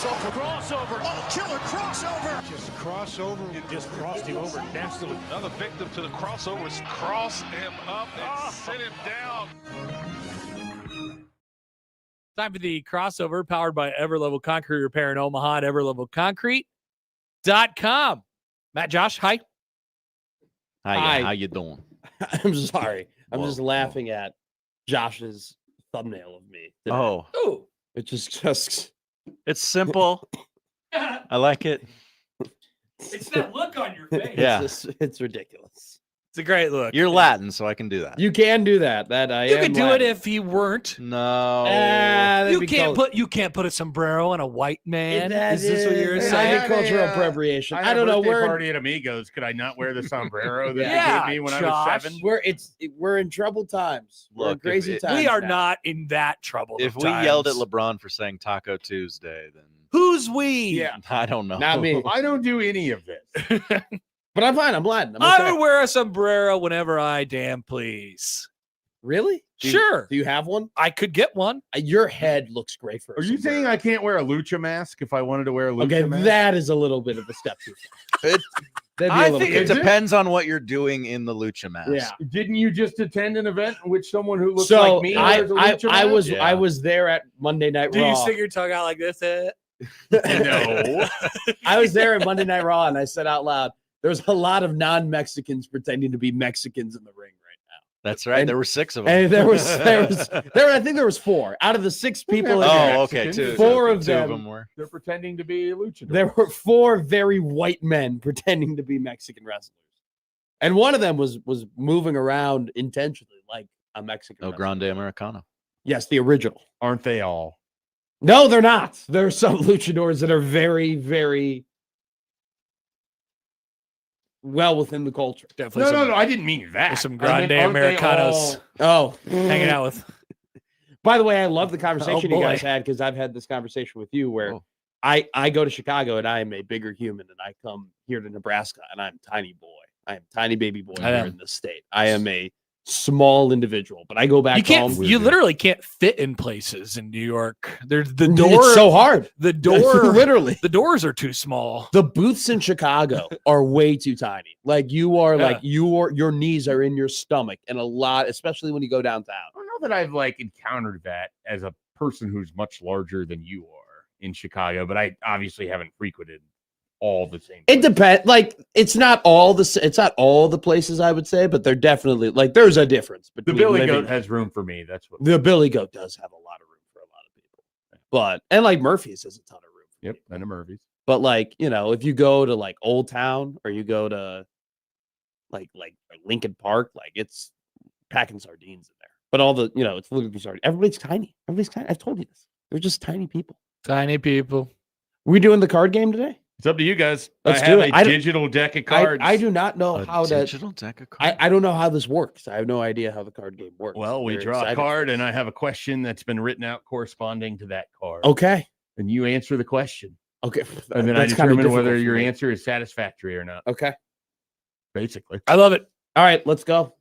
Crossover. Oh, killer crossover. Just crossover. It just crossed him over nastily. Another victim to the crossovers. Cross him up and sit him down. Time for the crossover powered by Everlevel Concrete Repair in Omaha at everlevelconcrete.com. Matt, Josh, hi. Hi. How you doing? I'm sorry. I'm just laughing at Josh's thumbnail of me today. Oh, It's just it's simple. I like it. It's that look on your face. Yeah. it's ridiculous. It's a great look. You're Latin, so I can do that. You can do that. That I You am could do Latin. it if he weren't. No. You can't put a sombrero on a white man. Is this what you're It's saying? cultural appropriation. I don't know. Birthday We're party at Amigos. Could I not wear the sombrero that Yeah, you gave me when I Josh. was 7? we're in troubled times. We're in Look, crazy times. We are now. not in that trouble. If we yelled at LeBron for saying Taco Tuesday, then Who's we? Yeah. I don't know. Not me. I don't do any of this. But I'm fine. I'm Latin. I'm I okay. would wear a sombrero whenever I damn please. Really? Sure. Do you have one? I could get one. Your head looks great for. Are you saying I can't wear a lucha mask if I wanted to wear a lucha Okay, mask? that is a little bit of a step too far. It- That'd be a I little think bit. it depends on what you're doing in the lucha mask. Yeah. Didn't you just attend an event in which someone who looks So like me I wears a lucha I mask? was Yeah. I was there at Monday Night Do Raw. you stick your tongue out like this? No. I was there at Monday Night Raw, and I said out loud, "There's a lot of non-Mexicans pretending to be Mexicans in the ring right That's right. And- there were 6 of them. now." And I think there was 4 out of the 6 people. in there, Oh, okay. Mexicans. 2. Four okay, of 2 of them. them were. They're pretending to be luchadors. There were 4 very white men pretending to be Mexican wrestlers, and one of them was moving around intentionally like a Mexican. No wrestler. Grande Americano. Yes, the original. Aren't they all? No, they're not. There are some luchadors that are very, very well within the culture. Definitely. No. I didn't mean that. Some I Grande meant, aren't they Americanos all- Oh, hanging out with. By the way, I love the conversation Oh, you guys boy. had because I've had this conversation with you where Oh. I go to Chicago and I am a bigger human and I come here to Nebraska and I'm tiny boy. I am tiny baby boy I here know. in this state. I am a small individual, but I go back You can't. home. You literally can't fit in places in New York. There's the It's door. so hard. The door. Literally. The doors are too small. The booths in Chicago are way too tiny. Like you are Yeah. your knees are in your stomach and a lot, especially when you go downtown. I don't know that I've encountered that as a person who's much larger than you are in Chicago, but I obviously haven't frequented all the same. It depends. Like it's not all the places I would say, but they're definitely there's a difference. The between Billy living- Goat has room for me. That's what. The Billy Goat does have a lot of room for a lot of people, but and Murphy's has a ton of room. Yep, and a Murphy's. But if you go to Old Town or you go to like Lincoln Park, it's packing sardines in there. But all the it's literally sardines. Everybody's tiny. Everybody's tiny. I've told you this. They're just tiny people. Tiny people. We doing the card game today? It's up to you guys. Let's I do have it. a digital deck of cards. I do not know how to. digital deck of cards. I don't know how this works. I have no idea how the card game works. Well, we Very draw a excited. card, and I have a question that's been written out corresponding to that card. Okay. And you answer the question, Okay. and then That's I kinda determine whether difficult for your me. answer is satisfactory or not. Okay. Basically. I love it. All right, let's go.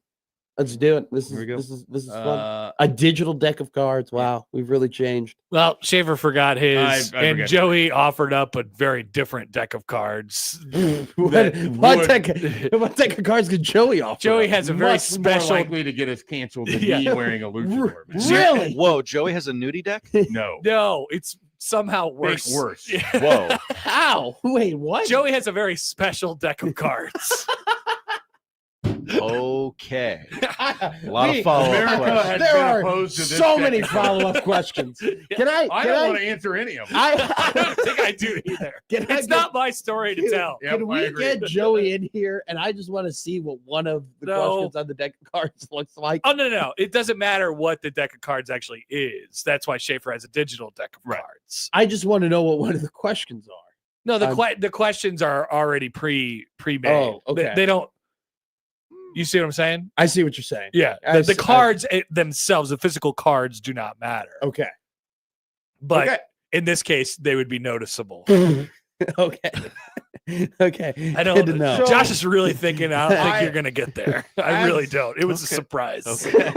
Let's do it. This Here we go. is fun. Uh, A digital deck of cards. Wow, we've really changed. Well, Schaefer forgot his, I and forgot. Joey offered up a very different deck of cards. what would- deck of cards could Joey offer? Joey up? has a very much special. more likely to get us canceled than Yeah. me wearing a luchador. mask. Really? Whoa, Joey has a nudie deck? No. No, it's somehow Think worse. worse. Yeah. Whoa. How? Wait, what? Joey has a very special deck of cards. Okay. A lot of follow-up America questions. has There been are opposed to this so deck many of cards. follow-up questions. Can I? I can don't want to answer any of them. I don't think I do either. Can I It's get- not my story to tell. Yep, Can I we agree. get Joey in here? And I just want to see what one of the No. questions on the deck of cards looks like. Oh, no. It doesn't matter what the deck of cards actually is. That's why Schaefer has a digital deck of Right. cards. I just want to know what one of the questions are. No, the questions are already pre-made. Oh, okay. They don't. You see what I'm saying? I see what you're saying. Yeah. I The s- I- cards themselves, the physical cards, do not matter. Okay. But Okay. in this case, they would be noticeable. Okay. Okay. I don't Good to know. Josh is really thinking, I don't think I- you're going to get there. I really don't. It was a Okay. surprise. Okay.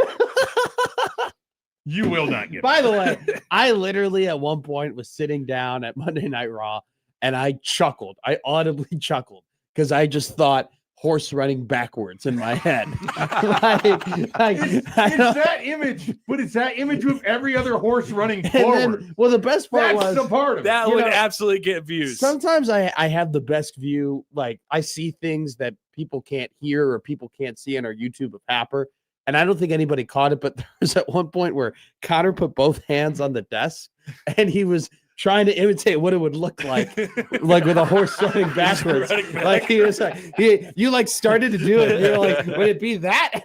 You will not get. By the way, I literally at one point was sitting down at Monday Night Raw and I chuckled. I audibly chuckled because I just thought horse running backwards in my head. It's that image, but it's that image with every other horse running forward. Then, well, the best part That's was the part of it. That You would know, absolutely get views. sometimes I have the best view. Like I see things that people can't hear or people can't see on our YouTube of Happer. And I don't think anybody caught it, but there was at one point where Connor put both hands on the desk and he was trying to imitate what it would look like with a horse running backwards. Like he was like, you like started to do it. And you're like, would it be that? And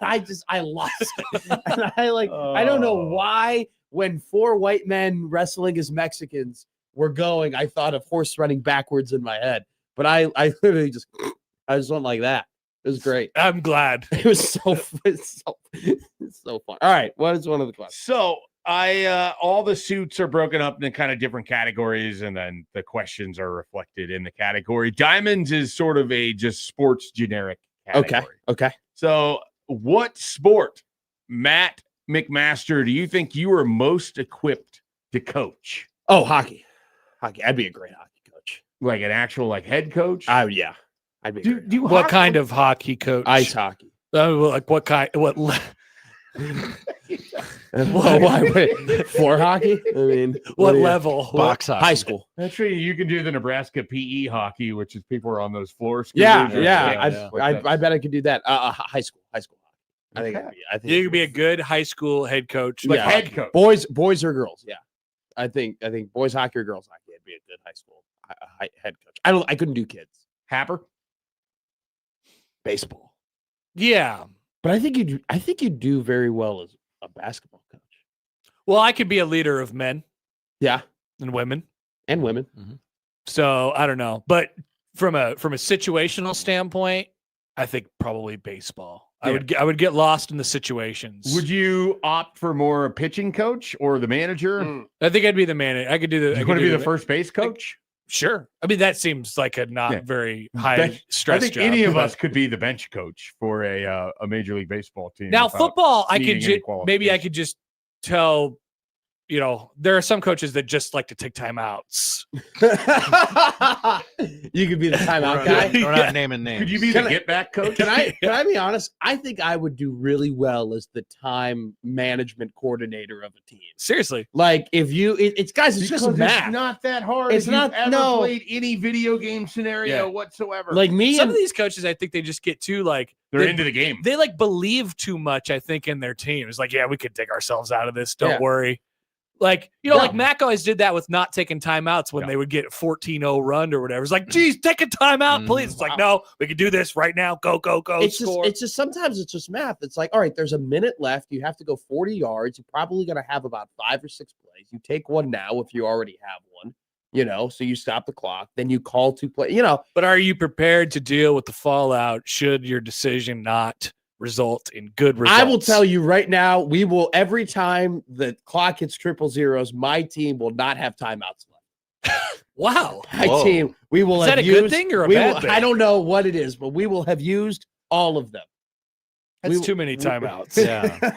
I lost it. And I don't know why when 4 white men wrestling as Mexicans were going, I thought of horse running backwards in my head. But I literally just went like that. It was great. I'm glad. It was so fun. All right. What is one of the questions? So all the suits are broken up into kind of different categories, and then the questions are reflected in the category. Diamonds is sort of a just sports generic category. Okay. So what sport, Matt McMaster, do you think you are most equipped to coach? Oh, hockey. I'd be a great hockey coach. Like an actual head coach? Yeah. I'd be. What kind of hockey coach? Ice hockey. Like what kind? What? Well, why? Wait, floor hockey? I mean, What level? Box hockey. High school. Actually, you can do the Nebraska PE hockey, which is people are on those floors. Yeah. Like I bet I could do that. High school hockey. I think. Okay. I think You could be a good high school head coach. Like Yeah. head coach. boys or girls. Yeah, I think boys hockey or girls hockey. I'd be a good high school head coach. I couldn't do kids. Happer? Baseball. Yeah. But I think you do very well as a basketball coach. Well, I could be a leader of men Yeah, and women. and women. So I don't know, but from a situational standpoint, I think probably baseball. Yeah. I would get lost in the situations. Would you opt for more a pitching coach or the manager? I think I'd be the manager. I could do the. You want to be the first base coach? Sure. I mean, that seems like a not very high Bench- stress I think job. any of but- us could be the bench coach for a Major League Baseball team. Now, without football, I needing could any maybe I qualifications. could just tell. There are some coaches that just like to take timeouts. You could be the timeout guy. We're not naming names. Could you be the get back coach? Can I be honest? I think I would do really well as the time management coordinator of a team. Seriously. Like if you, it's guys, it's Because just math. it's not that hard. It's if not- you've ever no. played any video game scenario Yeah. whatsoever. Like me Some and of these coaches, I think they just get too they're they- into the game. They like believe too much, I think, in their team. It's like, yeah, we could dig ourselves out of this. Don't Yeah. worry. Like, Yeah. like Mac always did that with not taking timeouts when Yeah. they would get 14-0 run or whatever. It's like, geez, take a timeout, please. It's like, no, we can do this right now. Go, it's score. just sometimes it's just math. It's like, all right, there's a minute left. You have to go 40 yards. You're probably going to have about 5 or 6 plays. You take one now if you already have one, so you stop the clock. Then you call 2 plays, But are you prepared to deal with the fallout should your decision not result in good results? I will tell you right now, we will, every time the clock hits 000, my team will not have timeouts left. Wow. My Whoa. team, we will Is have that a used, good thing or a we bad will- thing? I don't know what it is, but we will have used all of them. That's we- too many timeouts. Yeah.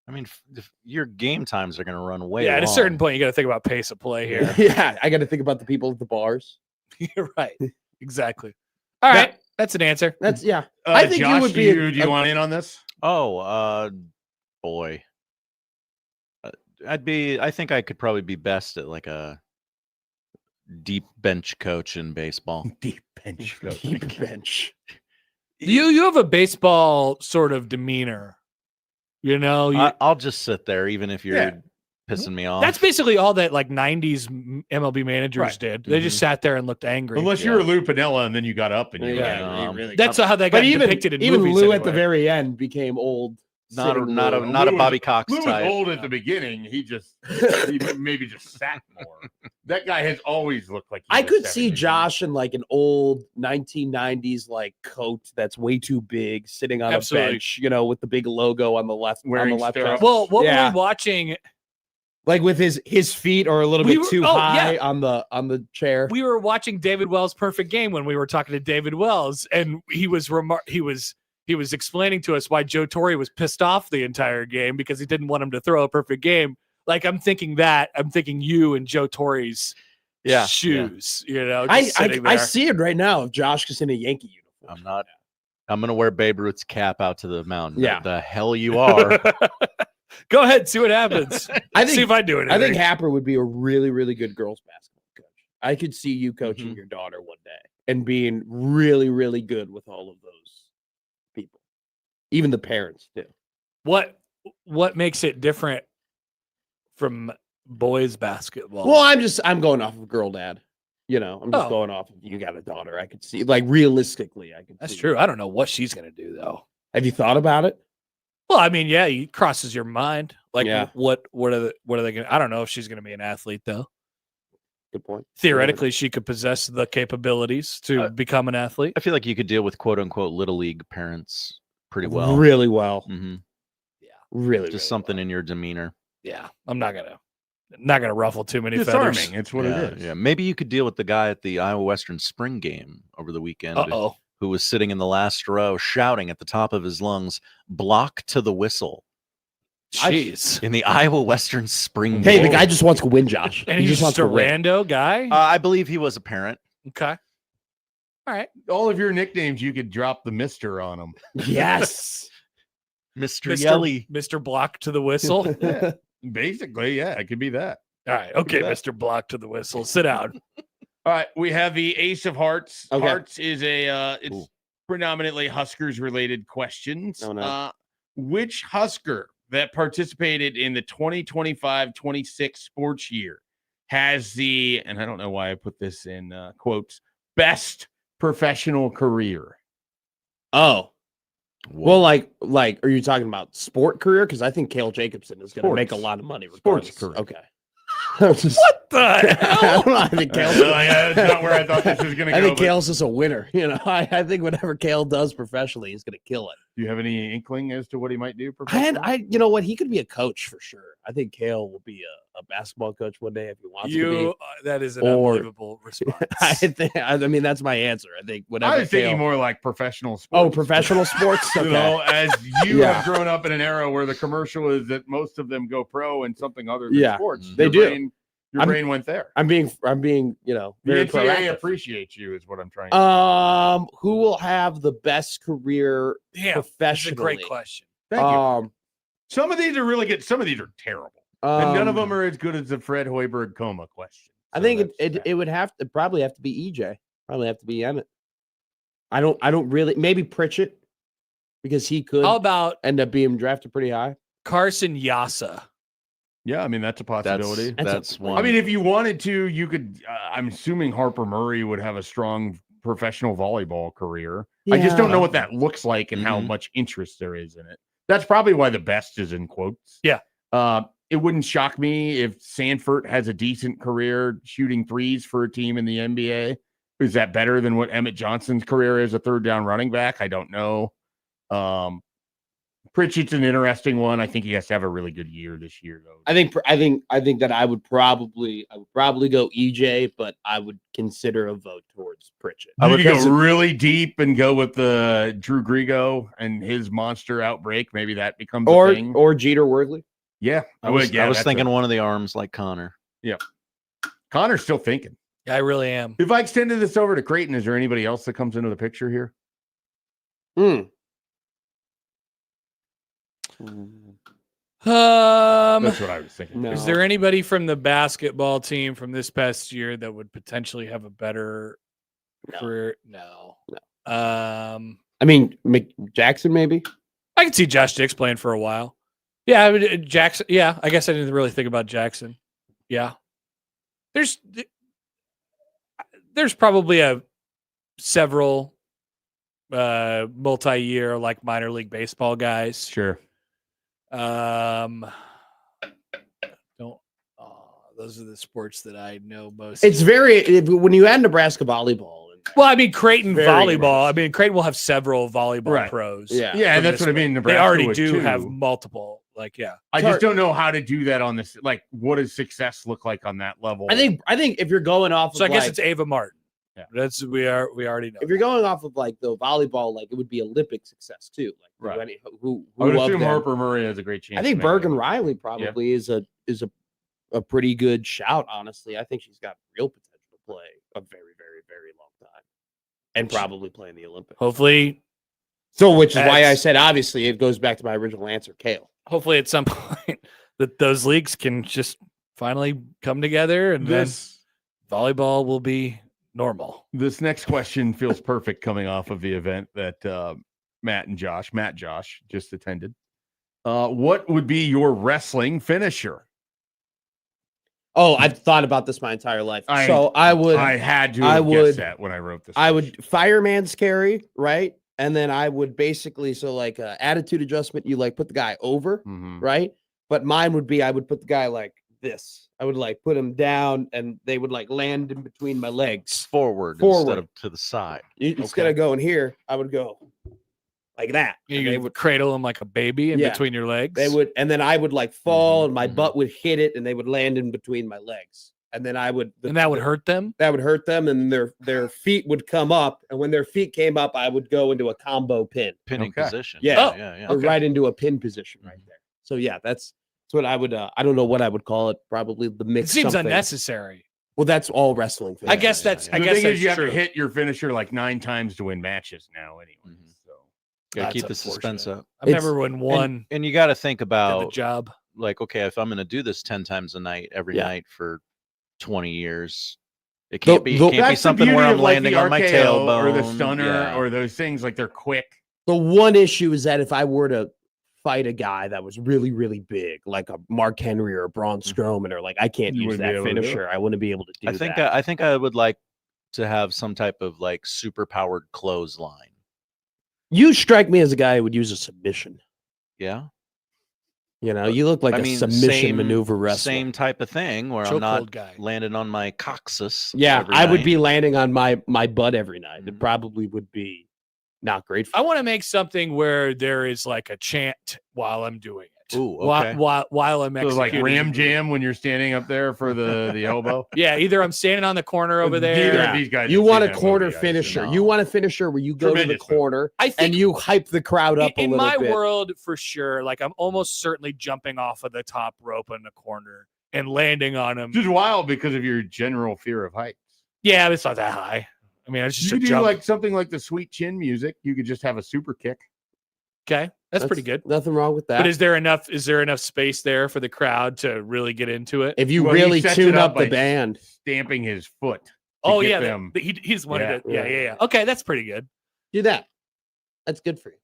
I mean, your game times are going to run way Yeah, at a long. certain point, you got to think about pace of play here. Yeah, I got to think about the people at the bars. You're right. Exactly. All Yeah. right. That's an answer. That's I think Josh, you would be. Do you want in on this? Oh, boy. I think I could probably be best at like a deep bench coach in baseball. Deep bench coach. deep bench. You have a baseball sort of demeanor. I'll just sit there, even if you're Yeah. pissing me off. That's basically all that like 90s MLB managers Right. did. They just sat there and looked angry. Unless you were Lou Pinella and then you got up and you Yeah, were really That's how they got But even depicted in even movies. Lou at the anyway. very end became old. not sitting a Lou. not a Lou Bobby was- Cox Lou was type. old at the beginning. He maybe just sat more. That guy has always looked like he I was could see 70. Josh in like an old 1990s like coat that's way too big, sitting on Absolutely. a bench, with the big logo on the left. Wearing on the left stirrups. side. Well, what were Yeah. we watching? Like with his feet are a little We bit were- too oh, high yeah. on the chair. We were watching David Wells' Perfect Game when we were talking to David Wells, and he he was explaining to us why Joe Torre was pissed off the entire game because he didn't want him to throw a perfect game. Like I'm thinking you and Joe Torre's shoes. You know, just sitting there. I see it right now. If Josh is in a Yankee uniform, I'm gonna wear Babe Ruth's cap out to the mountain. Yeah. The hell you are. Go ahead, see what happens. See if I do it. I think Happer would be a really, really good girls basketball coach. I could see you coaching your daughter one day and being really, really good with all of those people, even the parents too. What makes it different from boys basketball? Well, I'm going off of girl dad. You know, I'm just going off of you got a daughter. I could see, like, realistically, I could. That's see true. I don't know what she's gonna do though. Have you thought about it? Well, I mean, yeah, it crosses your mind. Like, Yeah. what are they gonna? I don't know if she's gonna be an athlete though. Good point. Theoretically, she could possess the capabilities to become an athlete. I feel like you could deal with quote unquote little league parents pretty well. Really well. Mm-hmm. Really, Just something in your demeanor. Yeah, I'm not gonna ruffle too many Disarming. feathers. It's what it is. Yeah, maybe you could deal with the guy at the Iowa Western spring game over the weekend who was sitting in the last row shouting at the top of his lungs, "Block to the whistle." Jeez. In the Iowa Western spring Hey, game. the guy just wants to win, Josh. And he's just a rando guy? I believe he was a parent. Okay. All right. All of your nicknames, you could drop the Mister on them. Yes. Mr. Yelly. Mr. Block to the whistle. Yeah. Basically, yeah, it could be that. All right. Okay, Mr. Block to the whistle. Sit down. All right, we have the Ace of Hearts. Okay. Hearts is it's predominantly Huskers related questions. Oh, no. Which Husker that participated in the 2025-26 sports year has the, and I don't know why I put this in quotes, best professional career? Oh. Well, like, are you talking about sport career? Because I think Cale Jacobson is going to make a lot of money. Sports Regardless. career. Okay. What the I hell? don't know. I think Cale's, That's not where I thought this was going to go. I think but Cale's just a winner. You know, I think whatever Cale does professionally, he's going to kill it. do you have any inkling as to what he might do professionally? You know what? He could be a coach for sure. I think Cale will be a basketball coach one day if he wants to be. That is an Or- unbelievable response. I mean, that's my answer. I think whatever. I was thinking Cale- more like professional sports. Oh, professional sports. You Okay. know, as you Yeah. have grown up in an era where the commercial is that most of them go pro and something other than Yeah, sports. they your do. Your brain went there. I'm being, you know, The very NCAA proactive. appreciates you, is what I'm trying to say. Who will have the best career Damn, that's a professionally? great question. Thank you. Some of these are really good. Some of these are terrible. And none of them are as good as the Fred Hoiberg coma question. I So think that's it would probably have to be EJ. Probably have to be Emmett. I don't really, maybe Pritchett, because he could How about end up being drafted pretty high. Carson Yassa? Yeah, I mean, that's a possibility. That's one. I mean, if you wanted to, you could. I'm assuming Harper Murray would have a strong professional volleyball career. I just don't know what that looks like and how much interest there is in it. That's probably why the best is in quotes. Yeah. It wouldn't shock me if Sanford has a decent career shooting threes for a team in the NBA. Is that better than what Emmett Johnson's career is, a third down running back? I don't know. Pritchett's an interesting one. I think he has to have a really good year this year, though. I think that I would probably go EJ, but I would consider a vote towards Pritchett. I would go really deep and go with the Drew Grigo and his monster outbreak. Maybe that becomes a thing. Or Jeter Worthley. Yeah, I was that's thinking one of the arms like Connor. Connor's still thinking. I really am. If I extended this over to Creighton, is there anybody else that comes into the picture here? That's what I was thinking. No. Is there anybody from the basketball team from this past year that would potentially have a better career? No. I mean, Jackson maybe. I could see Josh Dix playing for a while. Yeah, I mean, Jackson. Yeah, I guess I didn't really think about Jackson. Yeah, there's probably several multi-year like minor league baseball guys. Sure. Those are the sports that I know most. It's when you add Nebraska volleyball. Well, I mean, Creighton Very volleyball. much. I mean, Creighton will have several volleyball pros. Yeah. Yeah, from that's this what I mean. They Nebraska already would do too. have multiple. Like, yeah. I just don't know how to do that on this. Like, what does success look like on that level? I think if you're going off, So of I guess it's Ava Martin. We already know. If you're going off of like the volleyball, like it would be Olympic success too. Like Right. who I would of assume them- Harper Murray has a great chance. I think to make it. Bergen Riley probably is a pretty good shout. Honestly, I think she's got real potential to play a very, very, very long time, and probably play in the Olympics. Hopefully, So, which is why I That's- said obviously it goes back to my original answer, Kale. hopefully at some point that those leagues can just finally come together and then volleyball will be normal. This next question feels perfect coming off of the event that Matt Josh just attended. What would be your wrestling finisher? Oh, I've thought about this my entire life. I had to have guessed that when I wrote this. I would fireman's carry, right? And then I would basically, so like attitude adjustment, you like put the guy over, Mhm. right? But mine would be, I would put the guy like this. I would like put him down and they would like land in between my legs. Forward Forward. instead of to the side. Instead of going here, I would go like that. And You would cradle them like a baby in Yeah. between your legs. They would, and then I would like fall and my mhm. butt would hit it and they would land in between my legs. And then I would, and that would hurt them. that would hurt them and their feet would come up. And when their feet came up, I would go into a combo pin. Pinning Okay. position. Yeah. yeah. Or right into a pin position right there. So yeah, that's what I would, I don't know what I would call it. Probably the It mix. seems something. unnecessary. Well, that's all wrestling. I guess that's. yeah. I The guess thing that's is, you have true. to hit your finisher like 9 times to win matches now, anyway. Mhm. So Gotta That's keep the suspense unfortunate. up. I've never won one. And you got to think Did the about job. like, okay, if I'm going to do this 10 times a night every Yeah. night for 20 years, it The- can't be, the- can't be that's the something beauty where of, I'm like, landing the on my RKO tailbone or the stunner Yeah. or those things. Like they're quick. The one issue is that if I were to fight a guy that was really, really big, like a Mark Henry or a Braun Strowman, or like I can't You use wouldn't be that able to do it. finisher. I wouldn't be able to do I think that. I think I would like to have some type of like super powered clothesline. You strike me as a guy who would use a submission. Yeah. You know, you look like I a mean, submission same- maneuver wrestler. Same type of thing where I'm not Chokehold guy. landing on my coccyx. Yeah, every I would night. be landing on my butt every night. It Mhm. probably would be not great for I want to make something where there is like a chant while I'm doing it. Ooh, okay. While I'm So like executing ram the move. jam when you're standing up there for the elbow. Yeah, either I'm standing on the corner over Neither there. of these guys You have want a seen that corner movie, I finisher. assume. You want a finisher where you go to the Tremendous move. corner I and think you hype the crowd up a in little my bit. world for sure. Like I'm almost certainly jumping off of the top rope in the corner and landing on him. Which is wild because of your general fear of heights. Yeah, it's not that high. I mean, it's You just a could do jump. like something like the sweet chin music. You could just have a super kick. Okay, that's pretty good. Nothing wrong with that. But is there enough space there for the crowd to really get into it? if you Well, he really sets tune it up by the band, stamping his foot. to Oh get yeah, them. he just wanted Yeah. it. Yeah. Okay, that's pretty good. do that. That's good for you.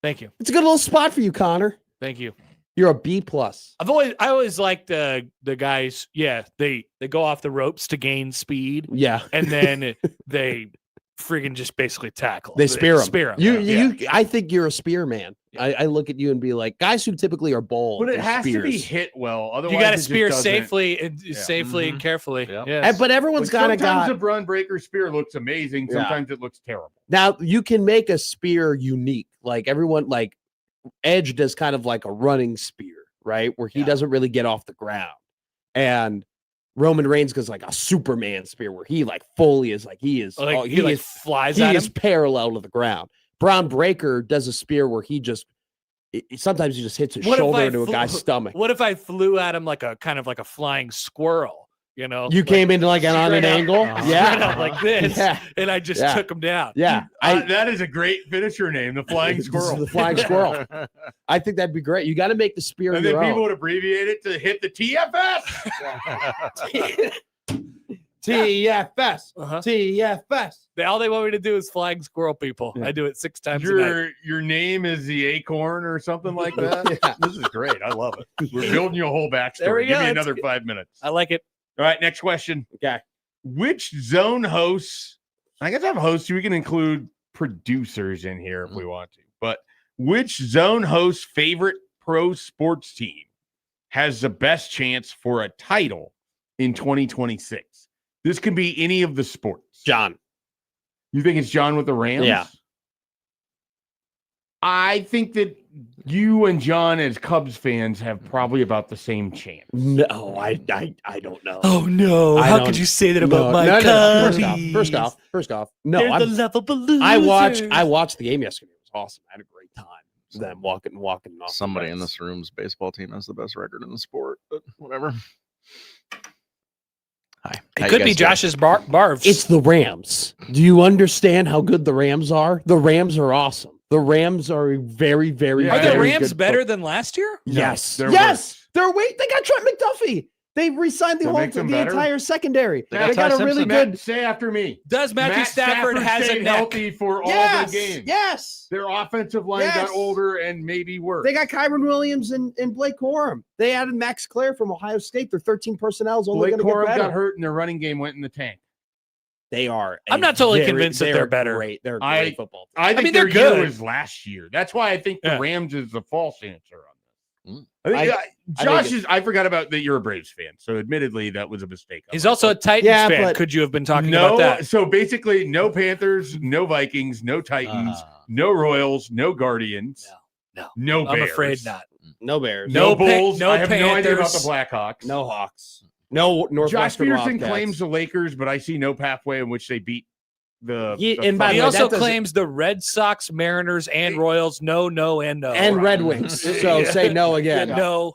Thank you. It's a good little spot for you, Connor. Thank you. You're a B plus. I always liked the guys. Yeah, they go off the ropes to gain speed, Yeah. and then they friggin' just basically tackle. They spear them. Spear 'em, You, yeah. you. I think you're a spear man. Yeah. I look at you and be like, guys who typically are bold. But it and has to be spears. hit well. Otherwise, You got it to just spear doesn't- safely and Yeah. and carefully. Yeah. Yes. And- but everyone's Like, kind of sometimes got. a Braun Breaker spear looks amazing. Yeah. Sometimes it looks terrible. Now you can make a spear unique. Like everyone, like Edge does kind of like a running spear, right? Where he Yeah. doesn't really get off the ground. And Roman Reigns goes like a Superman spear where he like fully is like he is Like, oh, he like is flies he at is him. parallel to the ground. Braun Breaker does a spear where he just sometimes he just hits his What if shoulder I into a flew- guy's stomach. What if I flew at him like a kind of like a flying squirrel? You know, You like, came in like on an straight up- angle, Uh-huh. straight yeah, up like this, yeah, and I just Yeah. took him down. yeah. That is a great finisher name, the Flying This is Squirrel. the flying squirrel. I think that'd be great. You got to make the spear And then your people own. would abbreviate it to hit the TFS. TFS, Uh-huh. TFS. All they want me to do is flying squirrel people. Yeah. I do it 6 times a night. Your name is the Acorn or something like that. Yeah. This is great. I love it. We're building you a whole backstory. There we Give go. me It's another good. 5 minutes. I like it. All right, next question. Okay. Which zone hosts? I guess I have hosts. We can include producers in here if we want to. But which zone host's favorite pro sports team has the best chance for a title in 2026? This can be any of the sports. John. You think it's John with the Rams? Yeah. I think that you and John as Cubs fans have probably about the same chance. No, I don't know. Oh no! I How don't- could you say that about No, my no, Cubs? First off, no. They're the I'm, lovable losers. I watched the game yesterday. It was awesome. I had a great time. Them walking off. Somebody the in fence. this room's baseball team has the best record in the sport, but whatever. Hi. How It you could be guys doing? Josh's Barves. It's the Rams. Do you understand how good the Rams are? The Rams are awesome. The Rams are very, very. Yeah, Are the very Rams good better football- than last year? Yes. they're Yes. They're They got Trent McDuffie. They re-signed the That whole makes them the better? entire secondary. They They got got Ty a really Simpson. good. Matt, say after me. Does Matthew Matt Stafford has a stayed neck? healthy for all Yes. the games. Yes. Their offensive line Yes. got older and maybe worse. They got Kyron Williams and Blake Corum. They added Max Clare from Ohio State. Their 13 personnel is only Blake going to get Corum better. got hurt and their running game went in the tank. They are. I'm not totally convinced that they're better. Great. They're a I- great football team. I think mean, their they're year good. was last year. That's why I think the Yeah. Rams is the false answer on Mm. this. I think I Josh think is. I forgot about that. You're a Braves fan, so admittedly that was a mistake. on He's my also a part. Titans Yeah, fan. but- Could you have been talking no. about that? So basically, no Panthers, no Vikings, no Titans, no Royals, no Guardians, no I'm Bears. afraid not. No Bears. No No Bulls. no I have no idea about the Panthers. Blackhawks. No Hawks. No Josh Northwestern Peterson Wildcats. claims the Lakers, but I see no pathway in which they beat the. And by He the way, also that doesn't- claims the Red Sox, Mariners, and Royals. No, and no. and Red Wings. So Yeah. say no Yeah, again. no.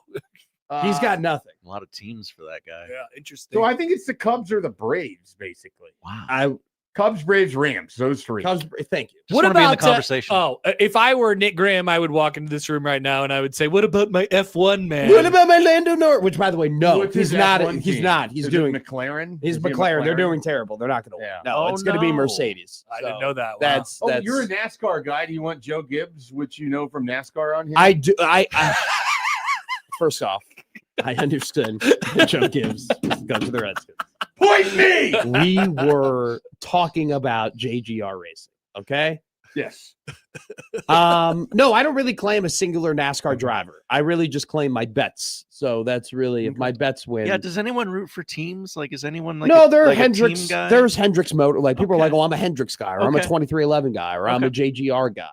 He's got nothing. A lot of teams for that guy. Yeah, interesting. So I think it's the Cubs or the Braves, basically. Wow. I Cubs, Braves, Rams. Those three. Cubs. Thank you. Just wanna be in the uh, conversation. if I were Nick Graham, I would walk into this room right now and I would say, "What about my F1 man?" What about my Lando Norris? Which, by the way, no, What's he's his not. F1 He's team? not. He's Is it doing. McLaren. He's Is he a McLaren. They're doing terrible. They're not going to win. Yeah. No, Oh, it's going to be no. Mercedes. I So didn't know that. Wow. That's. Oh, that's. you're a NASCAR guy. Do you want Joe Gibbs, which you know from NASCAR, on here? I do. I first off, I understood that Joe Gibbs goes to the Redskins. Point me. We were talking about JGR racing. Okay. Yes. No, I don't really claim a singular NASCAR driver. I really just claim my bets. So that's really if my bets win. Yeah, does anyone root for teams? Like, is anyone like no, a, there are like a Hendricks. team guy? There's Hendricks motor. Like people are like, Okay. "Oh, I'm a Hendricks guy," or "I'm a Okay. 2311 guy," or "I'm a Okay. JGR guy."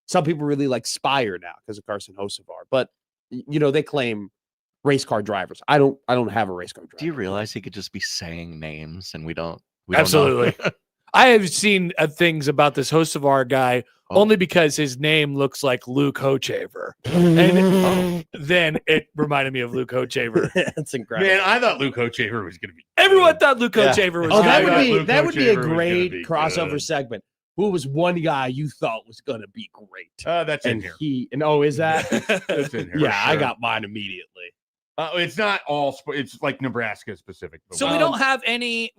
Some people really like Spire now because of Carson Hocevar, but you know they claim race car drivers. I don't have a race car driver. Do you realize he could just be saying names and we don't Absolutely. know? I have seen things about this Hocevar guy Oh. only because his name looks like Luke Hochaver. And then it reminded me of Luke Hochaver. That's incredible. Man, I thought Luke Hochaver was going to be. Everyone thought Luke Yeah. Hochaver was Oh, I that thought would be Luke that would be a Hochaver was gonna great be crossover good. segment. Who was one guy you thought was going to be great? That's in And here. Is that? That's in here. Yeah, I Sure. got mine immediately. It's not all. It's like Nebraska specific. but So we don't have any.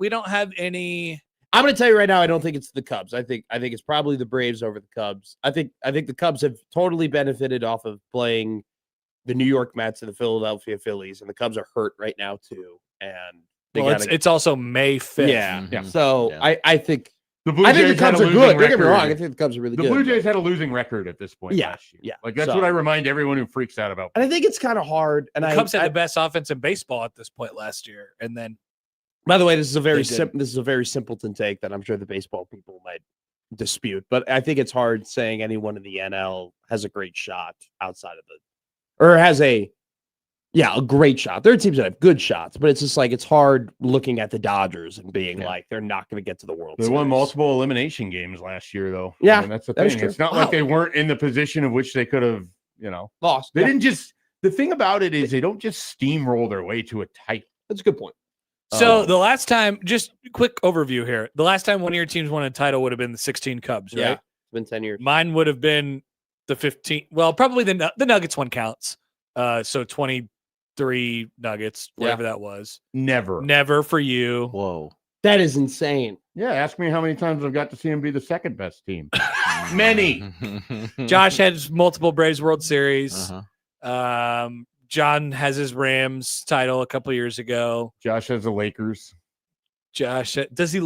I'm going to tell you right now, I don't think it's the Cubs. I think it's probably the Braves over the Cubs. I think the Cubs have totally benefited off of playing the New York Mets and the Philadelphia Phillies, and the Cubs are hurt right now too. And they Well, gotta, it's also May 5th. yeah. Mhm. So Yeah. I think The Blue I think Jays the had Cubs a are losing good. Don't get me record. wrong. I think the Cubs are really The good. Blue Jays had a losing record at this point Yeah, last year. yeah. Like that's So- what I remind everyone who freaks out about. and I think it's kind of hard. And The I, Cubs had I the best offense in baseball at this point last year, and then by the way, this is a very They did. this is a very simpleton take that I'm sure the baseball people might dispute, but I think it's hard saying anyone in the NL has a great shot outside of or has a great shot. There are teams that have good shots, but it's just like it's hard looking at the Dodgers and being like they're not going to get to the World They Series. won multiple elimination games last year, though. Yeah, I mean, that's the that is thing. true. It's not Wow. like they weren't in the position of which they could have. Lost. They Yeah, didn't just. The thing about it is they don't just steamroll their way to a title. that's a good point. So Oh. the last time, just quick overview here. The last time one of your teams won a title would have been the 16 Cubs, right? Yeah, it's been 10 years. Mine would have been the 15. Well, probably the Nuggets one counts. So 23 Nuggets, whatever that was. Never. Never for you. Whoa. That is insane. Yeah, ask me how many times I've got to see him be the second best team. Many. Josh has multiple Braves World Series. Uh-huh. John has his Rams title a couple years ago. Josh has the Lakers. Josh does he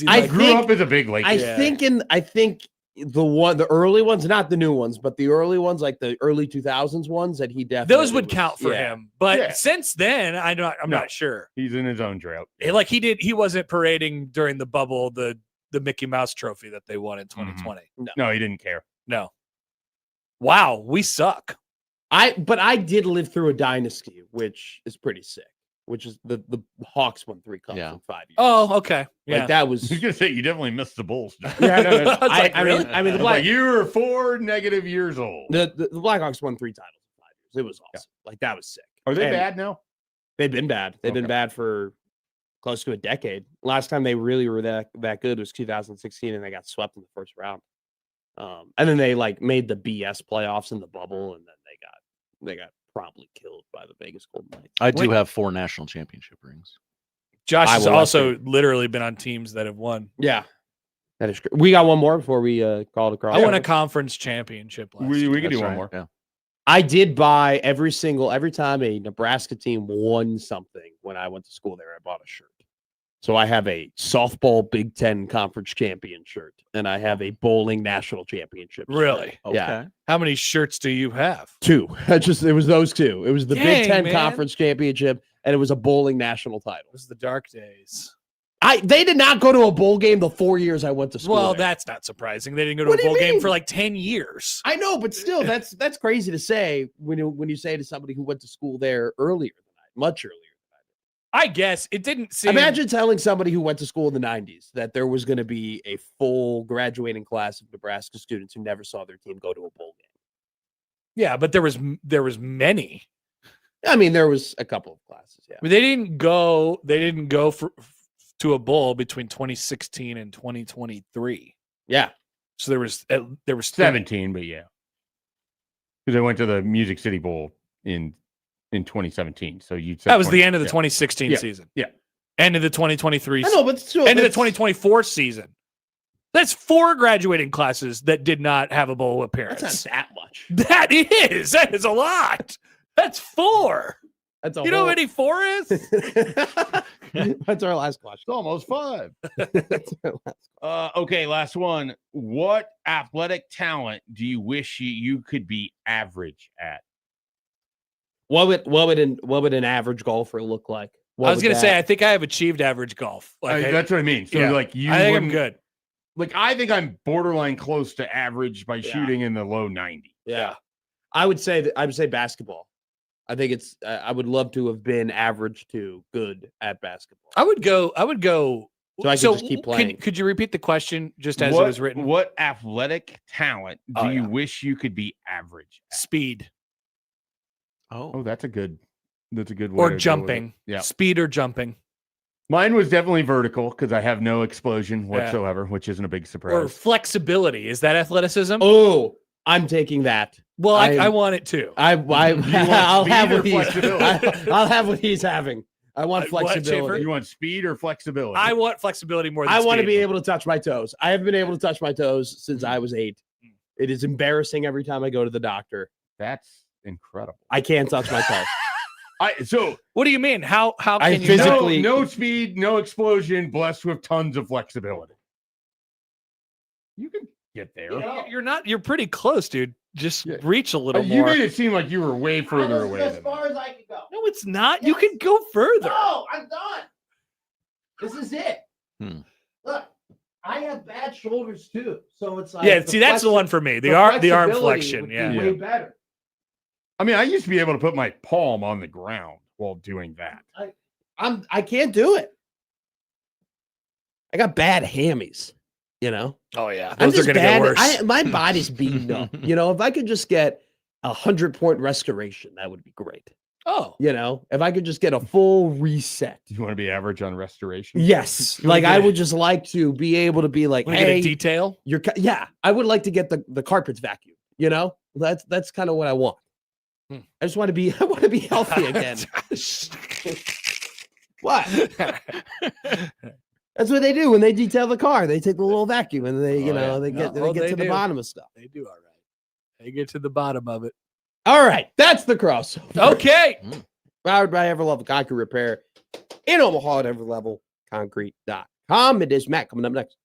I like, Grew think- up as a big Lakers. I think the early ones, not the new ones, but the early ones, like the early 2000s ones, that he definitely those would was- count for yeah. him. But Yeah. since then, I'm No. not sure. He's in his own drought. Like he wasn't parading during the bubble the Mickey Mouse trophy that they won in 2020. No, he didn't care. No. Wow, we suck. But I did live through a dynasty, which is pretty sick. Which is the Hawks won 3 cups in 5 years. Oh, okay. Yeah. Like that was. I was gonna say you definitely missed the Bulls. John. Yeah, no. I was like, really? I mean, the Like Black you were 4 negative years old. the Blackhawks won 3 titles in 5 years. It was awesome. Like that was sick. Are they And bad now? They've been bad. They've been Okay. bad for close to a decade. Last time they really were that good was 2016, and they got swept in the first round. And then they like made the BS playoffs in the bubble, and then they got promptly killed by the Vegas Golden Knights. I do have 4 national championship rings. Josh has Iowa also Western. literally been on teams that have won. Yeah, that is. We got one more before we call it across. I won a conference championship last year. We can do That's one right, more. Yeah. I did buy every time a Nebraska team won something when I went to school there, I bought a shirt. So I have a softball Big Ten conference champion shirt, and I have a bowling national championship. shirt. Really? Yeah. How many shirts do you have? 2. It was those 2. It was the Big Dang, Ten man. conference championship, and it was a bowling national title. It was the dark days. They did not go to a bowl game the 4 years I went to school. Well, there. that's not surprising. They didn't go to What a do you bowl game mean? for like 10 years. I know, but still, that's crazy to say when you say to somebody who went to school there earlier than much earlier. I guess it didn't seem. Imagine telling somebody who went to school in the 90s that there was going to be a full graduating class of Nebraska students who never saw their team go to a bowl game. Yeah, but there was many. I mean, there was a couple of classes. Yeah. I mean, they didn't go to a bowl between 2016 and 2023. Yeah. So there was 17, but yeah, because I went to the Music City Bowl in 2017. So you said That was the 20 end of the yeah. 2016 Yeah. season. Yeah. End of the 2023. I know, but still, End of the that's- 2024 season. That's 4 graduating classes that did not have a bowl appearance. That's not that much. That is a lot. That's 4. That's a You know whole- how many 4 is? That's our last question. It's almost 5. That's our last- Okay, last one. What athletic talent do you wish you could be average at? What would an average golfer look like? I was going to say, I think I have achieved average golf. That's what I mean. So yeah. like you, I think I'm wouldn't- good. Like I think I'm borderline close to average by shooting in the low 90s. Yeah. I would say basketball. I think it's I would love to have been average to good at basketball. I would go. So I could just keep playing. Could you repeat the question just as what, it was written? What athletic talent do Oh, you yeah. wish you could be average at? Speed Oh, that's a good way or to go with it. jumping. Yeah. Speed or jumping Mine was definitely vertical because I have no explosion whatsoever, which isn't a big or surprise. flexibility. Is that athleticism? Oh, I'm taking that. well, I I- want it too. I'll speed have or what he's flexibility? I'll have what he's having. I want What, flexibility. You want speed or flexibility? I want flexibility more than I want to speed. be able to touch my toes. I have been able to touch my toes since I was 8. It is embarrassing every time I go to the doctor. That's incredible. I can't touch my toes. So What do you mean? How I can you physically- not? Physically- no speed, no explosion, blessed with tons of flexibility. You can get there. You're not. You're pretty close, dude. Just Yeah. reach a little You more. made it seem like you were way further away. Than that. as I can go. No, it's not. You can go further. No, I'm done. This is it. Hmm. Look, I have bad shoulders too, so it's like Yeah, see, that's the one for me. The arm flexion. Yeah. way better. I mean, I used to be able to put my palm on the ground while doing that. I can't do it. I got bad hammies, you know. Oh yeah. I'm Those are just gonna bad. get worse. My body's beaten up. You know, if I could just get 100-point restoration, that would be great. Oh. You know, if I could just get a full reset. Do you want to be average on restoration? Yes, You like wanna I get- would just like to be able to be like, Want to get a hey, detail? yeah, I would like to get the carpets vacuumed. You know, that's kind of what I want. Hmm. I just want to be healthy again. What? That's what they do when they detail the car. They take the little vacuum and they, you Oh, know, yeah. they get No, they get they to the do. bottom of stuff. They do all right. They get to the bottom of it. All right, that's the crossover. Okay. Powered by Everlevel Concrete Repair in Omaha at everlevelconcrete.com. It is Matt coming up next.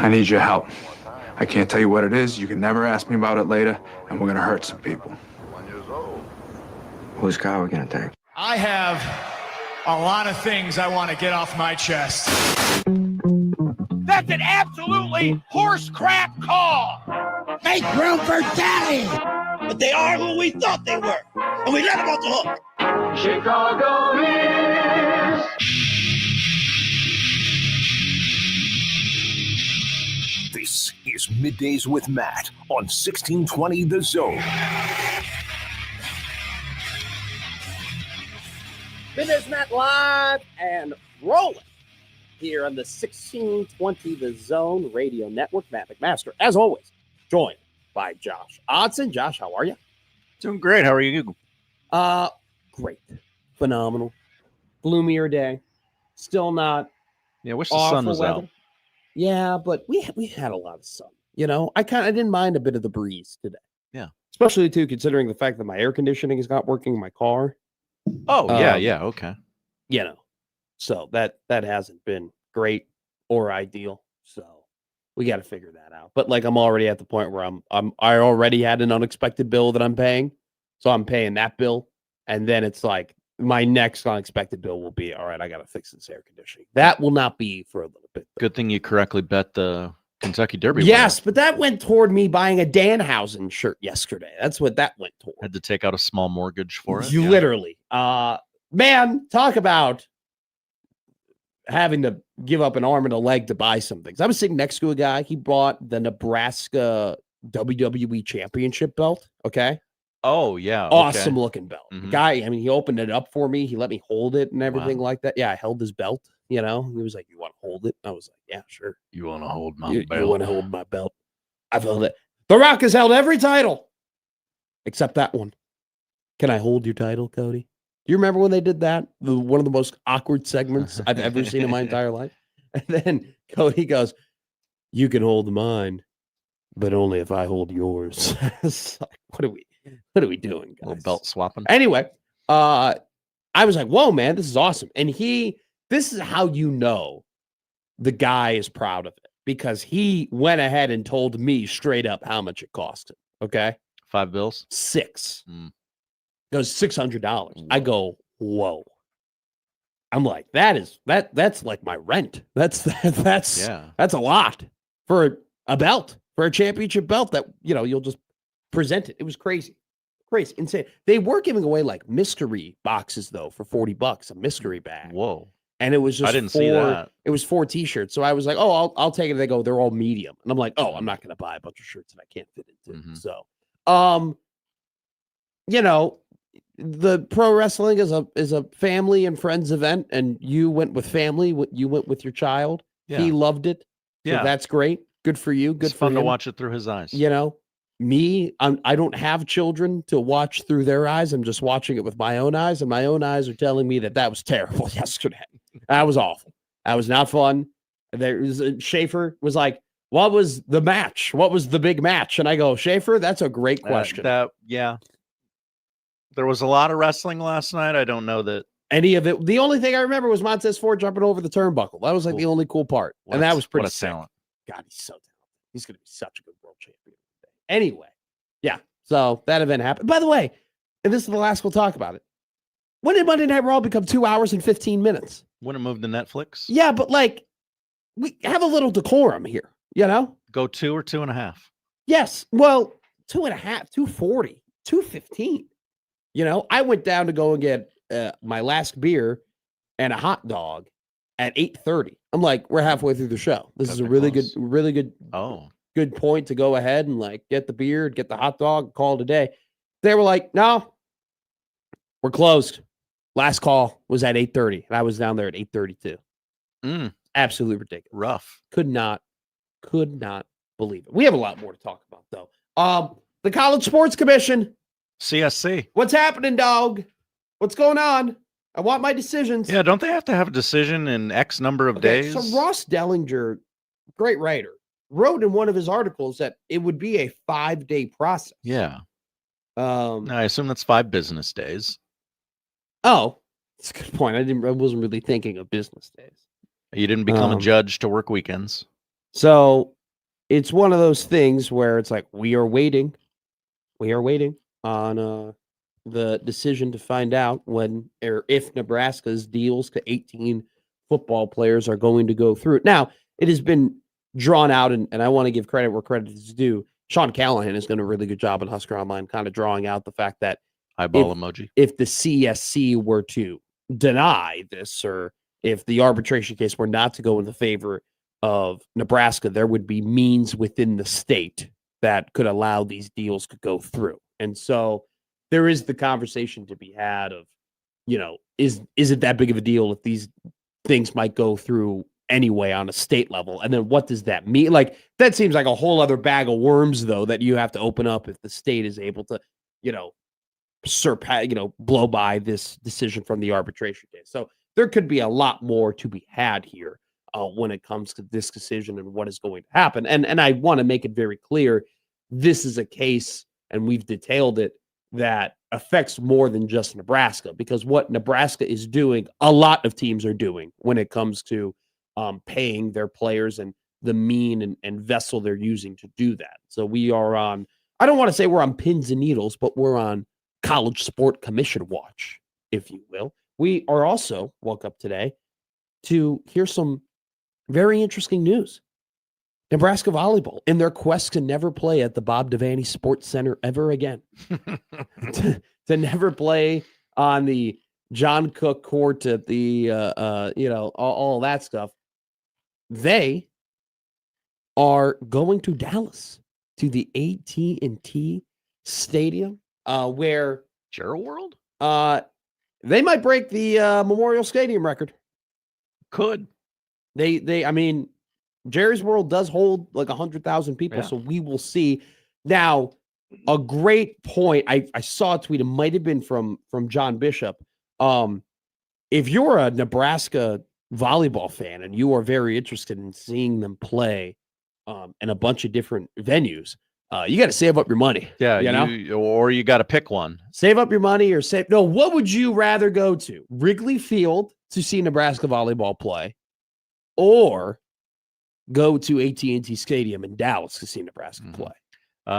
I need your help. I can't tell you what it is. You can never ask me about it later, and we're gonna hurt some people. Whose car are we gonna take? I have a lot of things I want to get off my chest. That's an absolutely horse crap call. Make room for Daddy. But they are who we thought they were, and we let them off the hook. Chicago is. This is Middays with Matt on 1620 The Zone. Middays Matt live and rolling here on the 1620 The Zone Radio Network. Matt McMaster, as always, joined by Josh Odson. Josh, how are you? Doing great. How are you? Great. Phenomenal. Gloomier day. Still not. Yeah, wish the sun was out. Yeah, but we had a lot of sun. You know, I didn't mind a bit of the breeze today. Yeah. Especially too, considering the fact that my air conditioning is not working in my car. Oh, yeah, okay. You know, so that hasn't been great or ideal. So we got to figure that out. But like, I'm already at the point where I already had an unexpected bill that I'm paying. So I'm paying that bill. And then it's like my next unexpected bill will be, all right, I got to fix this air conditioning. That will not be for a little bit. Good thing you correctly bet the Kentucky Derby. Yes, but that went toward me buying a Danhausen shirt yesterday. That's what that went toward. Had to take out a small mortgage for it. You literally. Man, talk about having to give up an arm and a leg to buy some things. I was sitting next to a guy. He bought the Nebraska WWE Championship belt. Okay. Oh, yeah. Okay. Awesome looking belt. Mhm. Guy, I mean, he opened it up for me. He let me hold it and everything like that. Yeah, I held his belt. You know, he was like, "You want to hold it?" I was like, "Yeah, sure." You want to hold my You belt? want to hold my belt? I've held it. The Rock has held every title except that one. Can I hold your title, Cody? Do you remember when they did that? One of the most awkward segments I've ever seen in my entire life. And then Cody goes, "You can hold mine, but only if I hold yours." It's like, what are we doing, guys? A little belt swapping. Anyway, I was like, "Whoa, man, this is awesome!" And this is how you know the guy is proud of it, because he went ahead and told me straight up how much it cost him. Okay, $5 $6. It was $600. I go, whoa. I'm like, that's like my rent. That's a lot for a belt, for a championship belt that, you know, you'll just present it. It was crazy, insane. They were giving away like mystery boxes though for $40, a mystery bag. Whoa. And it was just I didn't see that. It was 4 t-shirts. So I was like, oh, I'll take it. They go, they're all medium. And I'm like, oh, I'm not going to buy a bunch of shirts that I can't fit into. Mhm. So, you know, the pro wrestling is a family and friends event, and you went with family. You went with your child. Yeah. He loved it. So Yeah. that's great. Good for you. Good It's for fun to him. watch it through his eyes. You know, me, I don't have children to watch through their eyes. I'm just watching it with my own eyes, and my own eyes are telling me that was terrible yesterday. That was awful. That was not fun. Schaefer was like, "What was the match? What was the big match?" And I go, "Schaefer, that's a great question." Yeah. There was a lot of wrestling last night. I don't know that any of it. The only thing I remember was Montez Ford jumping over the turnbuckle. That was like the only cool part. And that was pretty what a sick. talent. God, he's so talented. He's going to be such a good world champion. Anyway, yeah. So that event happened. By the way, and this is the last we'll talk about it. When did Monday Night Raw become 2 hours and 15 minutes? When it moved to Netflix? Yeah, but like, we have a little decorum here, you know? Go 2 or 2.5. Yes. Well, 2.5, 240, 215. You know, I went down to go and get my last beer and a hot dog at 8:30. I'm like, we're halfway through the show. This is a really good good point to go ahead and like get the beer, get the hot dog, call it a day. They were like, no, we're closed. Last call was at 8:30, and I was down there at 8:32. Absolutely ridiculous. Rough. Could not believe it. We have a lot more to talk about, though. The College Sports Commission. CSC. What's happening, dog? What's going on? I want my decisions. Yeah, don't they have to have a decision in X number of days? So Ross Dellinger, great writer, wrote in one of his articles that it would be a 5-day process. Yeah. I assume that's 5 business days. Oh, that's a good point. I wasn't really thinking of business days. You didn't become a judge to work weekends. So it's one of those things where it's like we are waiting on the decision to find out when or if Nebraska's deals to 18 football players are going to go through. Now, it has been drawn out, and I want to give credit where credit is due. Sean Callahan has done a really good job on Husker Online, kind of drawing out the fact that eyeball emoji. If the CSC were to deny this, or if the arbitration case were not to go in the favor of Nebraska, there would be means within the state that could allow these deals to go through. And so there is the conversation to be had of, is it that big of a deal if these things might go through anyway on a state level? And then what does that mean? Like, that seems like a whole other bag of worms, though, that you have to open up if the state is able to, surpass, blow by this decision from the arbitration case. So there could be a lot more to be had here when it comes to this decision and what is going to happen. And I want to make it very clear, this is a case, and we've detailed it, that affects more than just Nebraska, because what Nebraska is doing, a lot of teams are doing when it comes to paying their players and the mean and vessel they're using to do that. So we are on, I don't want to say we're on pins and needles, but we're on College Sport Commission watch, if you will. We are also woke up today to hear some very interesting news. Nebraska Volleyball, in their quest to never play at the Bob Devaney Sports Center ever again, to never play on the John Cook court at the, all that stuff, they are going to Dallas, to the AT&T Stadium, where Gerald World, they might break the Memorial Stadium record. Could I mean, Jerry's World does hold like 100,000 people, so we will see. Now, a great point. I saw a tweet. It might have been from John Bishop. If you're a Nebraska volleyball fan and you are very interested in seeing them play in a bunch of different venues, you got to save up your money. Yeah, or you got to pick one. Save up your money or save. No, what would you rather go to? Wrigley Field to see Nebraska volleyball play, or go to AT&T Stadium in Dallas to see Nebraska play?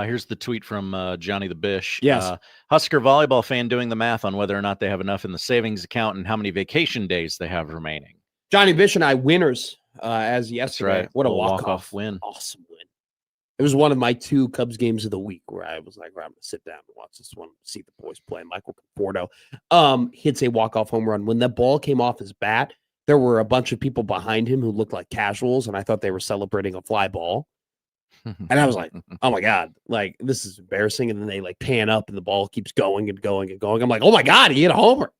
Here's the tweet from Johnny the Bish. Yes. Husker volleyball fan doing the math on whether or not they have enough in the savings account and how many vacation days they have remaining. Johnny Bish and I winners as yesterday. That's right. What a walk-off win. Awesome win. It was one of my 2 Cubs games of the week where I was like, I'm going to sit down and watch this one, see the boys play. Michael Conforto hits a walk-off home run. When the ball came off his bat, there were a bunch of people behind him who looked like casuals, and I thought they were celebrating a fly ball. And I was like, oh my God, like, this is embarrassing. And then they like pan up and the ball keeps going and going and going. I'm like, oh my God, he hit a homer.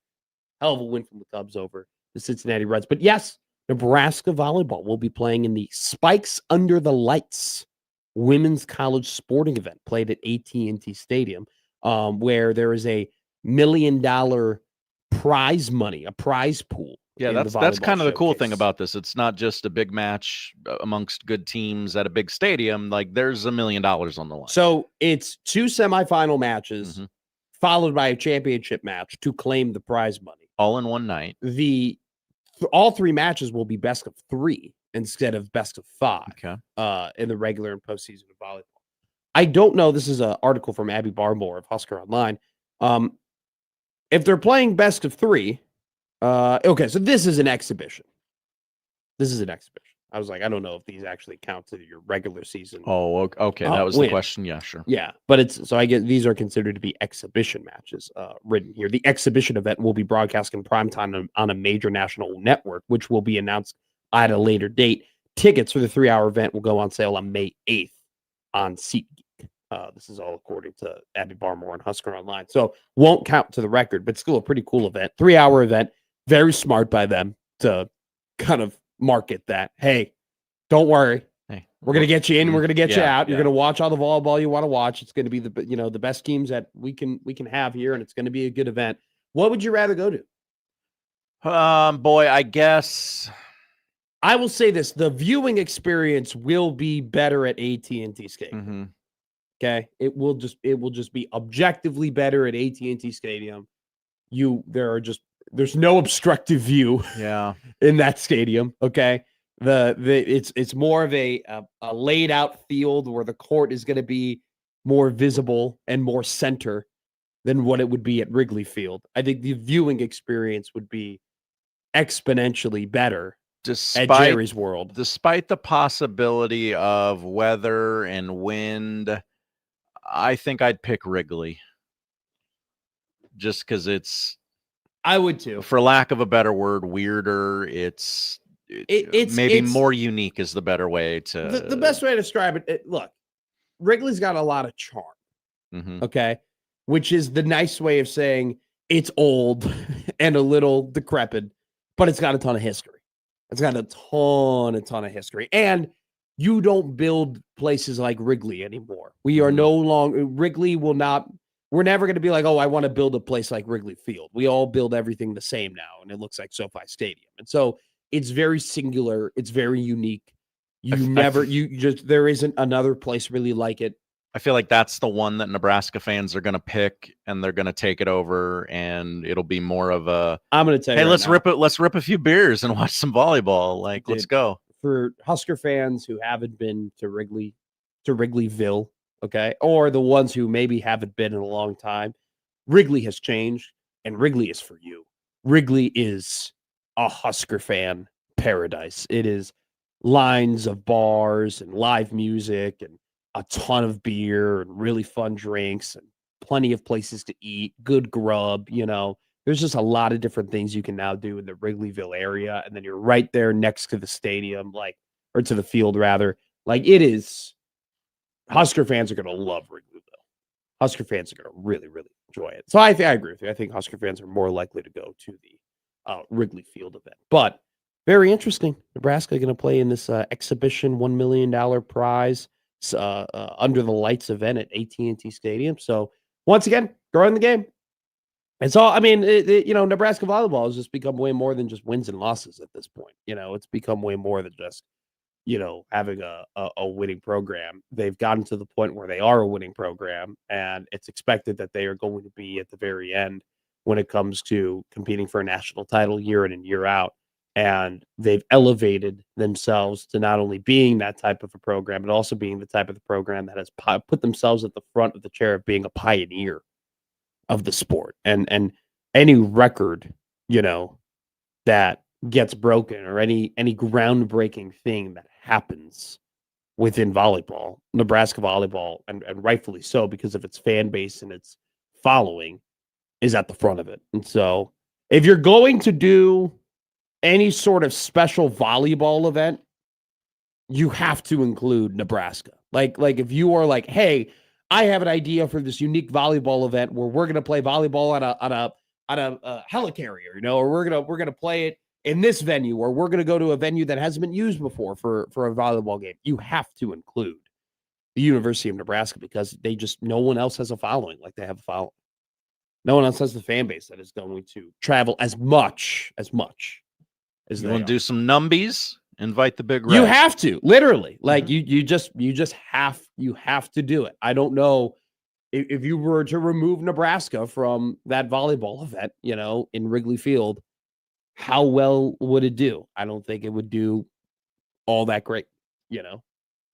Hell of a win from the Cubs over the Cincinnati Reds. But yes, Nebraska volleyball will be playing in the Spikes Under the Lights women's college sporting event played at AT&T Stadium, where there is a $1 million prize money, a prize pool. Yeah, that's kind of the cool thing about this. It's not just a big match amongst good teams at a big stadium. Like, there's $1 million on the line. So it's 2 semifinal matches followed by a championship match to claim the prize money. All in one night. All 3 matches will be best of 3 instead of best of 5 in the regular and postseason of volleyball. I don't know. This is an article from Abby Barmore of Husker Online. If they're playing best of 3, okay, so this is an exhibition. I was like, I don't know if these actually count to your regular season. Oh, okay. That was the question. Yeah, sure. Yeah, but I get these are considered to be exhibition matches written here. The exhibition event will be broadcast in primetime on a major national network, which will be announced at a later date. Tickets for the 3-hour event will go on sale on May 8th on SeatGeek. This is all according to Abby Barmore and Husker Online. So won't count to the record, but still a pretty cool event. 3-hour event. Very smart by them to kind of market that. Hey, don't worry. Hey, we're going to get you in. We're going to get you out. You're going to watch all the volleyball you want to watch. It's going to be the best teams that we can have here, and it's going to be a good event. What would you rather go to? Boy, I guess I will say this: the viewing experience will be better at AT&T Stadium. Okay, it will just be objectively better at AT&T Stadium. There's no obstructive view in that stadium. Okay. It's more of a laid out field where the court is going to be more visible and more center than what it would be at Wrigley Field. I think the viewing experience would be exponentially better at Jerry's World. Despite the possibility of weather and wind, I think I'd pick Wrigley. Just because I would too. For lack of a better word, weirder. It's more unique is the better way to. The best way to describe it. Look, Wrigley's got a lot of charm. Mm-hmm. Okay, which is the nice way of saying it's old and a little decrepit, but it's got a ton of history. It's got a ton of history, and you don't build places like Wrigley anymore. We are no longer Wrigley will not. We're never going to be like, oh, I want to build a place like Wrigley Field. We all build everything the same now, and it looks like SoFi Stadium. And so it's very singular. It's very unique. There isn't another place really like it. I feel like that's the one that Nebraska fans are going to pick, and they're going to take it over, and it'll be more of a. I'm going to tell you. Hey, let's rip a few beers and watch some volleyball. Like, let's go. For Husker fans who haven't been to Wrigleyville. Okay. Or the ones who maybe haven't been in a long time. Wrigley has changed, and Wrigley is for you. Wrigley is a Husker fan paradise. It is lines of bars and live music and a ton of beer and really fun drinks and plenty of places to eat, good grub. There's just a lot of different things you can now do in the Wrigleyville area. And then you're right there next to the stadium, or to the field rather. Like, it is. Husker fans are going to love Wrigleyville. Husker fans are going to really, really enjoy it. So I agree with you. I think Husker fans are more likely to go to the Wrigley Field event. But very interesting. Nebraska going to play in this exhibition $1 million prize under the lights event at AT&T Stadium. So once again, growing the game. It's all. I mean, Nebraska volleyball has just become way more than just wins and losses at this point. It's become way more than just having a winning program. They've gotten to the point where they are a winning program, and it's expected that they are going to be at the very end when it comes to competing for a national title year in and year out. And they've elevated themselves to not only being that type of a program, but also being the type of the program that has put themselves at the front of the chair of being a pioneer of the sport. And any record, that gets broken, or any groundbreaking thing that happens within volleyball, Nebraska volleyball, and rightfully so, because of its fan base and its following, is at the front of it. And so if you're going to do any sort of special volleyball event, you have to include Nebraska. Like if you are like, hey, I have an idea for this unique volleyball event where we're going to play volleyball on a helicarrier, or we're going to play it in this venue, or we're going to go to a venue that hasn't been used before for a volleyball game, you have to include the University of Nebraska, because no one else has a following like they have a following. No one else has the fan base that is going to travel as much as you want to do some numbies, invite the big red. You have to, literally. Like, you just have to do it. I don't know if you were to remove Nebraska from that volleyball event, in Wrigley Field, how well would it do? I don't think it would do all that great.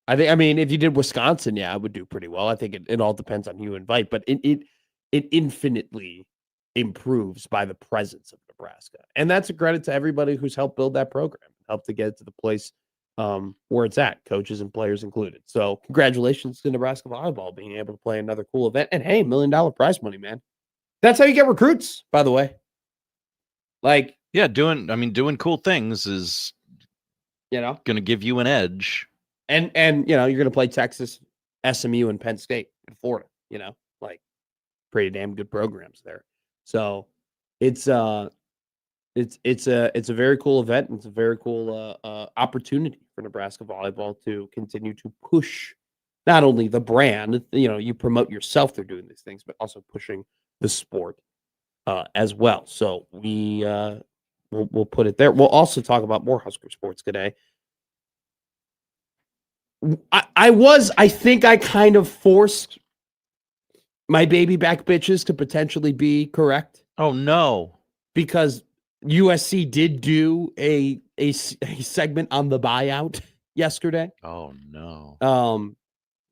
I mean, if you did Wisconsin, it would do pretty well. I think it all depends on who you invite, but it infinitely improves by the presence of Nebraska. And that's a credit to everybody who's helped build that program, helped to get it to the place where it's at, coaches and players included. So congratulations to Nebraska volleyball being able to play another cool event. And hey, $1 million prize money, man. That's how you get recruits, by the way. Like, yeah, doing cool things is, going to give you an edge. And you're going to play Texas, SMU, and Penn State in Florida, like pretty damn good programs there. So it's a very cool event. And it's a very cool opportunity for Nebraska volleyball to continue to push not only the brand, you promote yourself through doing these things, but also pushing the sport as well. So we'll put it there. We'll also talk about more Husker sports today. I think I kind of forced my baby back bitches to potentially be correct. Oh, no. Because USC did do a segment on the buyout yesterday. Oh no.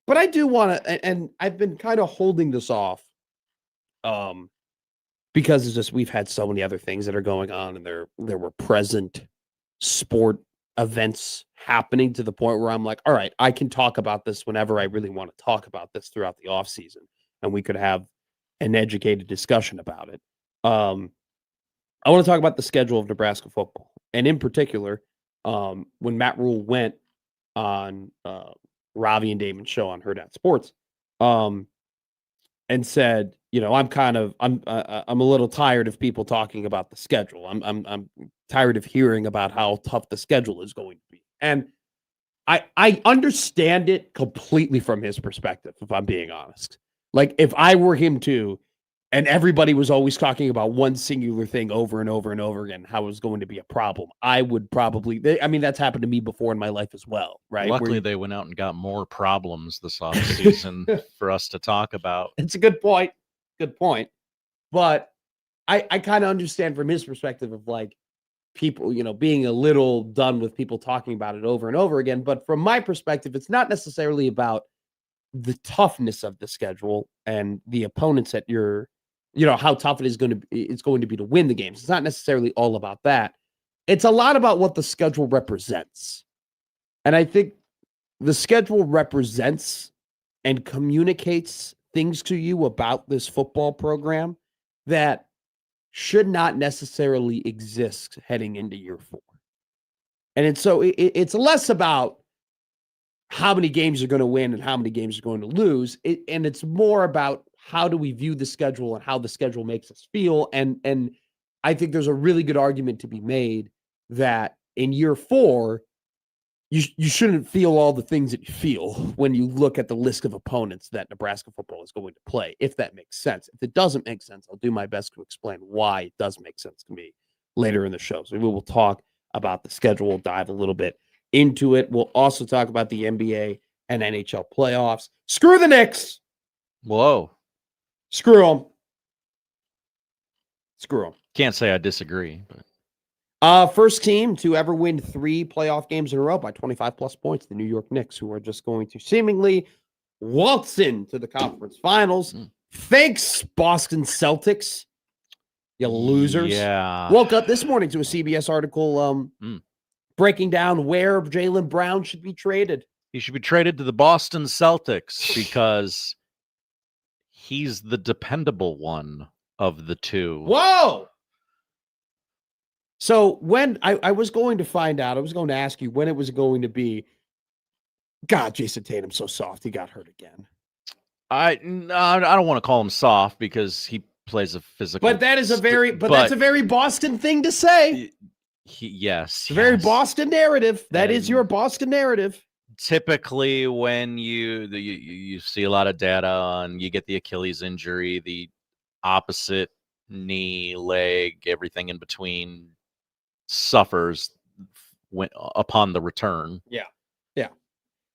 But I do want to, and I've been kind of holding this off, because it's just we've had so many other things that are going on, and there were present sport events happening to the point where I'm like, all right, I can talk about this whenever I really want to talk about this throughout the off season, and we could have an educated discussion about it. I want to talk about the schedule of Nebraska football, and in particular, when Matt Rule went on Ravi and Damon's show on Herd at Sports, and said, I'm a little tired of people talking about the schedule. I'm tired of hearing about how tough the schedule is going to be. And I understand it completely from his perspective, if I'm being honest. Like, if I were him too, and everybody was always talking about one singular thing over and over and over again, how it was going to be a problem, I would probably, that's happened to me before in my life as well, right? Luckily, they went out and got more problems this offseason for us to talk about. It's a good point. Good point. But I kind of understand from his perspective of like people, being a little done with people talking about it over and over again. But from my perspective, it's not necessarily about the toughness of the schedule and the opponents that you're, how tough it's going to be to win the games. It's not necessarily all about that. It's a lot about what the schedule represents. And I think the schedule represents and communicates things to you about this football program that should not necessarily exist heading into year 4. And so it's less about how many games you're going to win and how many games you're going to lose. And it's more about how do we view the schedule and how the schedule makes us feel. And I think there's a really good argument to be made that in year 4, you shouldn't feel all the things that you feel when you look at the list of opponents that Nebraska football is going to play, if that makes sense. If it doesn't make sense, I'll do my best to explain why it does make sense to me later in the show. So we will talk about the schedule, we'll dive a little bit into it. We'll also talk about the NBA and NHL playoffs. Screw the Knicks. Whoa. Screw them. Screw them. Can't say I disagree. But first team to ever win 3 playoff games in a row by 25-plus points, the New York Knicks, who are just going to seemingly waltz into the conference finals. Thanks, Boston Celtics. You losers. Yeah. Woke up this morning to a CBS article breaking down where Jalen Brown should be traded. He should be traded to the Boston Celtics because he's the dependable one of the two. Whoa! So when I was going to find out, I was going to ask you when it was going to be. God, Jason Tatum's so soft. He got hurt again. I don't want to call him soft because he plays a physical. But that is that's a very Boston thing to say. Yes. It's a very Boston narrative. That is your Boston narrative. Typically, when you see a lot of data on, you get the Achilles injury, the opposite knee, leg, everything in between suffers upon the return. Yeah.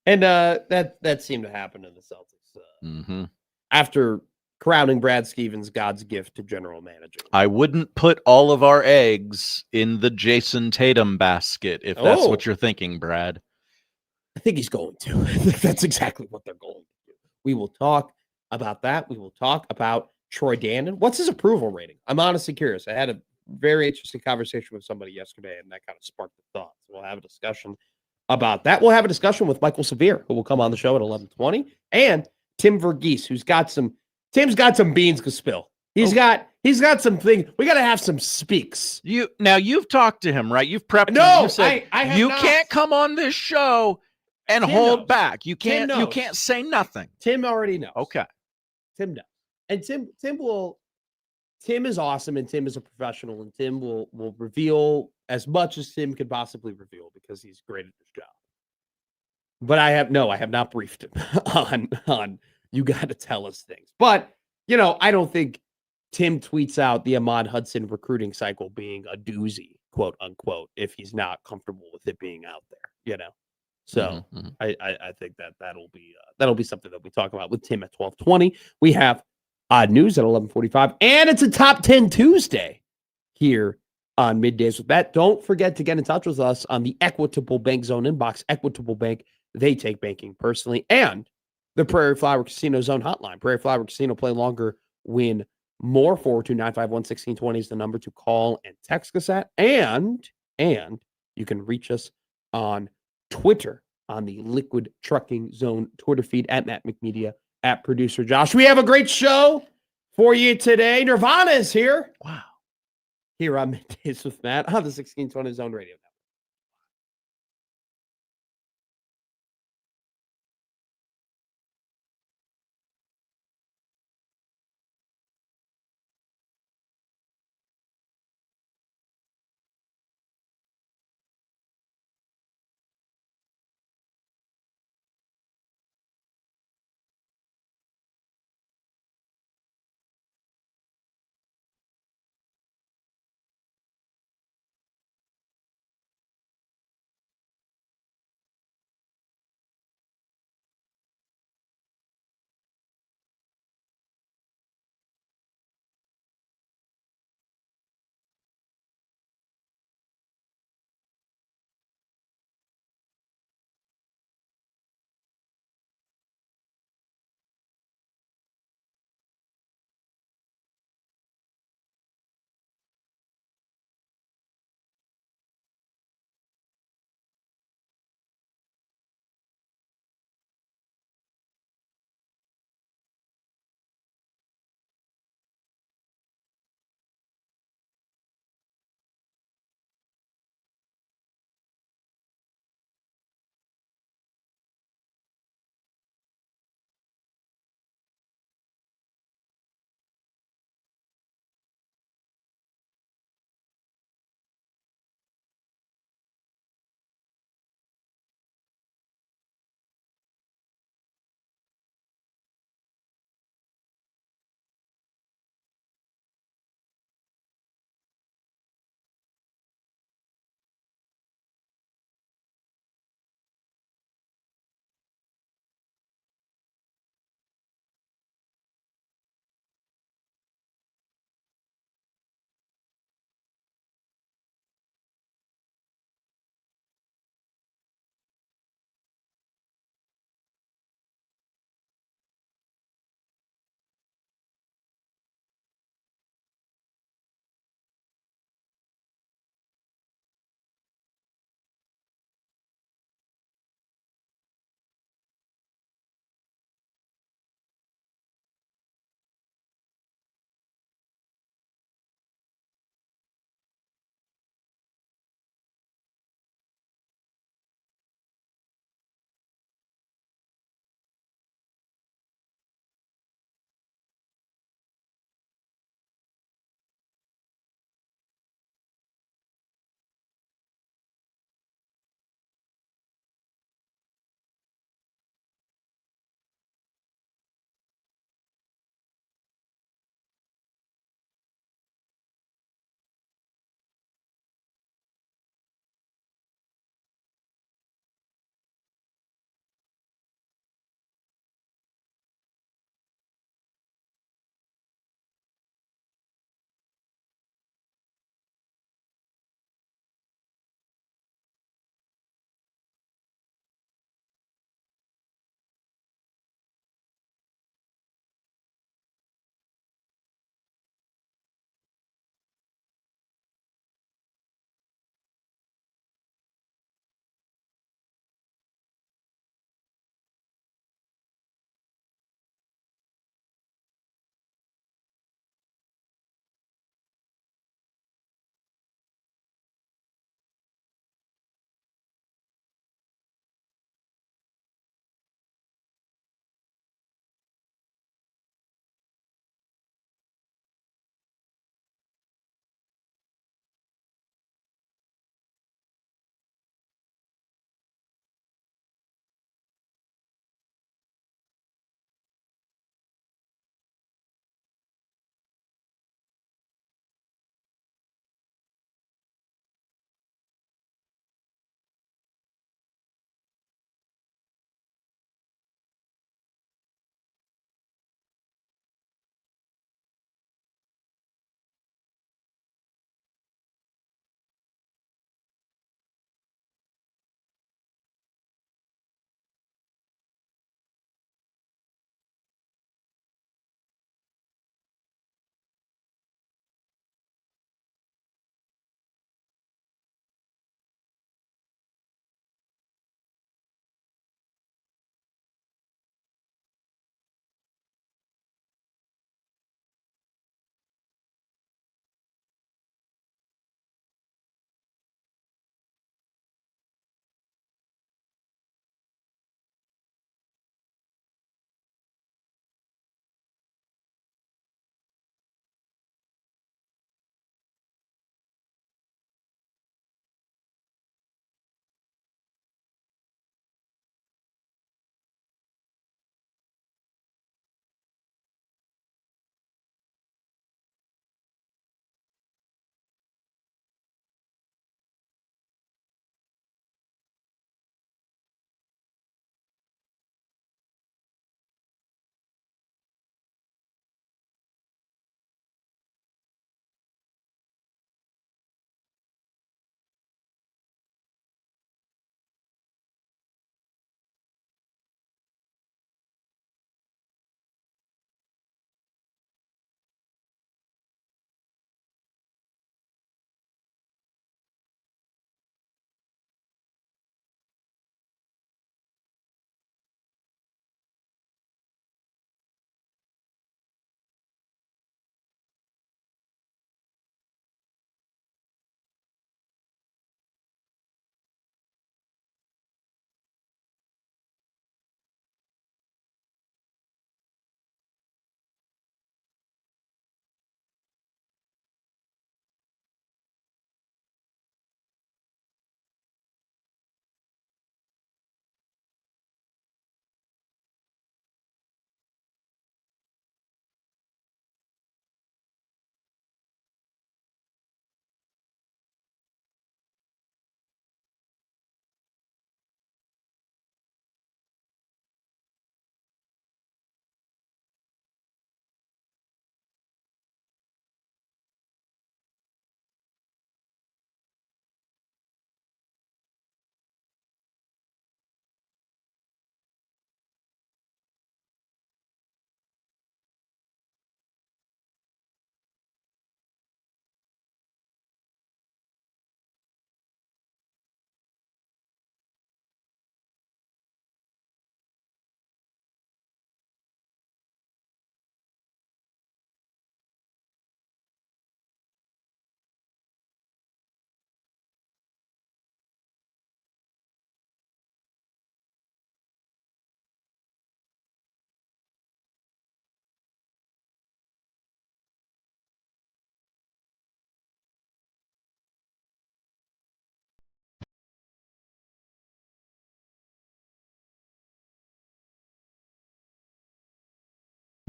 And that seemed to happen to the Celtics after crowning Brad Stevens God's gift to general manager. I wouldn't put all of our eggs in the Jason Tatum basket if that's what you're thinking, Brad. I think he's going to. That's exactly what they're going to do. We will talk about that. We will talk about Troy Dannon. What's his approval rating? I'm honestly curious. I had a very interesting conversation with somebody yesterday, and that kind of sparked the thought. So we'll have a discussion about that. We'll have a discussion with Michael Severe, who will come on the show at 11:20, and Tim Verghese, Tim's got some beans to spill. He's got some things. We got to have some speaks. You've talked to him, right? You've prepped him. No, You said, I have you not. Can't come on this show and Tim hold knows. back. You Tim can't. knows. You can't say nothing. Tim already knows. Okay. Tim knows. And Tim is awesome, and Tim is a professional, and Tim will reveal as much as Tim could possibly reveal because he's great at his job. But I have not briefed him on you got to tell us things. But, I don't think Tim tweets out the Ahmad Hudson recruiting cycle being a doozy, quote unquote, if he's not comfortable with it being out there, So I think that'll be something that we talk about with Tim at 12:20. We have odd news at 11:45, and it's a top 10 Tuesday here on Middays with Matt. Don't forget to get in touch with us on the Equitable Bank Zone inbox. Equitable Bank, they take banking personally. And the Prairie Flower Casino Zone hotline. Prairie Flower Casino, play longer, win more. 429511620 is the number to call and text us at. And you can reach us on Twitter on the Liquid Trucking Zone Twitter feed at Matt McMedia, at Producer Josh. We have a great show for you today. Nirvana is here. Wow. Here on Middays with Matt on the 1620 Zone Radio Network.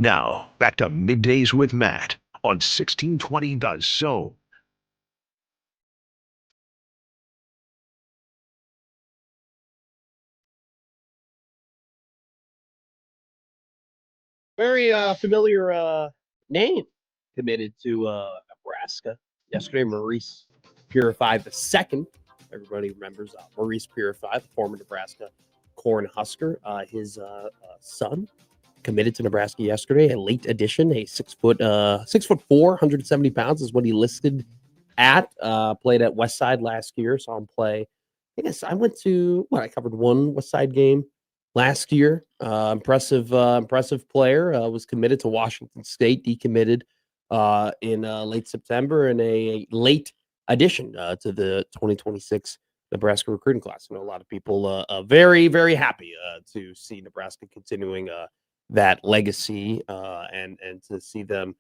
Now, back to Middays with Matt on 1620 The Zone. Very familiar name committed to Nebraska yesterday. Maurice Purify II. Everybody remembers Maurice Purify, the former Nebraska Cornhusker. His son committed to Nebraska yesterday. A late addition, a 6'4", 170 pounds is what he listed at. Played at Westside last year. Saw him play. I guess I covered one Westside game last year. Impressive player. Was committed to Washington State. Decommitted in late September, and a late addition to the 2026 Nebraska recruiting class. I know a lot of people very, very happy to see Nebraska continuing that legacy and to see them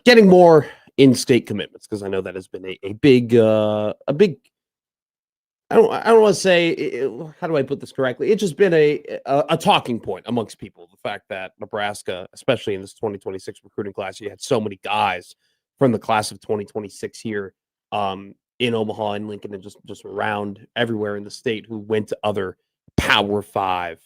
getting more in-state commitments, because I know that has been a big I don't want to say, how do I put this correctly? It's just been a talking point amongst people. The fact that Nebraska, especially in this 2026 recruiting class, you had so many guys from the class of 2026 here in Omaha and Lincoln and just around everywhere in the state who went to other Power 5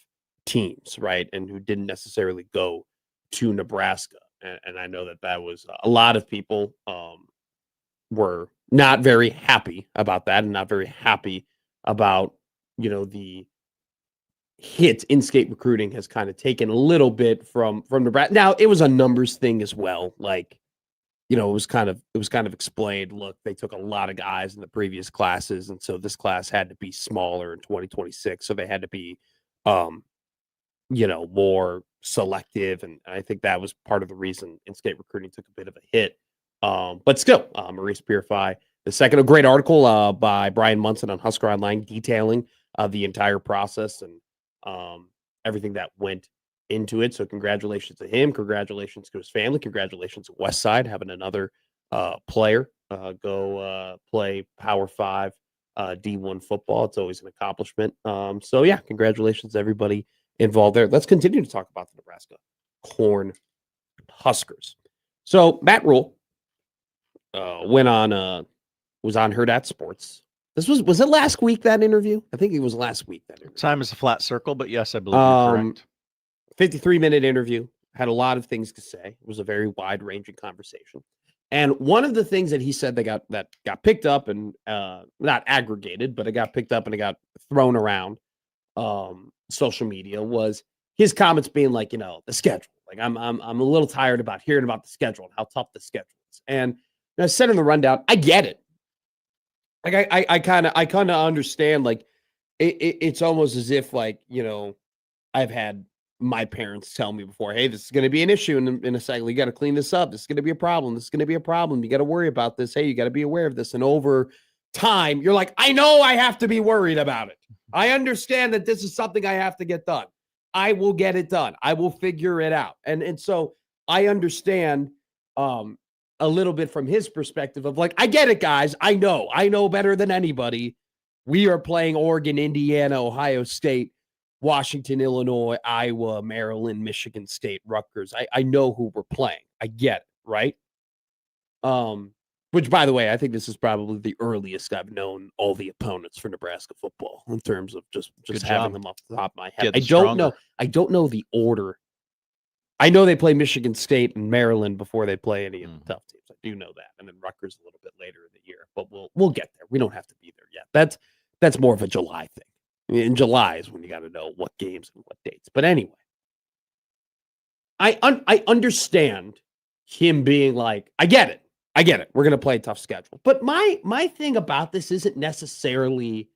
teams, right? And who didn't necessarily go to Nebraska. And I know that was a lot of people were not very happy about that and not very happy about, the hit in-state recruiting has kind of taken a little bit from Nebraska. Now, it was a numbers thing as well. Like, it was kind of explained, look, they took a lot of guys in the previous classes, and so this class had to be smaller in 2026. So they had to be more selective. And I think that was part of the reason in-state recruiting took a bit of a hit. But still, Maurice Purify II, a great article by Brian Munson on Husker Online detailing the entire process and everything that went into it. So congratulations to him. Congratulations to his family. Congratulations to Westside having another player go play Power 5 D1 football. It's always an accomplishment. So, yeah, congratulations to everybody involved there. Let's continue to talk about the Nebraska Corn Huskers. So Matt Rule was on Herd at Sports. This was it last week, that interview? I think it was last week, that interview. Time is a flat circle, but yes, I believe you're correct. 53-minute interview. Had a lot of things to say. It was a very wide-ranging conversation. And one of the things that he said that got picked up and not aggregated, but it got picked up and it got thrown around social media was his comments being like, the schedule. Like I'm a little tired about hearing about the schedule and how tough the schedule is. And I said in the rundown, I get it. Like I kind of understand. Like it's almost as if I've had my parents tell me before, hey, this is going to be an issue in a cycle. You got to clean this up. This is going to be a problem. This is going to be a problem. You got to worry about this. Hey, you got to be aware of this. And over time, you're like, I know I have to be worried about it. I understand that this is something I have to get done. I will get it done. I will figure it out. And so I understand a little bit from his perspective of like, I get it, guys. I know better than anybody. We are playing Oregon, Indiana, Ohio State, Washington, Illinois, Iowa, Maryland, Michigan State, Rutgers. I know who we're playing. I get it, right? Which, by the way, I think this is probably the earliest I've known all the opponents for Nebraska football in terms of just having them off the top of my head. I don't know the order. I know they play Michigan State and Maryland before they play any of the tough teams. I do know that, and then Rutgers a little bit later in the year. But we'll get there. We don't have to be there yet. That's more of a July thing. In July is when you got to know what games and what dates. But anyway, I understand him being like, I get it. We're going to play a tough schedule. But my thing about this isn't necessarily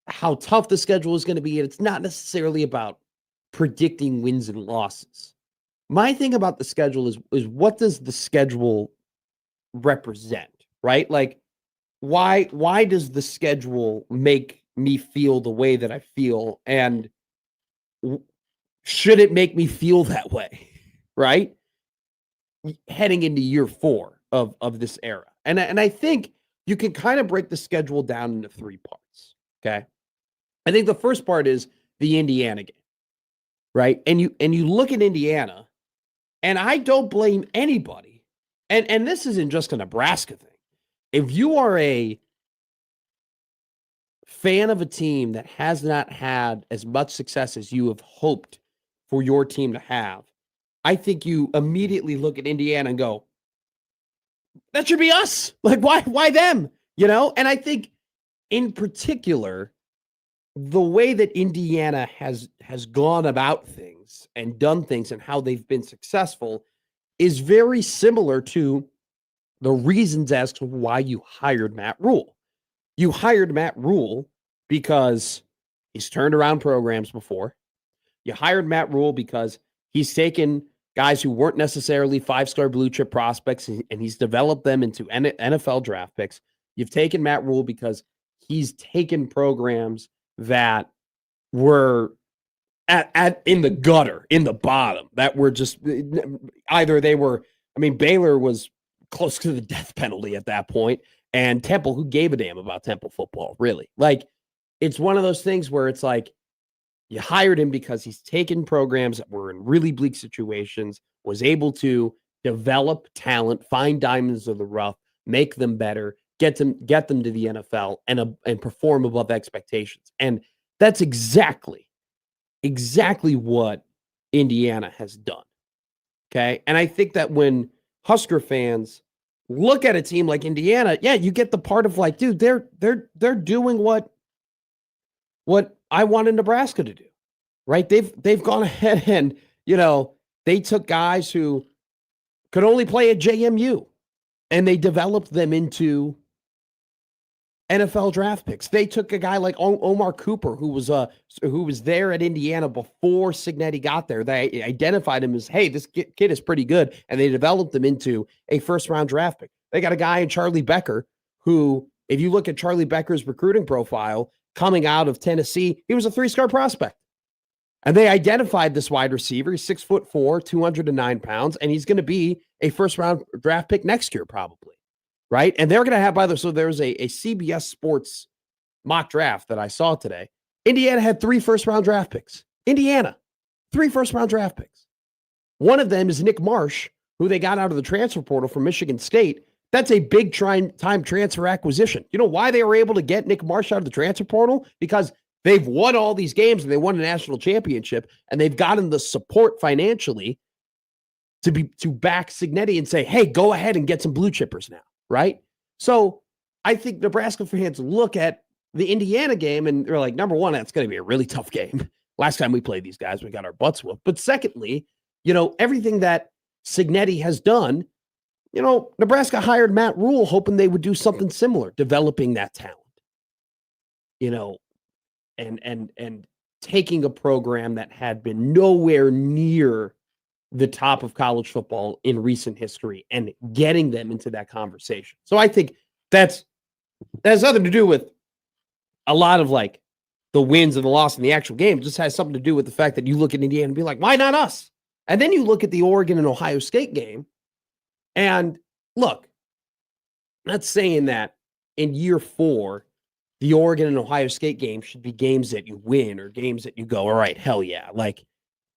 how tough the schedule is going to be. And it's not necessarily about predicting wins and losses. My thing about the schedule is what does the schedule represent, right? Like, why does the schedule make me feel the way that I feel? And should it make me feel that way, right? Heading into year 4 of this era. And I think you can kind of break the schedule down into 3 parts, okay? I think the first part is the Indiana game. right? And you look at Indiana, and I don't blame anybody. And this isn't just a Nebraska thing. If you are a fan of a team that has not had as much success as you have hoped for your team to have, I think you immediately look at Indiana and go, that should be us. Like, why them? And I think in particular, the way that Indiana has gone about things and done things and how they've been successful is very similar to the reasons as to why you hired Matt Rule. You hired Matt Rule because he's turned around programs before. You hired Matt Rule because he's taken guys who weren't necessarily 5-star blue chip prospects and he's developed them into NFL draft picks. You've taken Matt Rule because he's taken programs that were at in the gutter, in the bottom, that were just either they were, Baylor was close to the death penalty at that point, and Temple, who gave a damn about Temple football, really? Like, it's one of those things where it's like, you hired him because he's taken programs that were in really bleak situations, was able to develop talent, find diamonds in the rough, make them better, get them to the NFL and perform above expectations. And that's exactly what Indiana has done. Okay. And I think that when Husker fans look at a team like Indiana, yeah, you get the part of like, dude, they're doing what I wanted Nebraska to do, right? They've gone ahead and, they took guys who could only play at JMU and they developed them into NFL draft picks. They took a guy like Omar Cooper, who was there at Indiana before Cignetti got there. They identified him as, hey, this kid is pretty good, and they developed him into a first-round draft pick. They got a guy in Charlie Becker, who, if you look at Charlie Becker's recruiting profile coming out of Tennessee, he was a 3-star prospect. And they identified this wide receiver. He's 6'4", 209 pounds, and he's going to be a first-round draft pick next year, probably. Right. And they're going to have, by the way, so there's a CBS Sports mock draft that I saw today. Indiana had 3 first-round draft picks. Indiana, 3 first-round draft picks. One of them is Nick Marsh, who they got out of the transfer portal from Michigan State. That's a big time transfer acquisition. You know why they were able to get Nick Marsh out of the transfer portal? Because they've won all these games and they won a national championship, and they've gotten the support financially to back Cignetti and say, hey, go ahead and get some blue chippers now. Right? So I think Nebraska fans look at the Indiana game and they're like, number one, that's going to be a really tough game. Last time we played these guys, we got our butts whooped. But secondly, everything that Cignetti has done, Nebraska hired Matt Rule hoping they would do something similar, developing that talent, and taking a program that had been nowhere near the top of college football in recent history and getting them into that conversation. So I think that has nothing to do with a lot of like the wins and the loss in the actual game. It just has something to do with the fact that you look at Indiana and be like, why not us? And then you look at the Oregon and Ohio State game and look, I'm not saying that in year 4, the Oregon and Ohio State game should be games that you win or games that you go, all right, hell yeah. Like,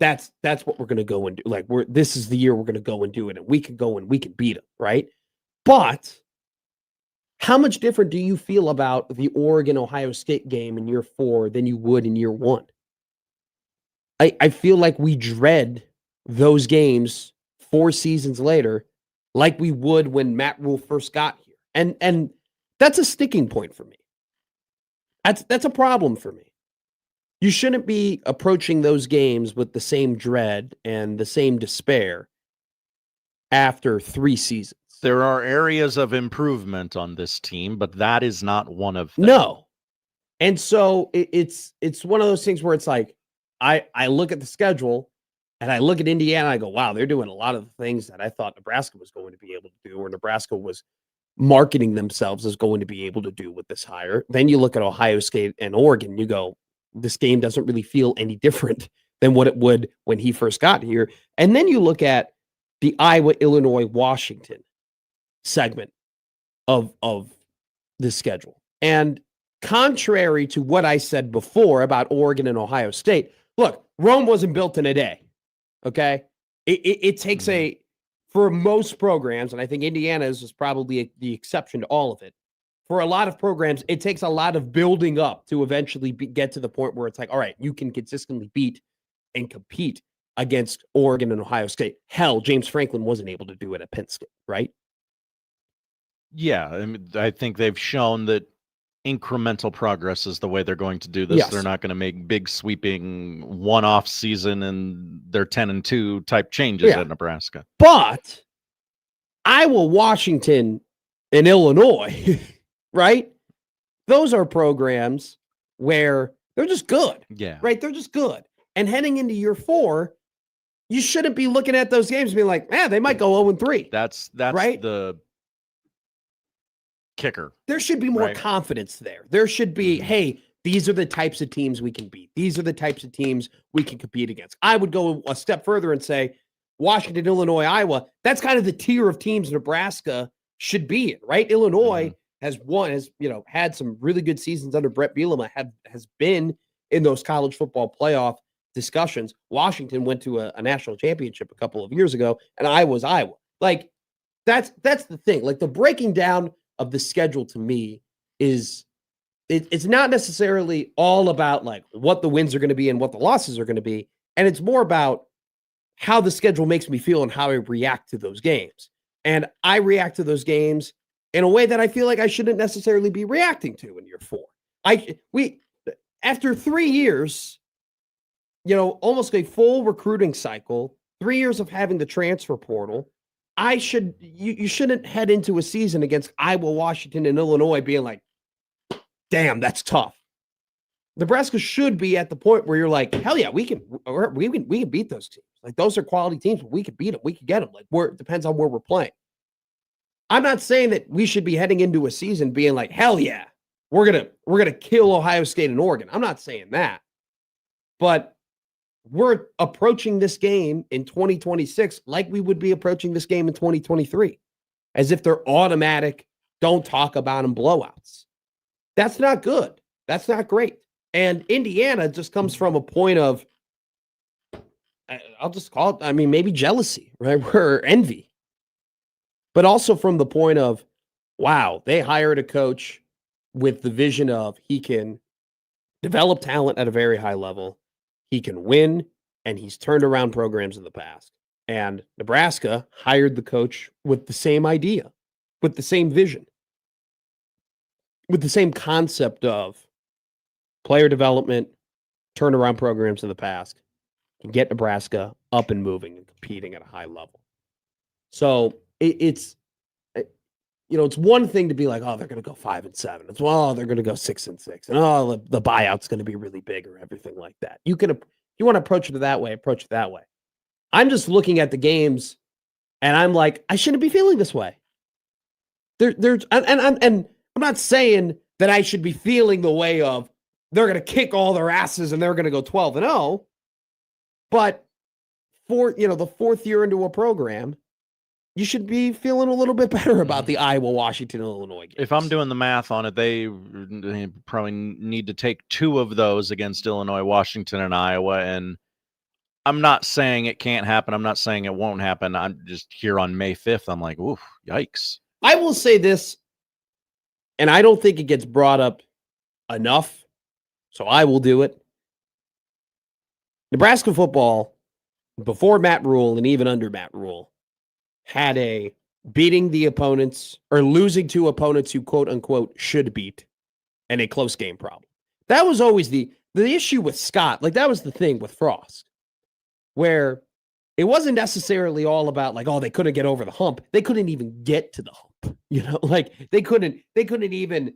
that's what we're going to go and do. Like, this is the year we're going to go and do it, and we can go and we can beat them, right? But how much different do you feel about the Oregon-Ohio State game in year 4 than you would in year 1? I feel like we dread those games 4 seasons later like we would when Matt Rule first got here. And that's a sticking point for me. That's a problem for me. You shouldn't be approaching those games with the same dread and the same despair after 3 seasons. There are areas of improvement on this team, but that is not one of them. No. And so it's one of those things where it's like, I look at the schedule and I look at Indiana, and I go, wow, they're doing a lot of the things that I thought Nebraska was going to be able to do, or Nebraska was marketing themselves as going to be able to do with this hire. Then you look at Ohio State and Oregon, you go, this game doesn't really feel any different than what it would when he first got here. And then you look at the Iowa, Illinois, Washington segment of the schedule. And contrary to what I said before about Oregon and Ohio State, look, Rome wasn't built in a day. Okay. It takes for most programs, and I think Indiana's is probably the exception to all of it. For a lot of programs, it takes a lot of building up to eventually get to the point where it's like, all right, you can consistently beat and compete against Oregon and Ohio State. Hell, James Franklin wasn't able to do it at Penn State, right? Yeah, I mean, I think they've shown that incremental progress is the way they're going to do this. Yes. They're not going to make big sweeping one-off season and they're 10-2 type changes at Nebraska. But Iowa, Washington, and Illinois, right? Those are programs where they're just good. Yeah. Right? They're just good. And heading into year 4, you shouldn't be looking at those games and being like, man, they might go 0-3. That's right? The kicker. There should be more confidence there. There should be, hey, these are the types of teams we can beat. These are the types of teams we can compete against. I would go a step further and say Washington, Illinois, Iowa, that's kind of the tier of teams Nebraska should be in, right? Illinois has had some really good seasons under Brett Bielema, has been in those college football playoff discussions. Washington went to a national championship a couple of years ago, and Iowa's Iowa. Like, that's the thing. Like, the breaking down of the schedule to me is it's not necessarily all about like what the wins are going to be and what the losses are going to be. And it's more about how the schedule makes me feel and how I react to those games. And I react to those games in a way that I feel like I shouldn't necessarily be reacting to in year 4. After 3 years, almost a full recruiting cycle, 3 years of having the transfer portal, you shouldn't head into a season against Iowa, Washington, and Illinois being like, damn, that's tough. Nebraska should be at the point where you're like, hell yeah, we can beat those teams. Like, those are quality teams, but we could beat them. We could get them. Like, it depends on where we're playing. I'm not saying that we should be heading into a season being like, hell yeah, we're gonna kill Ohio State and Oregon. I'm not saying that, but we're approaching this game in 2026 like we would be approaching this game in 2023, as if they're automatic, don't talk about them blowouts. That's not good. That's not great. And Indiana just comes from a point of, I'll just call it, maybe jealousy, right? Or envy. But also from the point of, wow, they hired a coach with the vision of he can develop talent at a very high level. He can win, and he's turned around programs in the past. And Nebraska hired the coach with the same idea, with the same vision, with the same concept of player development, turnaround programs in the past, can get Nebraska up and moving and competing at a high level. So it's one thing to be like, oh, they're going to go 5-7. It's, well, they're going to go 6-6. And, oh, the buyout's going to be really big or everything like that. You want to approach it that way, approach it that way. I'm just looking at the games and I'm like, I shouldn't be feeling this way. And I'm not saying that I should be feeling the way of they're going to kick all their asses and they're going to go 12-0. But for, the 4th year into a program, you should be feeling a little bit better about the Iowa, Washington, Illinois games. If I'm doing the math on it, they probably need to take 2 of those against Illinois, Washington, and Iowa. And I'm not saying it can't happen. I'm not saying it won't happen. I'm just here on May 5th. I'm like, ooh, yikes. I will say this, and I don't think it gets brought up enough, so I will do it. Nebraska football, before Matt Rule and even under Matt Rule, had a beating the opponents or losing to opponents who quote unquote should beat and a close game problem. That was always the issue with Scott. Like, that was the thing with Frost, where it wasn't necessarily all about like, oh, they couldn't get over the hump. They couldn't even get to the hump. Like they couldn't even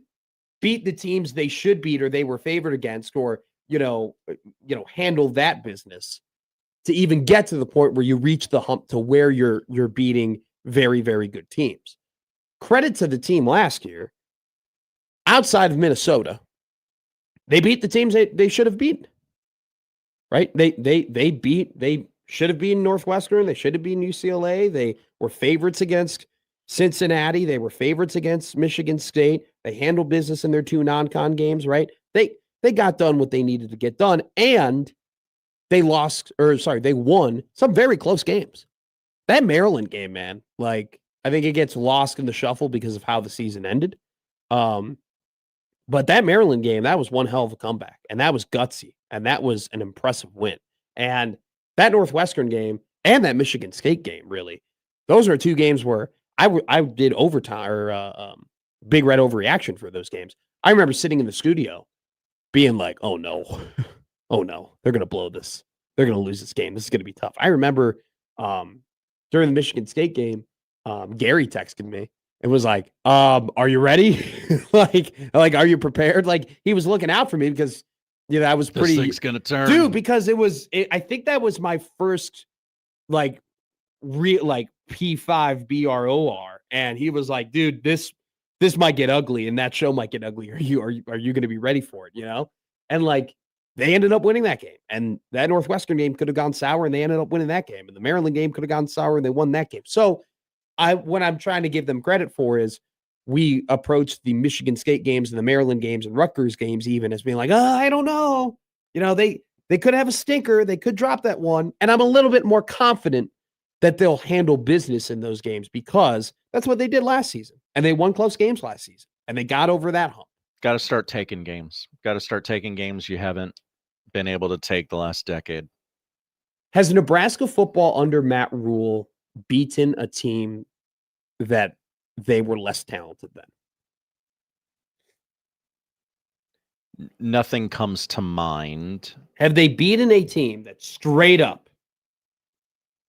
beat the teams they should beat or they were favored against, or handle that business to even get to the point where you reach the hump to where you're beating very, very good teams. Credit to the team last year, outside of Minnesota, they beat the teams they should have beaten. Right? They should have beaten Northwestern. They should have beaten UCLA. They were favorites against Cincinnati. They were favorites against Michigan State. They handled business in their 2 non-con games, right? They got done what they needed to get done. And they won some very close games. That Maryland game, man, like I think it gets lost in the shuffle because of how the season ended. But that Maryland game, that was one hell of a comeback, and that was gutsy, and that was an impressive win. And that Northwestern game and that Michigan State game, really, those are two games where I did overtime or big red overreaction for those games. I remember sitting in the studio being like, oh no, oh no, they're going to blow this. They're going to lose this game. This is going to be tough. I remember during the Michigan State game, Gary texted me and was like, are you ready? like, are you prepared? Like he was looking out for me because, you know, I was pretty. This thing's going to turn. Dude, because I think that was my first like P5 BROR. And he was like, dude, this might get ugly and that show might get ugly. Are you going to be ready for it? You know? And like, they ended up winning that game. And that Northwestern game could have gone sour and they ended up winning that game. And the Maryland game could have gone sour and they won that game. So what I'm trying to give them credit for is we approached the Michigan State games and the Maryland games and Rutgers games even as being like, I don't know. You know, they could have a stinker. They could drop that one. And I'm a little bit more confident that they'll handle business in those games because that's what they did last season. And they won close games last season. And they got over that hump. Got to start taking games. Got to start taking games you haven't been able to take the last decade. Has Nebraska football under Matt Rule beaten a team that they were less talented than? Nothing comes to mind. Have they beaten a team that straight up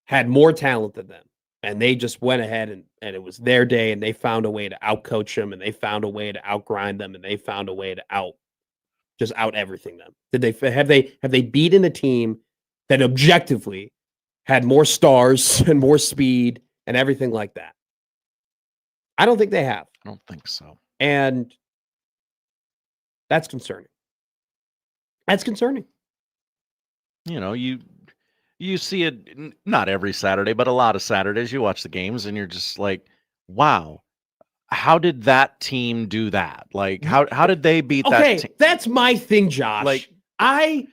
had more talent than them and they just went ahead and it was their day and they found a way to outcoach them and they found a way to outgrind them and they found a way to out everything them? Have they beaten a team that objectively had more stars and more speed and everything like that? I don't think they have. I don't think so. And that's concerning. That's concerning. You know, you see it not every Saturday, but a lot of Saturdays you watch the games and you're just like, wow, how did that team do that? Like, how did they beat that team? That's my thing, Josh. Like, I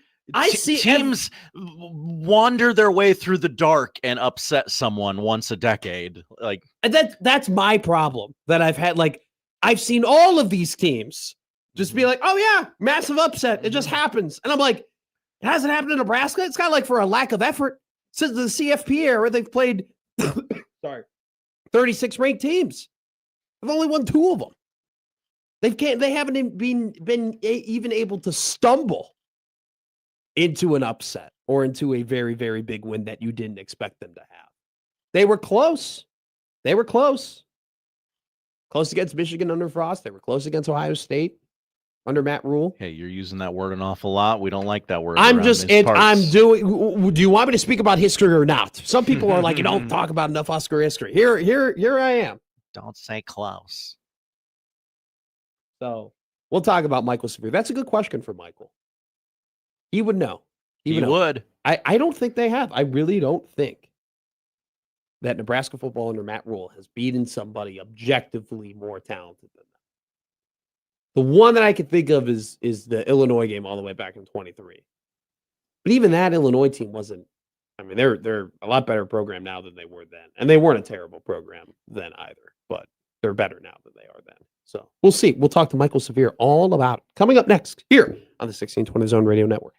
see teams wander their way through the dark and upset someone once a decade. Like that's my problem that I've had. Like, I've seen all of these teams just be like, oh yeah, massive upset. It just happens. And I'm like, it hasn't happened in Nebraska. It's kind of like for a lack of effort since the CFP era, they've played 36 ranked teams. They've only won 2 of them. They haven't been even able to stumble into an upset or into a very, very big win that you didn't expect them to have. They were close. They were close. Close against Michigan under Frost. They were close against Ohio State under Matt Rule. Hey, you're using that word an awful lot. We don't like that word. I'm doing. Do you want me to speak about history or not? Some people are like, you don't talk about enough Husker history. Here I am. Don't say close. So we'll talk about Michael Severe. That's a good question for Michael. He would know. He would. I don't think they have. I really don't think that Nebraska football under Matt Rule has beaten somebody objectively more talented than them. The one that I can think of is the Illinois game all the way back in 23. But even that Illinois team wasn't. I mean, they're a lot better program now than they were then, and they weren't a terrible program then either. But they're better now than they are then. So we'll see. We'll talk to Michael Severe all about it. Coming up next here on the 1620 Zone Radio Network.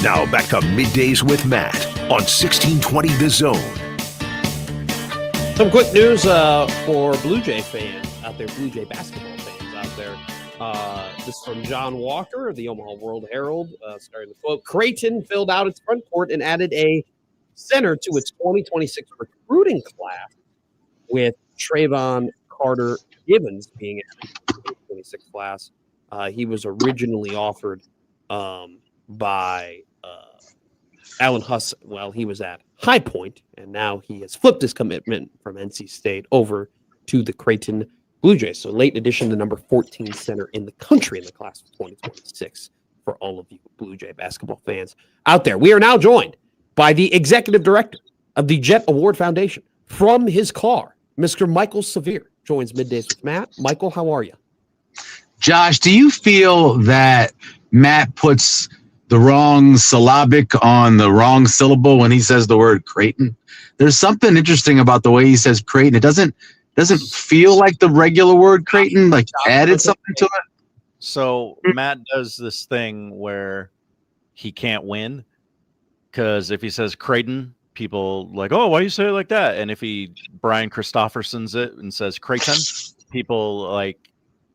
Now back to Middays with Matt on 1620 The Zone. Some quick news for Blue Jay fans out there, Blue Jay basketball fans out there. This is from John Walker of the Omaha World Herald, starting the quote. Creighton filled out its front court and added a center to its 2026 recruiting class, with Trayvon Carter Gibbons being added to the 2026 class. He was originally offered by Alan Huss while he was at High Point, and now he has flipped his commitment from NC State over to the Creighton Blue Jays. So late addition to number 14 center in the country in the class of 2026 for all of you Blue Jay basketball fans out there. We are now joined by the executive director of the Jet Award Foundation. From his car, Mr. Michael Severe joins Middays with Matt. Michael, how are you? Josh, do you feel that Matt puts the wrong syllabic on the wrong syllable when he says the word Creighton? There's something interesting about the way he says Creighton. It doesn't feel like the regular word Creighton, like added something to it. So Matt does this thing where he can't win, because if he says Creighton, people like, oh, why do you say it like that? And if he Brian Christopherson's it and says Creighton, people like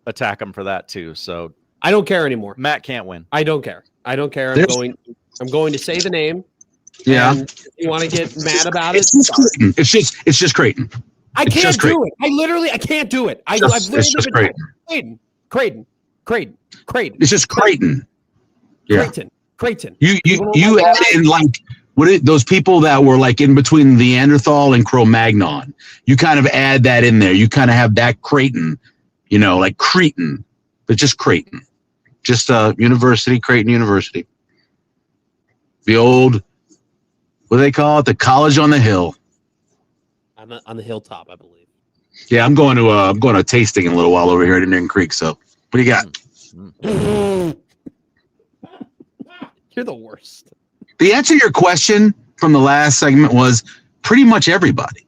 attack him for that too. So I don't care anymore. Matt can't win. I don't care. I'm going to say the name. Yeah. And if you want to get mad about it? It's just Creighton. I can't do it. I can't do it. It's just Creighton. Creighton. It's just Creighton. Yeah. Creighton. You add in like those people that were like in between Neanderthal and Cro-Magnon. You kind of add that in there. You kind of have that Creighton, like Cretan, but just Creighton. Just University, Creighton University. The old, what do they call it? The college on the hill. On the hilltop, I believe. Yeah, I'm going to tasting in a little while over here at Indian Creek. So, what do you got? You're the worst. The answer to your question from the last segment was pretty much everybody.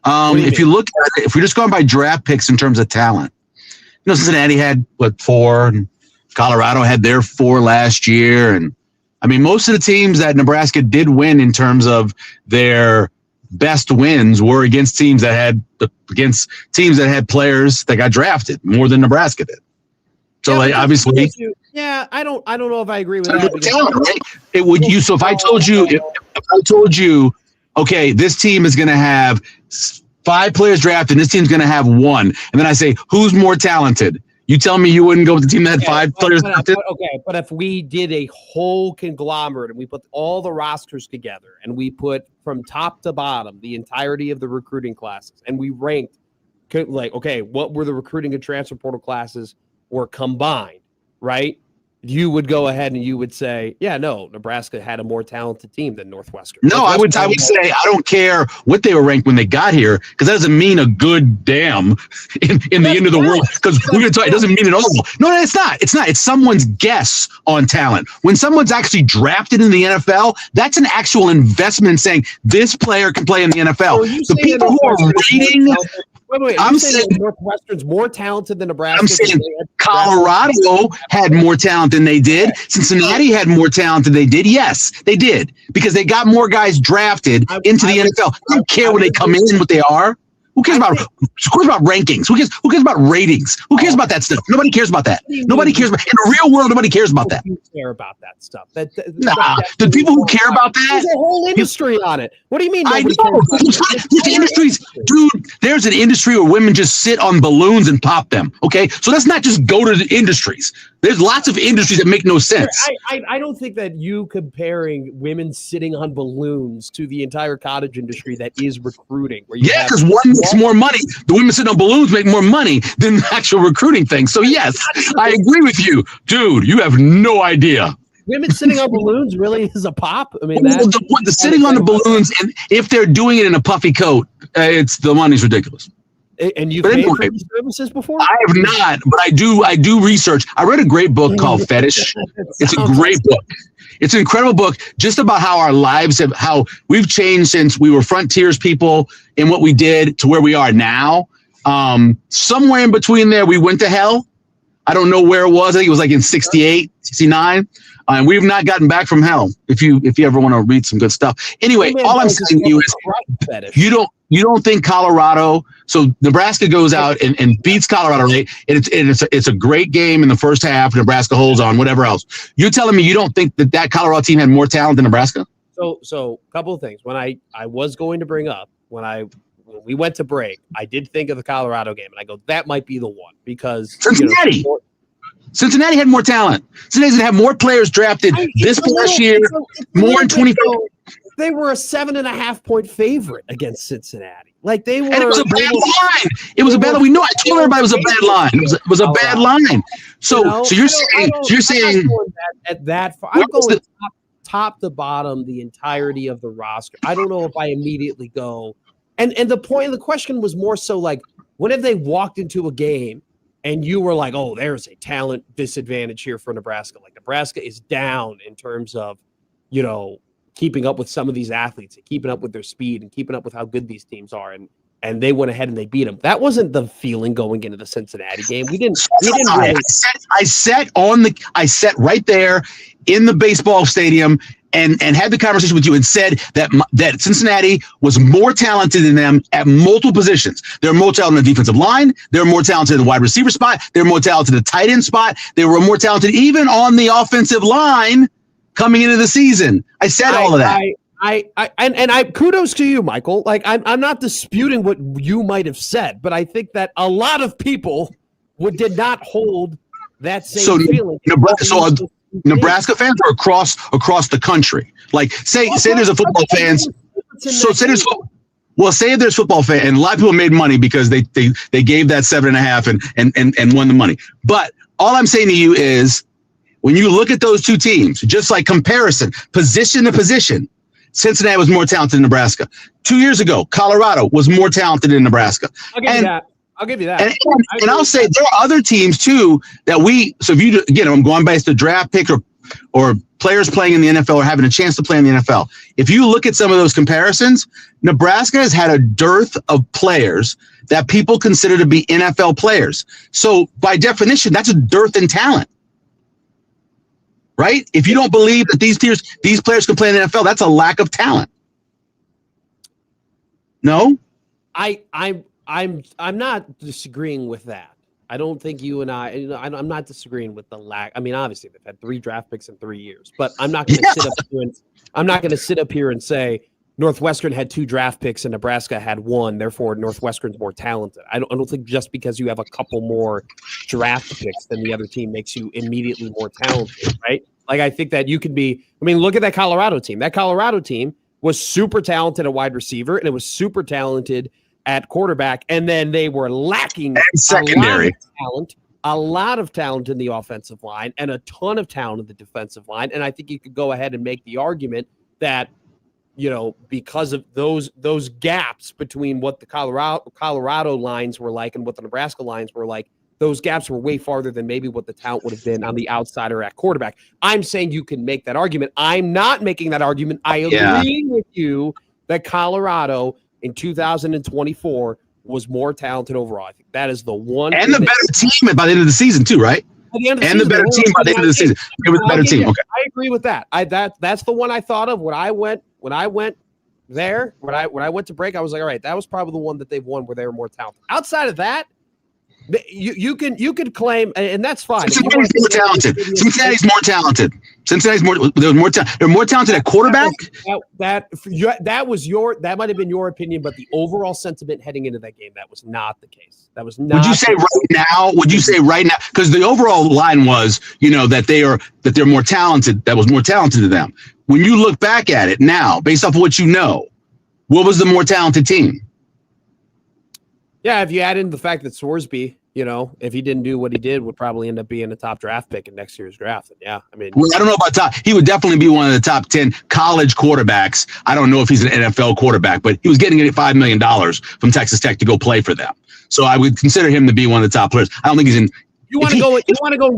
If you look at it, if we're just going by draft picks in terms of talent, Cincinnati had 4, and Colorado had their 4 last year, and I mean most of the teams that Nebraska did win in terms of their best wins were against teams that had players that got drafted more than Nebraska did. So obviously, I don't know if I agree with that. Talent, right? It would you. So if I told you, okay, this team is going to have 5 players drafted, and this team's going to have 1, and then I say, who's more talented? You tell me you wouldn't go with the team that had 5 players drafted? But if we did a whole conglomerate and we put all the rosters together and we put from top to bottom the entirety of the recruiting classes and we ranked, what were the recruiting and transfer portal classes were combined, right? You would go ahead and you would say, Nebraska had a more talented team than Northwestern. No, I would say I don't care what they were ranked when they got here, because that doesn't mean a good damn in the end of the world. Because we're going to talk, it doesn't mean it all. No, it's not. It's someone's guess on talent. When someone's actually drafted in the NFL, that's an actual investment saying this player can play in the NFL. So the people who are rating. Wait. I'm saying Northwestern's more talented than Nebraska. I'm saying Colorado had more talent than they did. Cincinnati had more talent than they did. Yes, they did, because they got more guys drafted into the NFL. I don't care when they come in what they are. Who cares about rankings? Who cares about ratings? Who cares about that stuff? Nobody cares about that. Nobody cares about in the real world. Nobody cares about that. Care about that stuff. The people who care about that. There's a whole industry on it. What do you mean? I know. There's industries, dude. There's an industry where women just sit on balloons and pop them. Okay, so let's not just go to the industries. There's lots of industries that make no sense. I don't think that you comparing women sitting on balloons to the entire cottage industry that is recruiting. Because one makes more money. The women sitting on balloons make more money than the actual recruiting thing. So yes, I agree with you, dude. You have no idea. Women sitting on balloons really is a pop. I mean, the sitting on the balloons, and if they're doing it in a puffy coat, the money's ridiculous. And you've paid for these services before? I have not, but I do research. I read a great book called Fetish. It's a great book. It's an incredible book just about how our lives how we've changed since we were frontiers people and what we did to where we are now. Somewhere in between there, we went to hell. I don't know where it was. I think it was like in 68, 69. And we've not gotten back from hell. If you ever want to read some good stuff. Anyway, all I'm saying to you is you don't think Colorado. So Nebraska goes out and beats Colorado, right? And it's a great game in the first half. Nebraska holds on, whatever else. You're telling me you don't think that Colorado team had more talent than Nebraska? So a couple of things. When I was going to bring up when we went to break, I did think of the Colorado game, and I go, that might be the one because Cincinnati. Cincinnati had more talent. Cincinnati's gonna have more players drafted this past year, more in 25. They were a 7.5-point favorite against Cincinnati. Like they were. And it was a bad line. It was a bad line. We know. I told everybody it was a bad line. It was a bad line. So you're saying at that. I'm going top to bottom the entirety of the roster. I don't know if I immediately go. And the point of the question was more so like, when have they walked into a game and you were like, oh, there's a talent disadvantage here for Nebraska. Like Nebraska is down in terms of, keeping up with some of these athletes and keeping up with their speed and keeping up with how good these teams are. And they went ahead and they beat them. That wasn't the feeling going into the Cincinnati game. We didn't really. I sat right there in the baseball stadium and had the conversation with you and said that Cincinnati was more talented than them at multiple positions. They're more talented in the defensive line. They're more talented in the wide receiver spot. They're more talented in the tight end spot. They were more talented even on the offensive line coming into the season. I said all of that. I kudos to you, Michael. Like I'm not disputing what you might have said, but I think that a lot of people did not hold that same feeling. Nebraska fans are across the country. Like say there's a football fans. So say there's say there's football fan, and a lot of people made money because they gave that 7.5 and won the money. But all I'm saying to you is, when you look at those two teams, just like comparison, position to position, Cincinnati was more talented than Nebraska. 2 years ago, Colorado was more talented than Nebraska. I'll give you that. And I'll say there are other teams too that so if you, again, I'm going based on draft pick or players playing in the NFL or having a chance to play in the NFL. If you look at some of those comparisons, Nebraska has had a dearth of players that people consider to be NFL players. So by definition, that's a dearth in talent. Right? If you don't believe that these players can play in the NFL, that's a lack of talent. No? I'm not disagreeing with that. I don't think you and I'm not disagreeing with the lack. I mean, obviously they've had 3 draft picks in 3 years, but I'm not going to sit up here and say Northwestern had 2 draft picks and Nebraska had 1. Therefore, Northwestern's more talented. I don't think just because you have a couple more draft picks than the other team makes you immediately more talented, right? Like I think that you could be. I mean, look at that Colorado team. That Colorado team was super talented at wide receiver, and it was super talented at quarterback, and then they were lacking secondary a lot of talent in the offensive line, and a ton of talent in the defensive line. And I think you could go ahead and make the argument that, because of those gaps between what the Colorado lines were like and what the Nebraska lines were like, those gaps were way farther than maybe what the talent would have been on the outside or at quarterback. I'm saying you can make that argument. I'm not making that argument. I agree with you that Colorado in 2024 was more talented overall. I think that is the one. And the better team by the end of the season too, right? The better team by the end of the season. It was the better team. Okay. I agree with that. That's the one I thought of when I went there. When I went to break, I was like, all right, that was probably the one that they've won where they were more talented. Outside of that, you can claim, and that's fine. Cincinnati's more talented. Cincinnati's more talented. They're more talented at quarterback. That might have been your opinion, but the overall sentiment heading into that game, that was not the case. That was not. Would you say right now? Because the overall line was, that they're more talented. That was more talented to them. When you look back at it now, based off of what you know, what was the more talented team? Yeah, if you add in the fact that Sorsby, if he didn't do what he did, would probably end up being a top draft pick in next year's draft. And yeah, I mean, I don't know about top. He would definitely be one of the top 10 college quarterbacks. I don't know if he's an NFL quarterback, but he was getting $5 million from Texas Tech to go play for them. So I would consider him to be one of the top players. I don't think he's in. You want to go in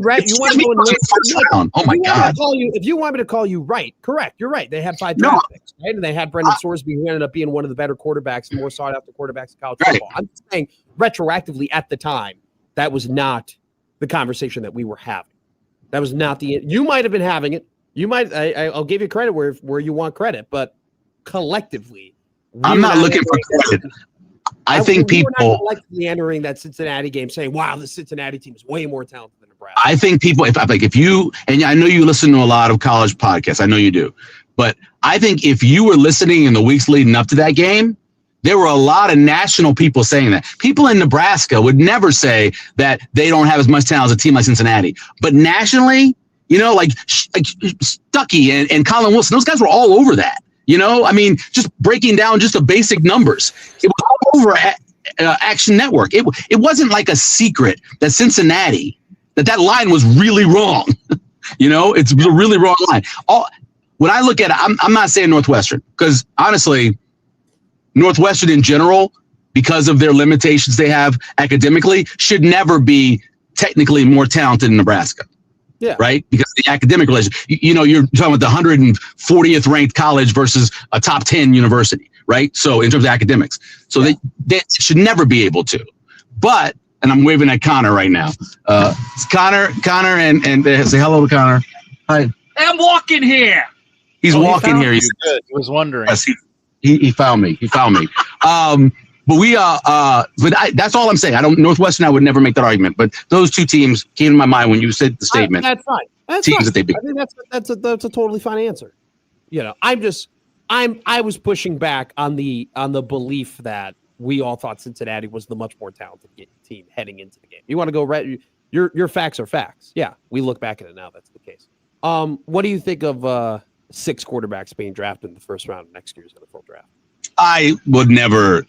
red? You want to go in first round? Oh my God! If you want me to call you right, correct. You're right. They had 5 draft picks, right? And they had Brendan Sorsby, who ended up being one of the better quarterbacks, more sought after quarterbacks in college football. I'm just saying, retroactively at the time, that was not the conversation that we were having. That was not the. You might have been having it. You might. I'll give you credit where you want credit, but collectively, I'm not looking for credit. I think people are not collectively entering that Cincinnati game saying, "Wow, the Cincinnati team is way more talented than Nebraska." I think people, if you, and I know you listen to a lot of college podcasts, I know you do, but I think if you were listening in the weeks leading up to that game, there were a lot of national people saying that. People in Nebraska would never say that they don't have as much talent as a team like Cincinnati, but nationally, like Stuckey and Colin Wilson, those guys were all over that. I mean, just breaking down just the basic numbers. It was all over Action Network. It wasn't like a secret that Cincinnati, that line was really wrong. It's a really wrong line. When I look at it, I'm not saying Northwestern, because honestly, Northwestern in general, because of their limitations they have academically, should never be technically more talented than Nebraska. Yeah. Right. Because the academic relations, you're talking about the 140th ranked college versus a top 10 university. Right. So in terms of academics, so they should never be able to. But, and I'm waving at Connor right now. It's Connor, and say hello to Connor. Hi. I'm walking here. He's walking here. He's good. I was wondering. Yes, he found me. But that's all I'm saying. Northwestern, I would never make that argument. But those two teams came to my mind when you said the statement. That's fine. That's teams fine. that they beat. I think that's a totally fine answer. I was pushing back on the belief that we all thought Cincinnati was the much more talented team heading into the game. You want to go your facts are facts. Yeah, we look back at it now. That's the case. What do you think of 6 quarterbacks being drafted in the first round of next year's NFL draft? I would never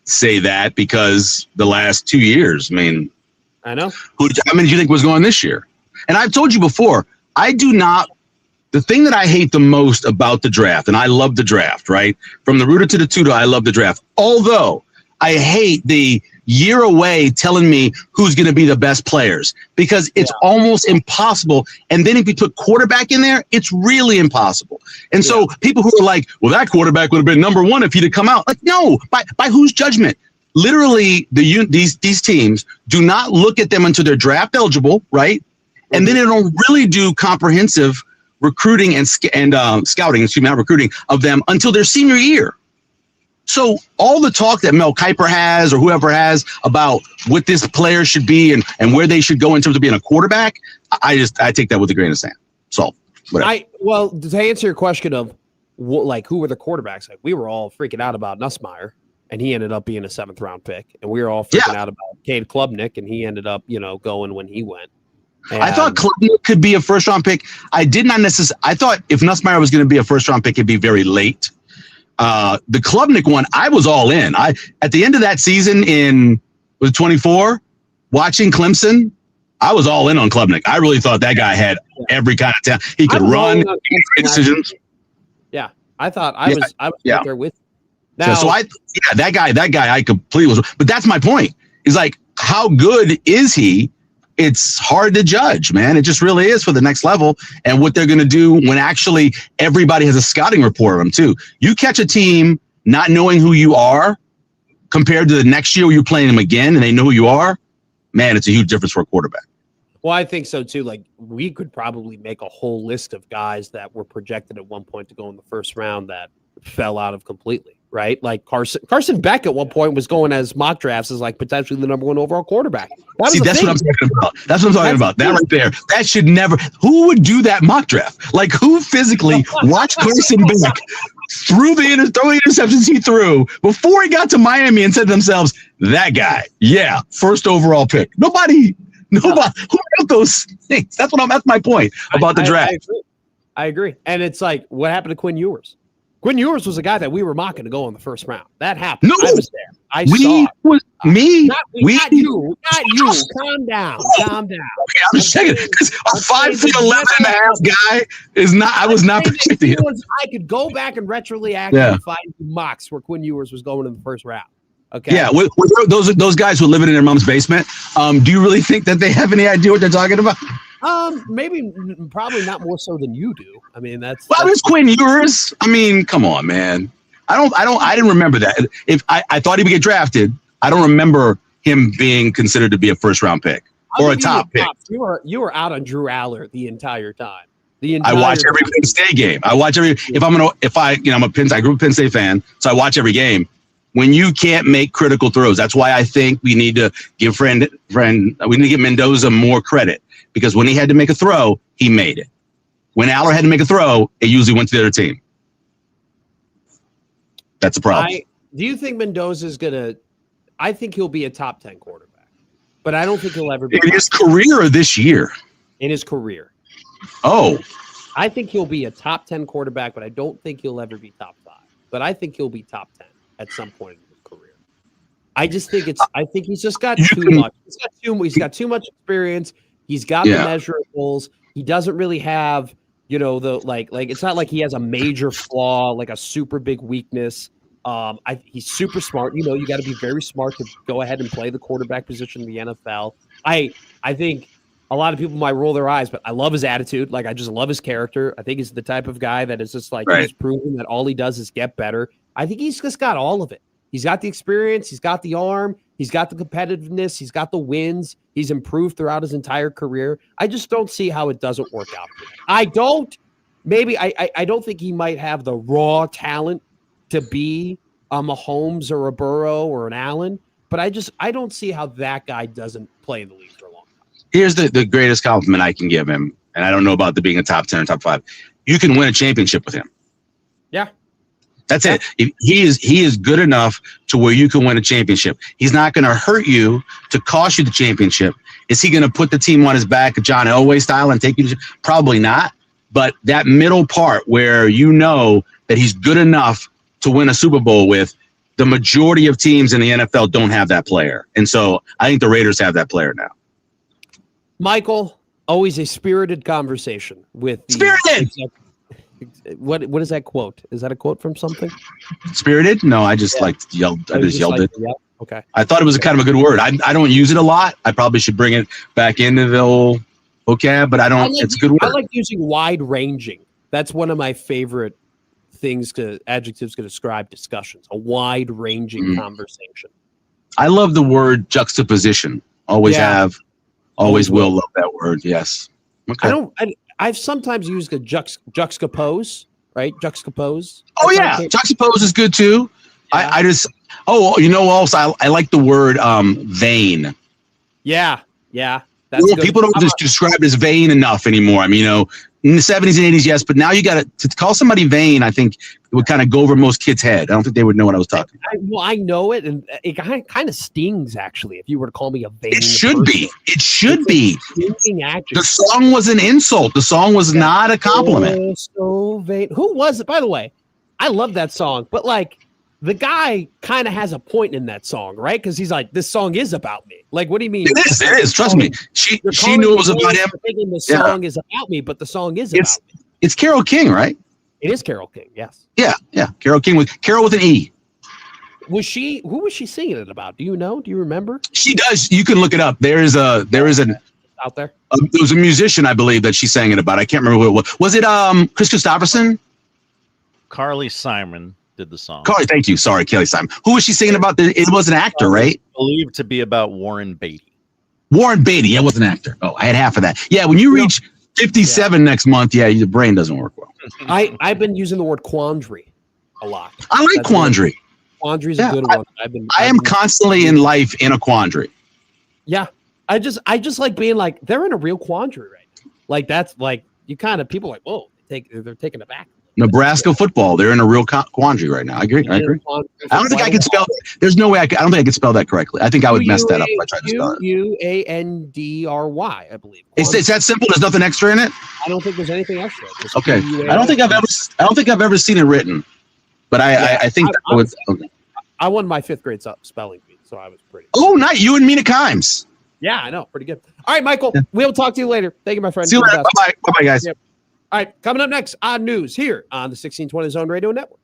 say that, because the last 2 years, I know. How many do you think was going this year? And I've told you before, the thing that I hate the most about the draft, and I love the draft, right? From the rooter to the tutor, I love the draft. Although I hate the year away telling me who's going to be the best players, because it's almost impossible. And then if you put quarterback in there, it's really impossible. And so people who are like, well, that quarterback would have been number 1 if he'd have come out. Like, no, by whose judgment? Literally, these teams do not look at them until they're draft eligible, right? And then they don't really do comprehensive recruiting and scouting, not recruiting, of them until their senior year. So all the talk that Mel Kiper has or whoever has about what this player should be and where they should go in terms of being a quarterback, I take that with a grain of sand. So whatever. Well, to answer your question of who were the quarterbacks, we were all freaking out about Nussmeier, and he ended up being a 7th round pick, and we were all freaking out about Cade Klubnik, and he ended up going when he went. And I thought Klubnik could be a 1st round pick. I did not necessarily. I thought if Nussmeier was going to be a 1st round pick, it'd be very late. The Klubnik one, I was all in. At the end of that season in 24, watching Clemson, I was all in on Klubnik. I really thought that guy had every kind of talent. He could run, he could make decisions. Yeah, I thought I was right there with you. Now, that guy I completely was. But that's my point. Is like, how good is he? It's hard to judge, man. It just really is for the next level, and what they're going to do when actually everybody has a scouting report of them too. You catch a team not knowing who you are compared to the next year where you're playing them again and they know who you are, man, it's a huge difference for a quarterback. Well, I think so too. Like, we could probably make a whole list of guys that were projected at one point to go in the 1st round that fell out of completely. Right, like Carson Beck at one point was going as mock drafts as like potentially the number 1 overall quarterback. That's what I'm talking about. That's what I'm talking about. That right there. That should never. Who would do that mock draft? Like, who physically watched Carson Beck throw the interceptions he threw before he got to Miami and said to themselves, "That guy, 1st overall pick." Nobody. Who wrote those things? That's my point about the draft. I agree. And it's like, what happened to Quinn Ewers? Quinn Ewers was a guy that we were mocking to go in the 1st round. That happened. No, I was there. I saw it. Not you. Calm down. I'm just checking, because a 5'11.5" guy is not. I was not predicting him. I could go back and retroactively and find mocks where Quinn Ewers was going in the 1st round. Okay. Yeah, with those guys who live in their mom's basement. Do you really think that they have any idea what they're talking about? Probably not more so than you do. I mean, that's Quinn Ewers. I mean, come on, man. I didn't remember that. If I thought he would get drafted, I don't remember him being considered to be a 1st round pick. or a top pick. You were out on Drew Aller the entire time. I watch every Penn State game. I watch every. I'm a grew up Penn State fan, so I watch every game. When you can't make critical throws, that's why I think we need to give we need to give Mendoza more credit, because when he had to make a throw, he made it. When Aller had to make a throw, it usually went to the other team. That's a problem. Do you think Mendoza's gonna? I think he'll be a top 10 quarterback, but I don't think he'll ever be in his career or this year. In his career. Oh, I think he'll be a top 10 quarterback, but I don't think he'll ever be top 5. But I think he'll be top 10 at some point in his career. I think he's just got too much. He's got too much experience. He's got the measurables. He doesn't really have, the like it's not like he has a major flaw, like a super big weakness. He's super smart. You got to be very smart to go ahead and play the quarterback position in the NFL. I think a lot of people might roll their eyes, but I love his attitude. Like, I just love his character. I think he's the type of guy that is just like, he's proven that all he does is get better. I think he's just got all of it. He's got the experience. He's got the arm. He's got the competitiveness. He's got the wins. He's improved throughout his entire career. I just don't see how it doesn't work out for him. I don't think he might have the raw talent to be a Mahomes or a Burrow or an Allen, but I don't see how that guy doesn't play in the league for a long time. Here's the greatest compliment I can give him, and I don't know about the being a top 10 or top 5. You can win a championship with him. Yeah. That's it. He is good enough to where you can win a championship. He's not going to hurt you to cost you the championship. Is he going to put the team on his back, John Elway style, and take you to? Probably not. But that middle part where that he's good enough to win a Super Bowl with, the majority of teams in the NFL don't have that player. And so I think the Raiders have that player now. Michael, always a spirited conversation with the Spirited. What is that quote? Is that a quote from something? Spirited? No, I just yelled. I just yelled it. Okay. I thought it was a kind of a good word. I don't use it a lot. I probably should bring it back into the old vocab, but I don't. It's a good word. I like using wide ranging. That's one of my favorite adjectives to describe discussions. A wide ranging conversation. I love the word juxtaposition. Always have. Always will love that word. Yes. Okay. I've sometimes used a juxtapose, right? Juxtapose. Oh yeah, juxtapose is good too. Yeah. Also I like the word vain. Yeah. People don't just describe it as vain enough anymore. I mean, in the 70s and 80s, yes, but now you got to call somebody vain. I think it would kind of go over most kids' head. I don't think they would know what I was talking about. I know it, and it kind of stings actually. If you were to call me a vain, it should be. It should be. The song was an insult. The song was not a compliment. So vain. Who was it? By the way, I love that song, but the guy kind of has a point in that song, right? Because he's like, this song is about me. Like, what do you mean? It is. Trust me. She knew it was about him. Thinking the song is about me, but the song is about me. It's Carole King, right? It is Carole King, yes. Yeah. Carole King with an E. Who was she singing it about? Do you know? Do you remember? She does. You can look it up. There is an out there. There was a musician, I believe, that she sang it about. I can't remember who it was. Was it Chris Christopherson? Carly Simon did the song. Carly, thank you. Sorry, Kelly Simon. Who was she singing about? It was an actor, right? Believed to be about Warren Beatty. Warren Beatty. Yeah, was an actor. Oh, I had half of that. Yeah, when you reach 57 next month, your brain doesn't work well. I've been using the word quandary a lot. I like quandary. Quandary is a good one. I am constantly in life in a quandary. Yeah, I just like being like, they're in a real quandary right now. Like, that's like, you kind of, people are like, whoa, they're taking it back. Nebraska football, they're in a real quandary right now. I agree. I don't think I can spell. There's no way I don't think I can spell that correctly. I think I would mess that up if I tried to spell it. Uandry, I believe. It's that simple. There's nothing extra in it. I don't think there's anything extra. Okay. I don't think I've ever seen it written, but I think that would. Okay. I won my 5th grade spelling bee, so I was pretty. Oh, not you and Mina Kimes. Yeah, I know. Pretty good. All right, Michael. Yeah. We'll talk to you later. Thank you, my friend. See you later. Bye bye, guys. Yep. All right, coming up next, Odd News here on the 1620 Zone Radio Network.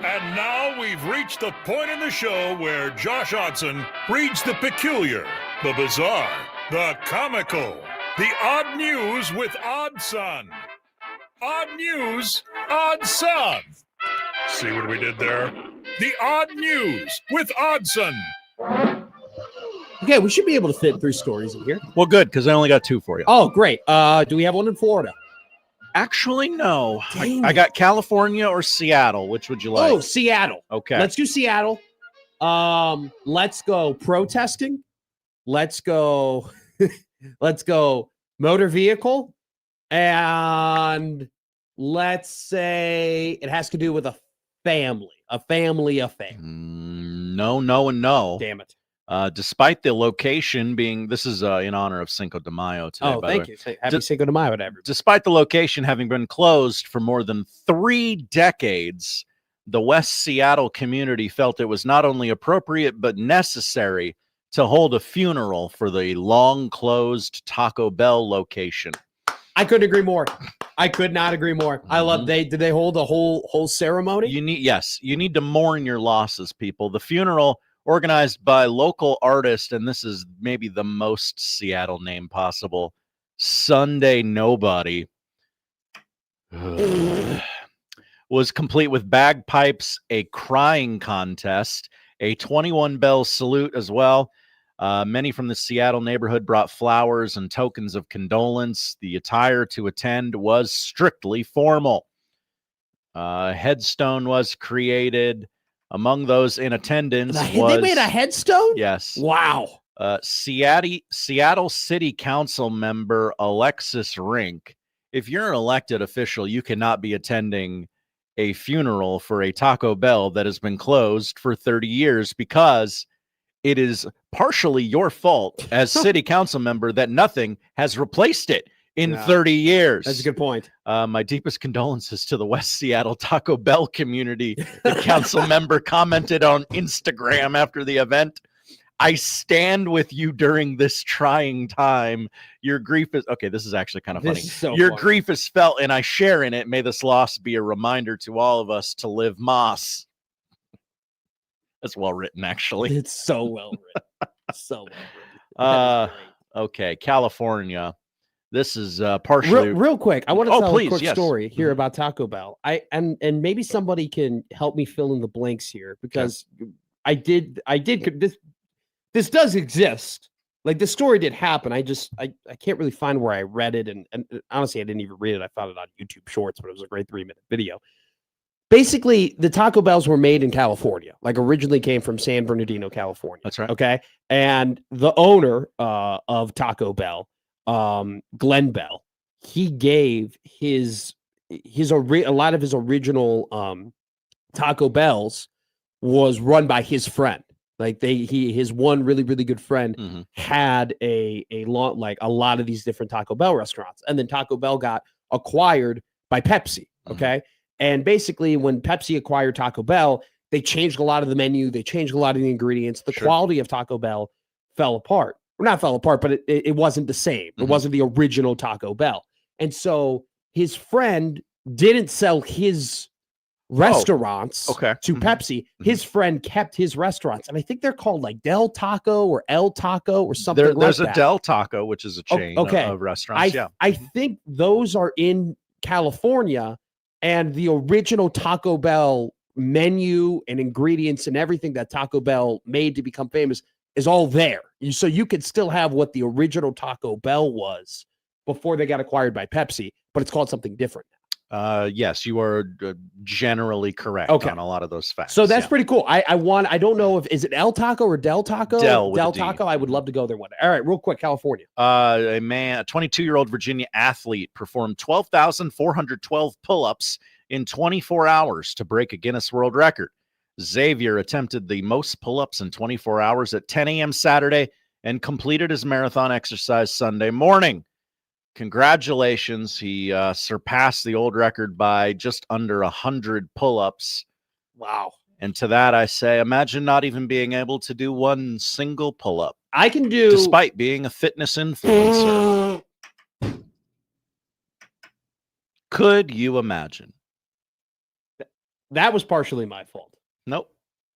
And now we've reached the point in the show where Josh Odson reads the peculiar, the bizarre, the comical, the odd news with Odd Son. Odd news, Odd Son. See what we did there? The odd news with Oddson. Okay, we should be able to fit 3 stories in here. Well, good, because I only got 2 for you. Oh, great. Do we have one in Florida? Actually, no. I got California or Seattle. Which would you like? Oh, Seattle. Okay. Let's do Seattle. Let's go protesting. Let's go. Let's go motor vehicle. And let's say it has to do with a family affair. No, no, and no. Damn it. Despite the location being, this is in honor of Cinco de Mayo today. Oh, by thank the way. you. Happy Cinco de Mayo to everybody. Despite the location having been closed for more than 3 decades, the West Seattle community felt it was not only appropriate but necessary to hold a funeral for the long-closed Taco Bell location. I couldn't agree more. I could not agree more. I love. Did they hold a whole ceremony? You need to mourn your losses, people. The funeral, organized by local artist, and this is maybe the most Seattle name possible, Sunday Nobody, was complete with bagpipes, a crying contest, a 21-bell salute as well. Many from the Seattle neighborhood brought flowers and tokens of condolence. The attire to attend was strictly formal. Headstone was created. Among those in attendance They made a headstone? Yes. Wow. Seattle City Council member Alexis Rink. If you're an elected official, you cannot be attending a funeral for a Taco Bell that has been closed for 30 years because it is partially your fault as city council member that nothing has replaced it in 30 years. That's a good point. My deepest condolences to the West Seattle Taco Bell community. The council member commented on Instagram after the event. I stand with you during this trying time. Your grief is okay. This is actually kind of funny. Your grief is felt, and I share in it. May this loss be a reminder to all of us to live Moss. That's well written, actually. It's so well written. So well written. Okay, California. This is partially real quick. I want to tell please, a quick yes. story here about Taco Bell. And maybe somebody can help me fill in the blanks here because I did this does exist. Like the story did happen. I can't really find where I read it, and honestly, I didn't even read it. I found it on YouTube Shorts, but it was a great 3-minute video. Basically, the Taco Bells were made in California, like originally came from San Bernardino, California. That's right. Okay. And the owner of Taco Bell, Glenn Bell, he gave a lot of his original Taco Bells was run by his friend. Like his one really, really good friend had a lot of these different Taco Bell restaurants. And then Taco Bell got acquired by Pepsi. Okay. And basically when Pepsi acquired Taco Bell, they changed a lot of the menu. They changed a lot of the ingredients. The quality of Taco Bell fell apart. Well, not fell apart, but it wasn't the same. It wasn't the original Taco Bell. And so his friend didn't sell his restaurants to Pepsi. His friend kept his restaurants. And I think they're called like Del Taco or El Taco or something like that. There's a Del Taco, which is a chain of restaurants. I think those are in California, and the original Taco Bell menu and ingredients and everything that Taco Bell made to become famous is all there. So you could still have what the original Taco Bell was before they got acquired by Pepsi, but it's called something different. Yes, you are generally correct on a lot of those facts. So that's pretty cool. I don't know is it El Taco or Del Taco? Del Taco. I would love to go there one day. All right, real quick, California. A 22-year-old Virginia athlete performed 12,412 pull-ups in 24 hours to break a Guinness World Record. Xavier attempted the most pull-ups in 24 hours at 10 a.m. Saturday and completed his marathon exercise Sunday morning. Congratulations. He surpassed the old record by just under 100 pull-ups. Wow. And to that I say, imagine not even being able to do one single pull-up. I can do... Despite being a fitness influencer. Could you imagine? That was partially my fault. Nope.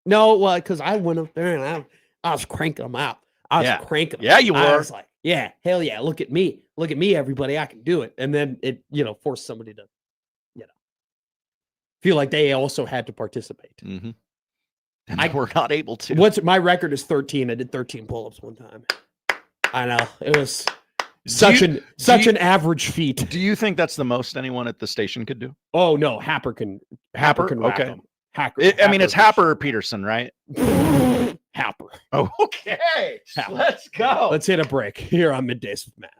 No, well, because I went up there and I was cranking them out. I was cranking them. Yeah, you I were. was like, yeah, hell yeah, look at me. Look at me, everybody. I can do it. And then it, forced somebody to, feel like they also had to participate. Mm-hmm. And we're not able to. My record is 13. I did 13 pull-ups one time. I know. It was such an average feat. Do you think that's the most anyone at the station could do? Oh no, Happer can rack Okay. them. Hacker. I mean, it's Happer or Peterson, right? Happer. Oh, okay. Happer. Let's go. Let's hit a break here on Middays with Matt.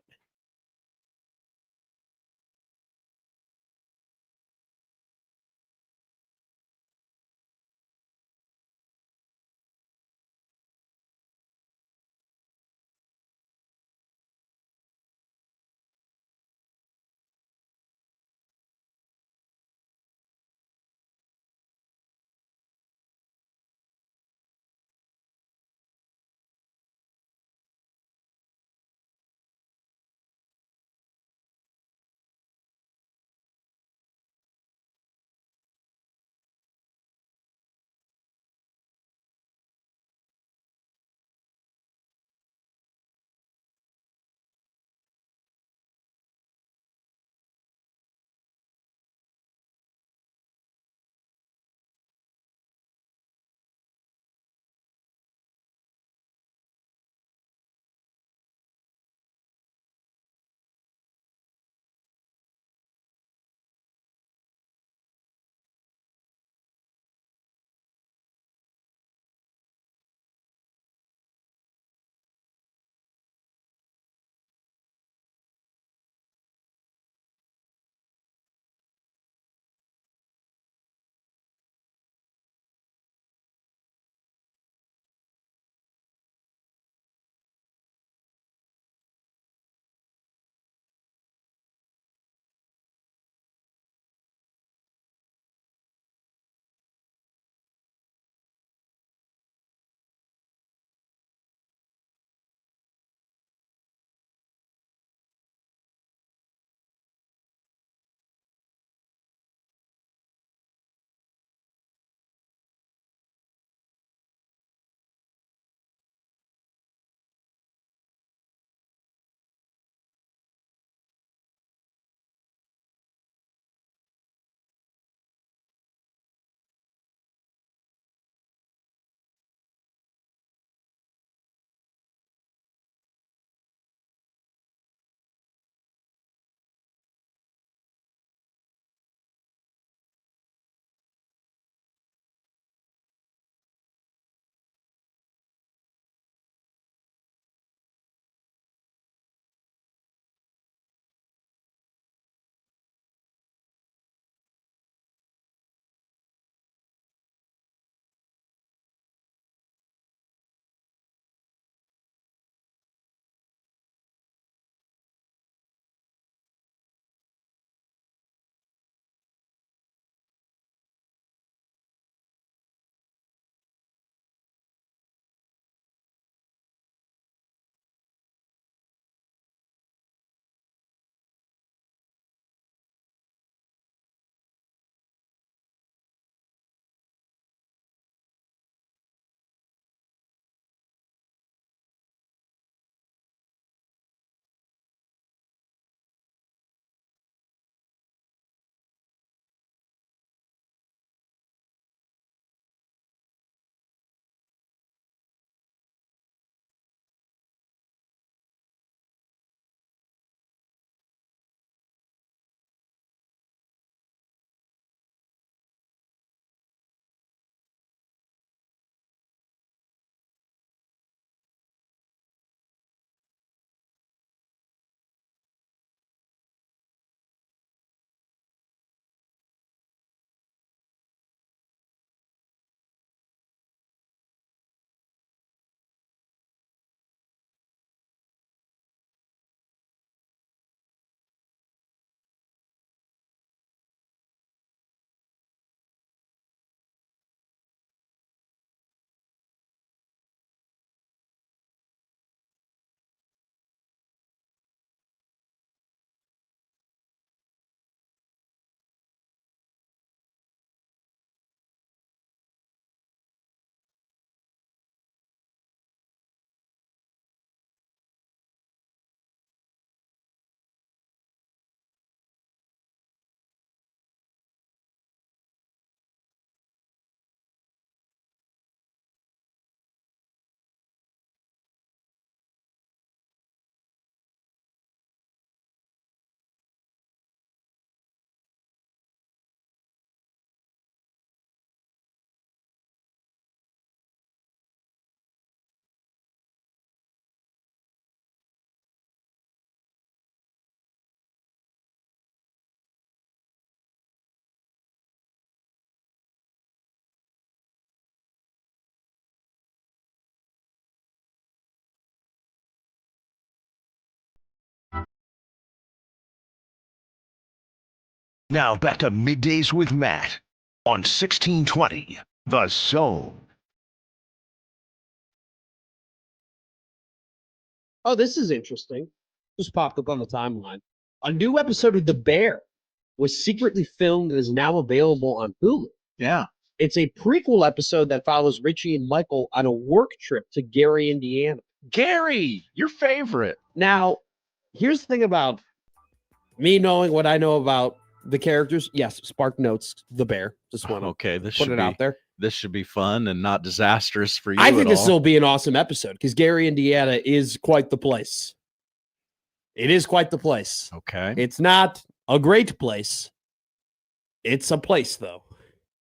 Now back to Middays with Matt on 1620 The Zone. Oh, this is interesting. Just popped up on the timeline. A new episode of The Bear was secretly filmed and is now available on Hulu. Yeah. It's a prequel episode that follows Richie and Michael on a work trip to Gary, Indiana. Gary, your favorite. Now, here's the thing about me knowing what I know about the characters. Yes, Spark Notes, The Bear. Just want to put it out there. This should be fun and not disastrous for you. I think this will be an awesome episode because Gary, Indiana is quite the place. It is quite the place. Okay. It's not a great place. It's a place, though,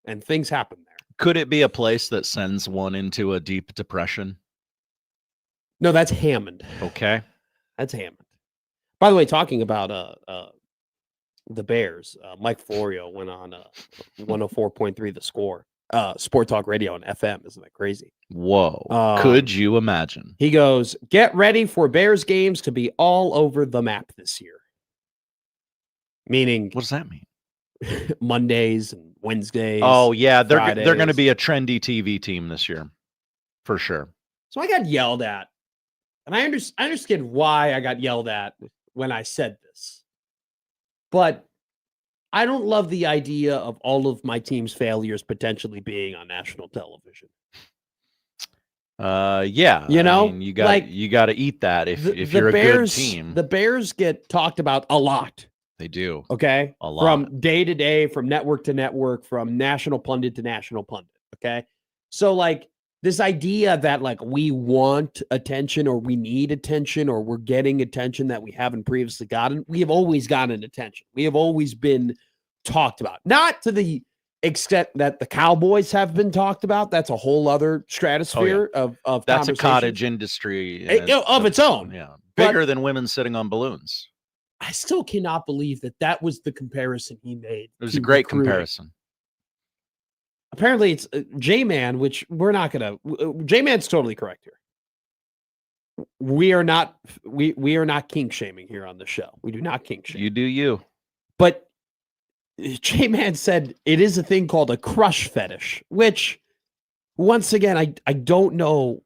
and things happen there. Could it be a place that sends one into a deep depression? No, that's Hammond. Okay. That's Hammond. By the way, talking about the Bears, Mike Florio went on 104.3 The Score. Sport Talk Radio on FM. Isn't that crazy? Whoa. Could you imagine? He goes, get ready for Bears games to be all over the map this year. Meaning, what does that mean? Mondays and Wednesdays. Oh, yeah. They're going to Fridays. be a trendy TV team this year. For sure. So I got yelled at. And I understand why I got yelled at when I said this. But I don't love the idea of all of my team's failures potentially being on national television. Yeah. You know, I mean, you got to eat that if you're Bears, a good team. The Bears get talked about a lot. They do. Okay. A lot. From day to day, from network to network, from national pundit to national pundit. Okay. So like this idea that like we want attention or we need attention or we're getting attention that we haven't previously gotten. We have always gotten attention. We have always been talked about, not to the extent that the Cowboys have been talked about. That's a whole other stratosphere of that's a cottage industry of its own. Yeah. Bigger than women sitting on balloons. I still cannot believe that was the comparison he made. It was a great comparison. Apparently it's J-Man, which we're not going to, J-Man's totally correct here. We are not kink shaming here on the show. We do not kink shame. You do you. But J-Man said it is a thing called a crush fetish, which once again, I don't know.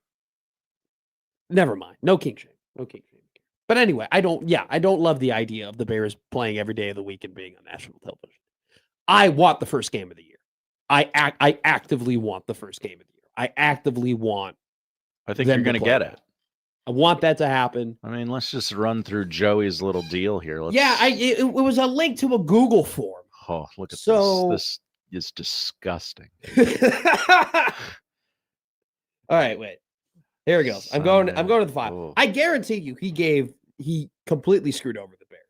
Never mind. No kink shame. No kink shame. But anyway, I don't love the idea of the Bears playing every day of the week and being on national television. I want the first game of the year. I actively want the first game of the year. I actively want. I think you're going to get it. I want that to happen. I mean, let's just run through Joey's little deal here. It was a link to a Google form. Oh, look at this. This is disgusting. All right, wait. Here we go. I'm going to the file. Oh. I guarantee you he completely screwed over the Bears.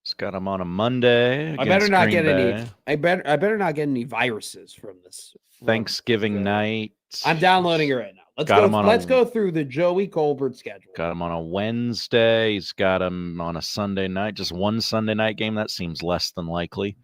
It's got him on a Monday. I better not Green get Bay. any. I better not get any viruses from this. Thanksgiving night. I'm downloading it right now. Let's go through the Joey Colbert schedule. Got him on a Wednesday. He's got him on a Sunday night. Just one Sunday night game. That seems less than likely.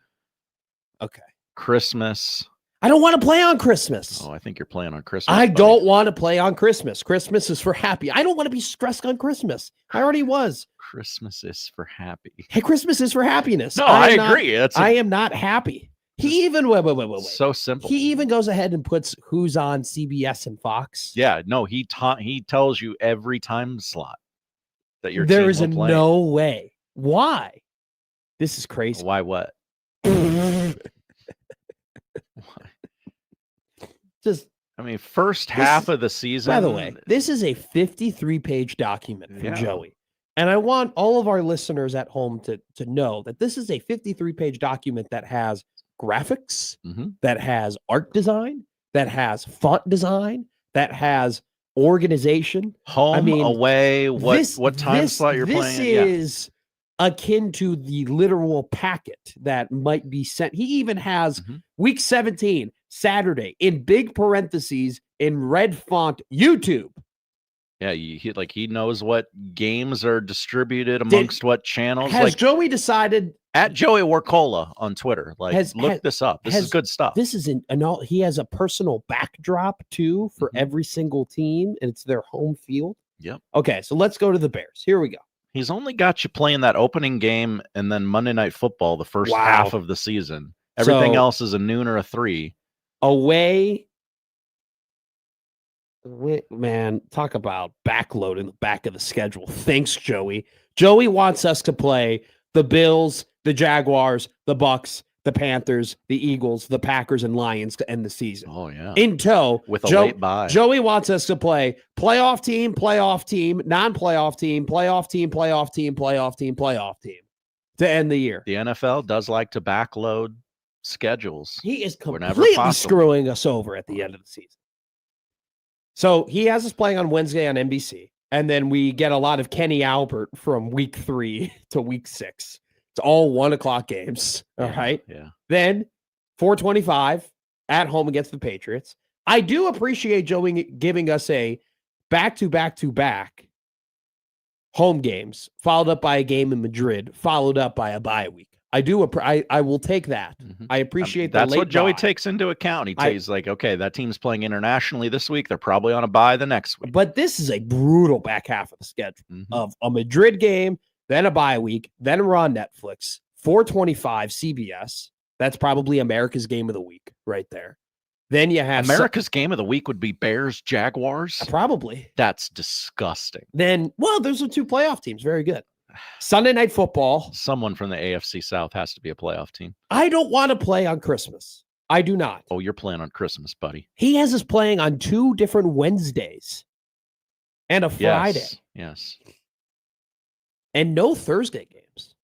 Okay. Christmas. I don't want to play on Christmas. Oh, I think you're playing on Christmas. I don't want to play on Christmas. Christmas is for happy. I don't want to be stressed on Christmas. I already was. Christmas is for happy. Hey, Christmas is for happiness. No, I agree. I am not happy. He even wait. So simple. He even goes ahead and puts who's on CBS and Fox. Yeah, no, he tells you every time slot that your there team is will play. No way. Why? This is crazy. Why what? Just I mean, first half of the season. By the way, this is a 53-page document from Joey. And I want all of our listeners at home to know that this is a 53-page document that has graphics, that has art design, that has font design, that has organization. Home, away, what time slot you're playing? This is akin to the literal packet that might be sent. He even has week 17, Saturday, in big parentheses, in red font, YouTube. Yeah, he knows what games are distributed amongst what channels. Has Joey decided at Joey Warcola on Twitter? Look this up. This is good stuff. This is he has a personal backdrop too for every single team, and it's their home field. Yep. Okay, so let's go to the Bears. Here we go. He's only got you playing that opening game and then Monday Night Football the first half of the season. Everything else is a noon or a 3. Away. Man, talk about backload in the back of the schedule. Thanks, Joey. Joey wants us to play the Bills, the Jaguars, the Bucks, the Panthers, the Eagles, the Packers, and Lions to end the season. Oh, yeah. In tow. With a late bye. Joey wants us to play playoff team, non-playoff team, playoff team, playoff team, playoff team, playoff team to end the year. The NFL does like to backload schedules. He is completely screwing us over at the end of the season. So he has us playing on Wednesday on NBC, and then we get a lot of Kenny Albert from week 3 to week 6. It's all 1:00 games. All right. Yeah. Then 4:25 at home against the Patriots. I do appreciate Joey giving us a back-to-back-to-back home games, followed up by a game in Madrid, followed up by a bye week. I will take that. Mm-hmm. I appreciate that's the late what Joey bye. takes into account. He's like, okay, that team's playing internationally this week. They're probably on a bye the next week. But this is a brutal back half of the schedule of a Madrid game, then a bye week, then we're on Netflix, 4:25 CBS. That's probably America's game of the week right there. Then you have America's game of the week would be Bears, Jaguars. Probably. That's disgusting. Then, well, those are 2 playoff teams. Very good. Sunday Night Football. Someone from the AFC South has to be a playoff team. I don't want to play on Christmas. I do not. Oh, you're playing on Christmas, buddy. He has us playing on 2 different Wednesdays and a Friday. Yes. And no Thursday games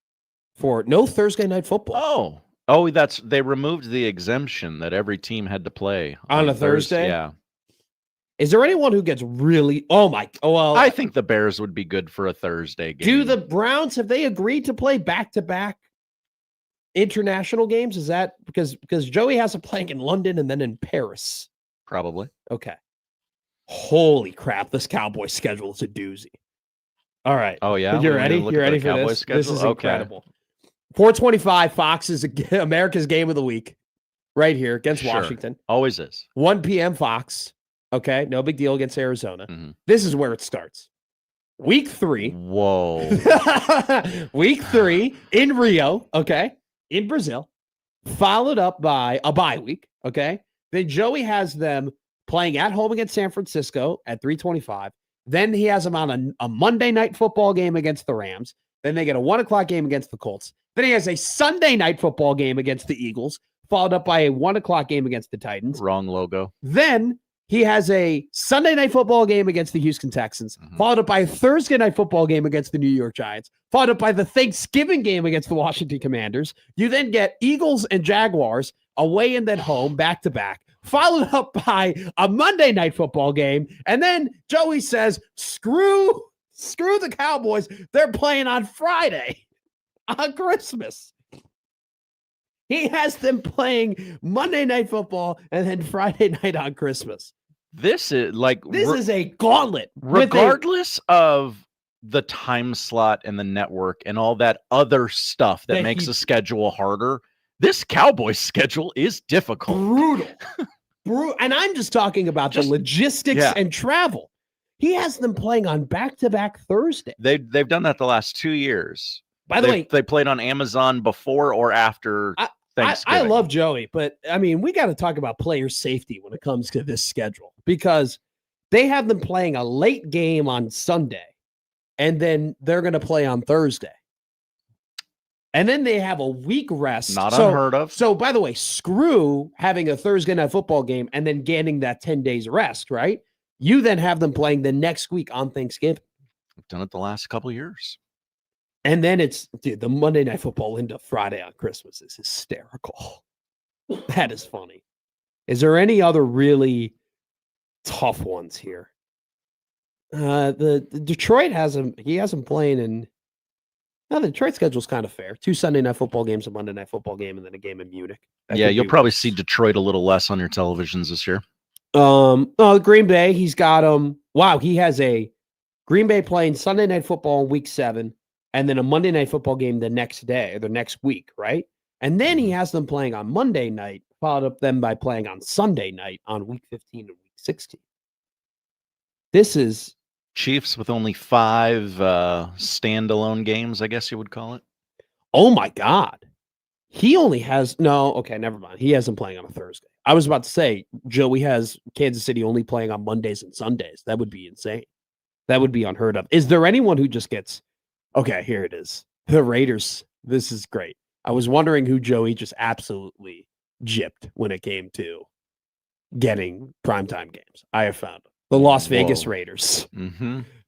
for no Thursday Night Football. Oh, they removed the exemption that every team had to play on a Thursday. Yeah. Is there anyone who gets really? Well, I think the Bears would be good for a Thursday game. Do the Browns, have they agreed to play back-to-back international games? Is that because Joey has a playing in London and then in Paris? Probably. Okay. Holy crap! This Cowboys schedule is a doozy. All right. Oh yeah. You're ready? You're ready for this? Schedule? This is incredible. 4:25 Fox is America's game of the week, right here against Washington. Always is. 1 p.m. Fox. Okay, no big deal against Arizona. Mm-hmm. This is where it starts. Week 3. Whoa. Week 3 in Rio, okay, in Brazil, followed up by a bye week, okay? Then Joey has them playing at home against San Francisco at 3:25. Then he has them on a Monday night football game against the Rams. Then they get a 1:00 game against the Colts. Then he has a Sunday night football game against the Eagles, followed up by a 1:00 game against the Titans. Wrong logo. Then he has a Sunday night football game against the Houston Texans, followed up by a Thursday night football game against the New York Giants, followed up by the Thanksgiving game against the Washington Commanders. You then get Eagles and Jaguars away and then home back to back, followed up by a Monday night football game. And then Joey says, screw the Cowboys. They're playing on Friday on Christmas. He has them playing Monday night football and then Friday night on Christmas. This is is a gauntlet. Regardless of the time slot and the network and all that other stuff that makes the schedule harder, this Cowboys schedule is difficult. Brutal. And I'm just talking about the logistics and travel. He has them playing on back-to-back Thursday. They've done that the last 2 years. By the way, they played on Amazon before or after Thanksgiving. I love Joey, but I mean, we got to talk about player safety when it comes to this schedule because they have them playing a late game on Sunday, and then they're going to play on Thursday. And then they have a week rest. Not unheard of. So, by the way, screw having a Thursday night football game and then getting that 10 days rest, right? You then have them playing the next week on Thanksgiving. I've done it the last couple of years. And then the Monday night football into Friday on Christmas is hysterical. That is funny. Is there any other really tough ones here? The Detroit has him. He has him playing in. No, the Detroit schedule's kind of fair. 2 Sunday night football games, a Monday night football game, and then a game in Munich. You'll probably see Detroit a little less on your televisions this year. Green Bay, he's got wow, he has a Green Bay playing Sunday night football in week 7, and then a Monday night football game the next day, or the next week, right? And then he has them playing on Monday night, followed up them by playing on Sunday night on week 15 and week 16. This is Chiefs with only 5 standalone games, I guess you would call it. Oh my God. He only has okay, never mind. He hasn't playing on a Thursday. I was about to say, Joey has Kansas City only playing on Mondays and Sundays. That would be insane. That would be unheard of. Is there anyone who just gets okay, here it is. The Raiders. This is great. I was wondering who Joey just absolutely gypped when it came to getting primetime games. I have found it. The Las Vegas Raiders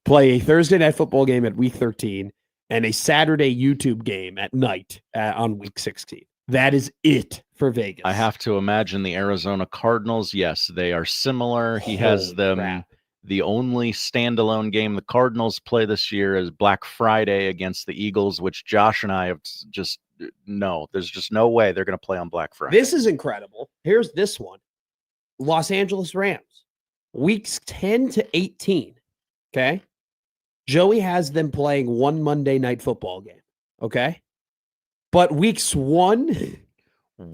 play a Thursday night football game at week 13 and a Saturday YouTube game at night on week 16. That is it for Vegas. I have to imagine the Arizona Cardinals. Yes, they are similar. He has them. Crap. The only standalone game the Cardinals play this year is Black Friday against the Eagles, which Josh and I have just there's just no way they're going to play on Black Friday. This is incredible. Here's this one. Los Angeles Rams, weeks 10 to 18. Okay. Joey has them playing one Monday night football game. Okay. But weeks 1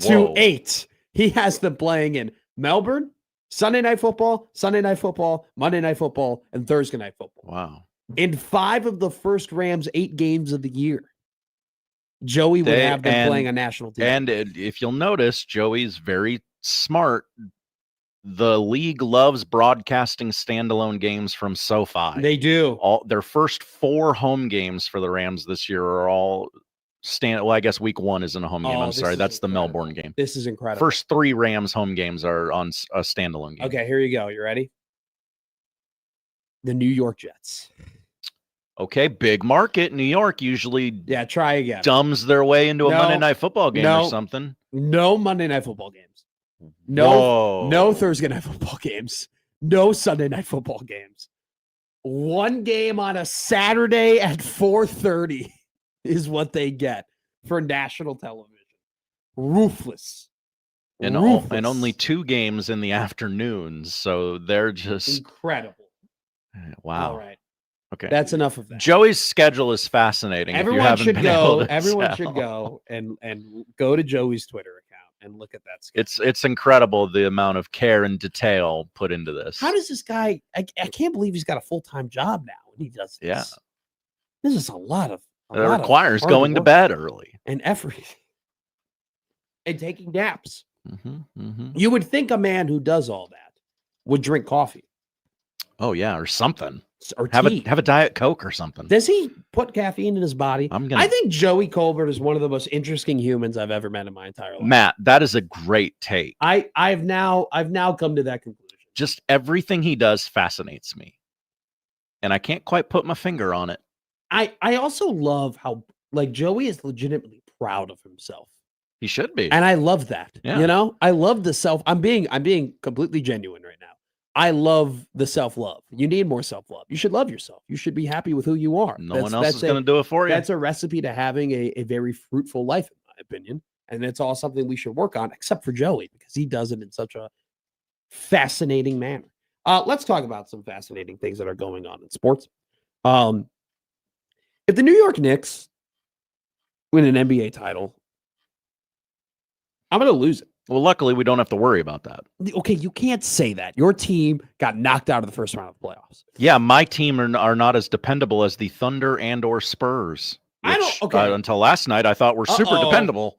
to 8, he has them playing in Melbourne, Sunday night football, Monday night football, and Thursday night football. Wow. In 5 of the first Rams 8 games of the year, Joey would have them playing a national team. And if you'll notice, Joey's very smart. The league loves broadcasting standalone games from SoFi. They do. All their first 4 home games for the Rams this year are all well, I guess week 1 isn't a home game. I'm sorry. That's the Melbourne game. This is incredible. First 3 Rams home games are on a standalone game. Okay, here you go. You ready? The New York Jets. Okay, big market. New York usually try again. Dumbs their way into a Monday night football game or something. No Monday night football games. No Thursday night football games. No Sunday night football games. One game on a Saturday at 4:30 is what they get for national television. Ruthless. And only 2 games in the afternoons, so they're just incredible. Wow. All right. Okay. That's enough of that. Joey's schedule is fascinating. Everyone should go. Everyone should go and go to Joey's Twitter account and look at that schedule. It's incredible the amount of care and detail put into this. How does this guy? I can't believe he's got a full-time job now and he does this. Yeah. This is a lot of. It requires going to bed early and effort and taking naps. You would think a man who does all that would drink coffee. Oh yeah, or something. Or have tea. a Diet Coke or something. Does he put caffeine in his body? I think Joey Colbert is one of the most interesting humans I've ever met in my entire life. Matt, that is a great take. I've now come to that conclusion. Just everything he does fascinates me, and I can't quite put my finger on it. I also love how Joey is legitimately proud of himself. He should be, and I love that. Yeah. You know, I love the self. I'm being completely genuine right now. I love the self-love. You need more self-love. You should love yourself. You should be happy with who you are. No one else is going to do it for you. That's a recipe to having a very fruitful life, in my opinion. And it's all something we should work on, except for Joey, because he does it in such a fascinating manner. Let's talk about some fascinating things that are going on in sports. If the New York Knicks win an NBA title, I'm going to lose it. Well, luckily, we don't have to worry about that. Okay, you can't say that. Your team got knocked out of the first round of the playoffs. Yeah, my team are not as dependable as the Thunder and or Spurs. Which, until last night, I thought were super dependable.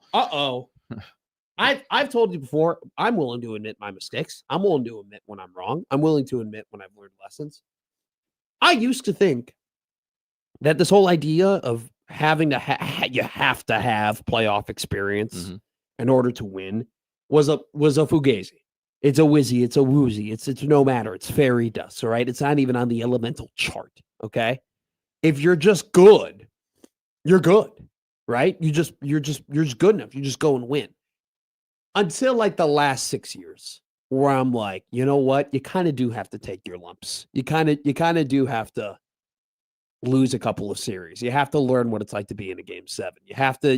I've told you before, I'm willing to admit my mistakes. I'm willing to admit when I'm wrong. I'm willing to admit when I've learned lessons. I used to think that this whole idea of having to you have to have playoff experience in order to win was a fugazi. It's a whizzy. It's a woozy. It's no matter. It's fairy dust. All right. It's not even on the elemental chart. Okay. If you're just good, you're good, right? You're just good enough. You just go and win. Until like the last 6 years, where I'm like, you know what? You kind of do have to take your lumps. You kind of do have to lose a couple of series. You have to learn what it's like to be in a game 7. You have to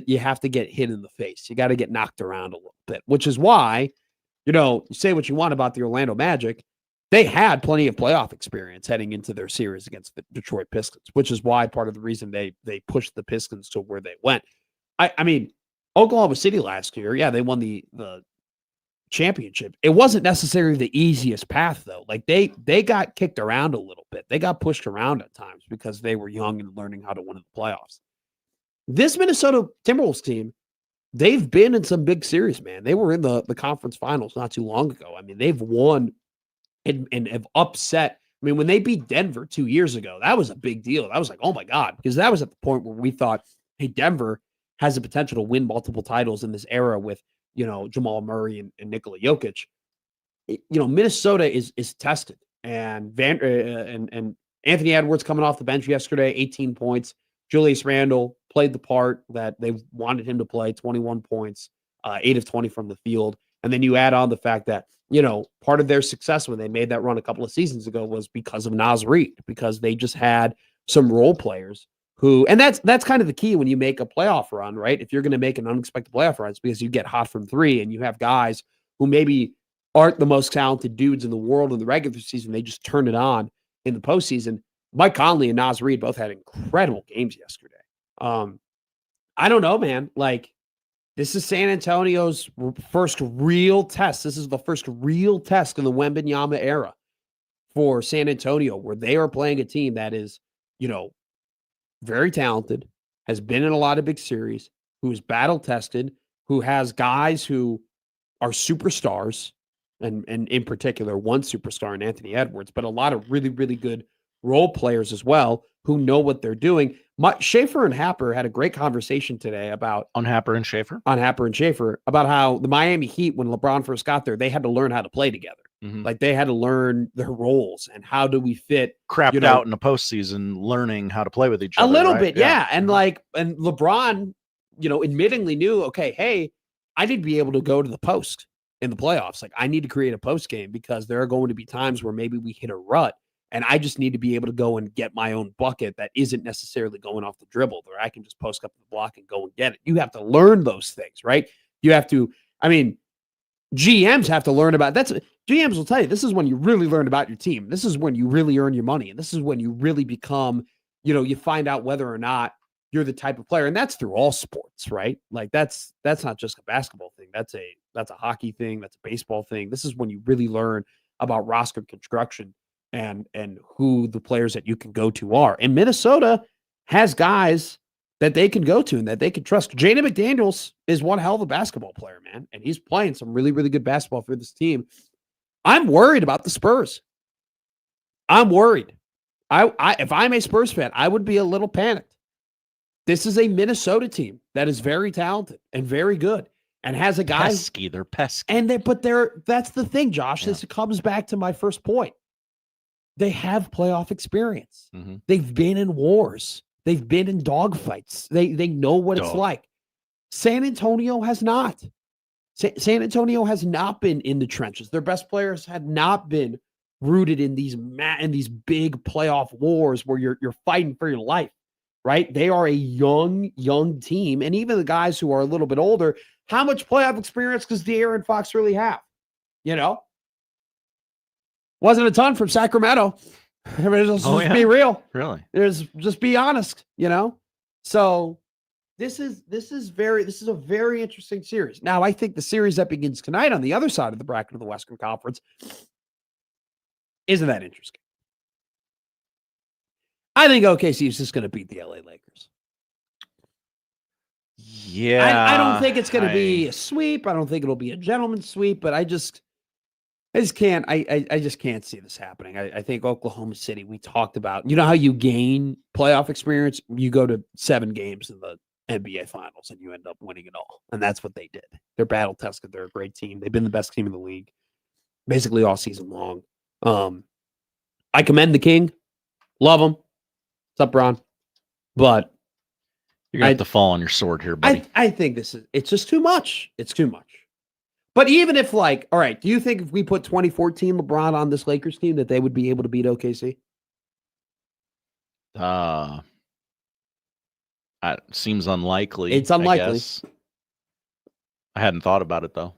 get hit in the face. You got to get knocked around a little bit, which is why, you say what you want about the Orlando Magic. They had plenty of playoff experience heading into their series against the Detroit Pistons, which is why part of the reason they pushed the Pistons to where they went. I mean, Oklahoma City last year, yeah, they won the championship. It wasn't necessarily the easiest path, though. Like they got kicked around a little bit. They got pushed around at times because they were young and learning how to win in the playoffs. This Minnesota Timberwolves team, they've been in some big series, man. They were in the conference finals not too long ago. I mean, they've won and have upset. I mean, when they beat Denver 2 years ago, that was a big deal. That was like, oh my God, because that was at the point where we thought, hey, Denver has the potential to win multiple titles in this era with, Jamal Murray and Nikola Jokic. Minnesota is tested, and and Anthony Edwards coming off the bench yesterday, 18 points. Julius Randle played the part that they wanted him to play, 21 points, 8 of 20 from the field. And then you add on the fact that, part of their success when they made that run a couple of seasons ago was because of Naz Reid, because they just had some role players who, and that's kind of the key when you make a playoff run, right? If you're going to make an unexpected playoff run, it's because you get hot from three and you have guys who maybe aren't the most talented dudes in the world in the regular season. They just turn it on in the postseason. Mike Conley and Naz Reid both had incredible games yesterday. I don't know, man. Like, this is San Antonio's first real test. This is the first real test in the Wembanyama era for San Antonio, where they are playing a team that is, very talented, has been in a lot of big series, who is battle tested, who has guys who are superstars, and in particular, one superstar in Anthony Edwards, but a lot of really, really good role players as well who know what they're doing. Schaefer and Happer had a great conversation today about on Happer and Schaefer about how the Miami Heat, when LeBron first got there, they had to learn how to play together. Mm-hmm. Like they had to learn their roles and how do we fit. Crapped out in the postseason, learning how to play with each other. A little bit, yeah. And and LeBron, admittingly knew, okay, hey, I need to be able to go to the post in the playoffs. Like I need to create a post game because there are going to be times where maybe we hit a rut. And I just need to be able to go and get my own bucket that isn't necessarily going off the dribble, where I can just post up the block and go and get it. You have to learn those things, right? You have to, GMs have to learn about GMs will tell you this is when you really learn about your team. This is when you really earn your money. And this is when you really become, you find out whether or not you're the type of player. And that's through all sports, right? Like that's not just a basketball thing. That's a hockey thing. That's a baseball thing. This is when you really learn about roster construction and who the players that you can go to are. And Minnesota has guys that they can go to and that they can trust. Jaden McDaniels is one hell of a basketball player, man. And he's playing some really, really good basketball for this team. I'm worried about the Spurs. I'm worried. If I'm a Spurs fan, I would be a little panicked. This is a Minnesota team that is very talented and very good and has a guy. They're pesky. And that's the thing, Josh. Yeah. This comes back to my first point. They have playoff experience. Mm-hmm. They've been in wars. They've been in dogfights. They know what it's like. San Antonio has not. San Antonio has not been in the trenches. Their best players had not been rooted in these big playoff wars where you're fighting for your life, right? They are a young team. And even the guys who are a little bit older, how much playoff experience does De'Aaron Fox really have? Wasn't a ton from Sacramento. Let's just be real. Really? Just be honest, So this is a very interesting series. Now, I think the series that begins tonight on the other side of the bracket of the Western Conference isn't that interesting. I think OKC is just going to beat the LA Lakers. Yeah. I don't think it's going to be a sweep. I don't think it'll be a gentleman's sweep, but I just can't see this happening. I think Oklahoma City, we talked about, how you gain playoff experience? You go to 7 games in the NBA Finals and you end up winning it all. And that's what they did. They're battle tested. They're a great team. They've been the best team in the league basically all season long. I commend the King. Love him. What's up, Ron? But you're going to have to fall on your sword here, buddy. I think it's just too much. It's too much. But even if all right, do you think if we put 2014 LeBron on this Lakers team that they would be able to beat OKC? Seems unlikely. It's unlikely. I hadn't thought about it though.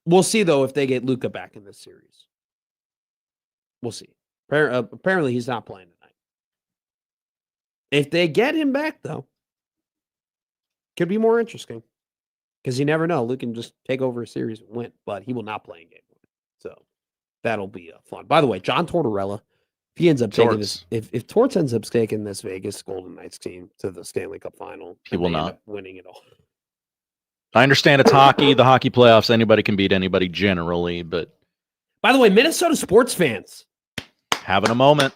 We'll see though if they get Luka back in this series. We'll see. Apparently he's not playing tonight. If they get him back though, could be more interesting. Because you never know. Luke can just take over a series and win, but he will not play in game 1. So that'll be fun. By the way, John Tortorella, if he ends up taking this, if Torts ends up taking this Vegas Golden Knights team to the Stanley Cup final, he will not winning it all. I understand it's hockey, the hockey playoffs. Anybody can beat anybody generally, but by the way, Minnesota sports fans having a moment.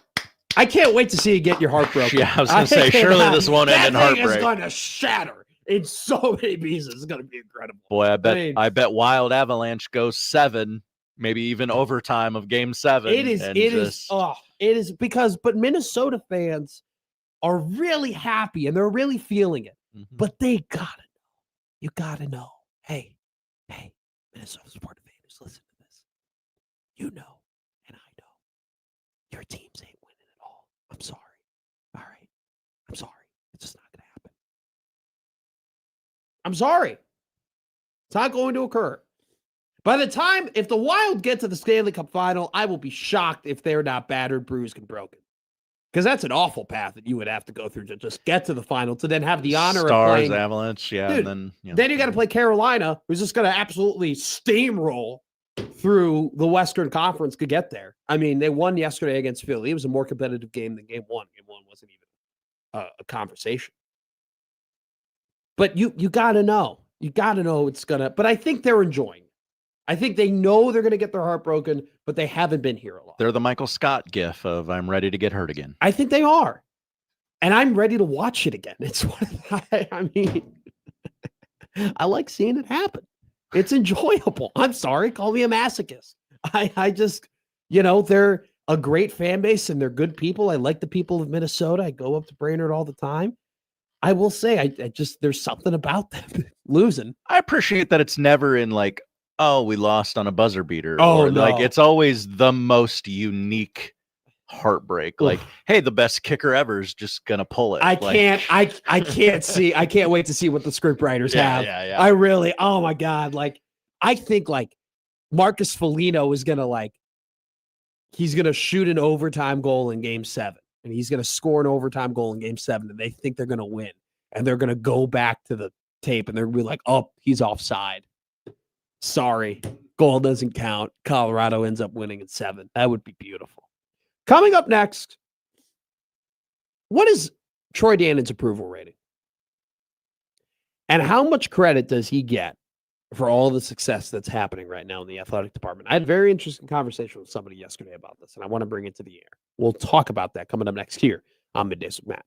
I can't wait to see you get your heart broken. Yeah, I was going to say, surely this won't end in heartbreak. It's going to shatter in so many pieces. It's going to be incredible. Boy, I bet Wild Avalanche goes 7, maybe even overtime of Game 7. It is because, but Minnesota fans are really happy and they're really feeling it. Mm-hmm. But they got to know. You got to know. Hey, Minnesota sports fans, listen to this. You know, and I know, your teams ain't winning at all. I'm sorry. All right. I'm sorry. It's just not going to happen. I'm sorry. It's not going to occur. By the time, if the Wild get to the Stanley Cup final, I will be shocked if they're not battered, bruised, and broken. Because that's an awful path that you would have to go through to just get to the final, to then have the honor of playing. Avalanche, yeah. Dude, and then you got to play Carolina, who's just going to absolutely steamroll through the Western Conference to get there. I mean, they won yesterday against Philly. It was a more competitive game than Game 1. Game 1 wasn't even a conversation. But you got to know. You got to know it's going to. But I think they're enjoying it. I think they know they're going to get their heart broken, but they haven't been here a lot. They're the Michael Scott gif of I'm ready to get hurt again. I think they are. And I'm ready to watch it again. It's what I mean, I like seeing it happen. It's enjoyable. I'm sorry. Call me a masochist. I just, they're a great fan base and they're good people. I like the people of Minnesota. I go up to Brainerd all the time. I will say, I just, there's something about them losing. I appreciate that it's never in like, oh, we lost on a buzzer beater. Oh, or no. Like it's always the most unique heartbreak. Like, hey, the best kicker ever is just gonna pull it. I can't wait to see what the script writers have. Yeah. I really, oh my God. Like, I think like Marcus Foligno is gonna he's gonna shoot an overtime goal in Game 7. And he's gonna score an overtime goal in Game 7, and they think they're gonna win. And they're gonna go back to the tape and they're gonna be like, oh, he's offside. Sorry, goal doesn't count. Colorado ends up winning in 7. That would be beautiful. Coming up next, what is Troy Dannon's approval rating? And how much credit does he get for all the success that's happening right now in the athletic department? I had a very interesting conversation with somebody yesterday about this, and I want to bring it to the air. We'll talk about that coming up next here on Middays with Matt.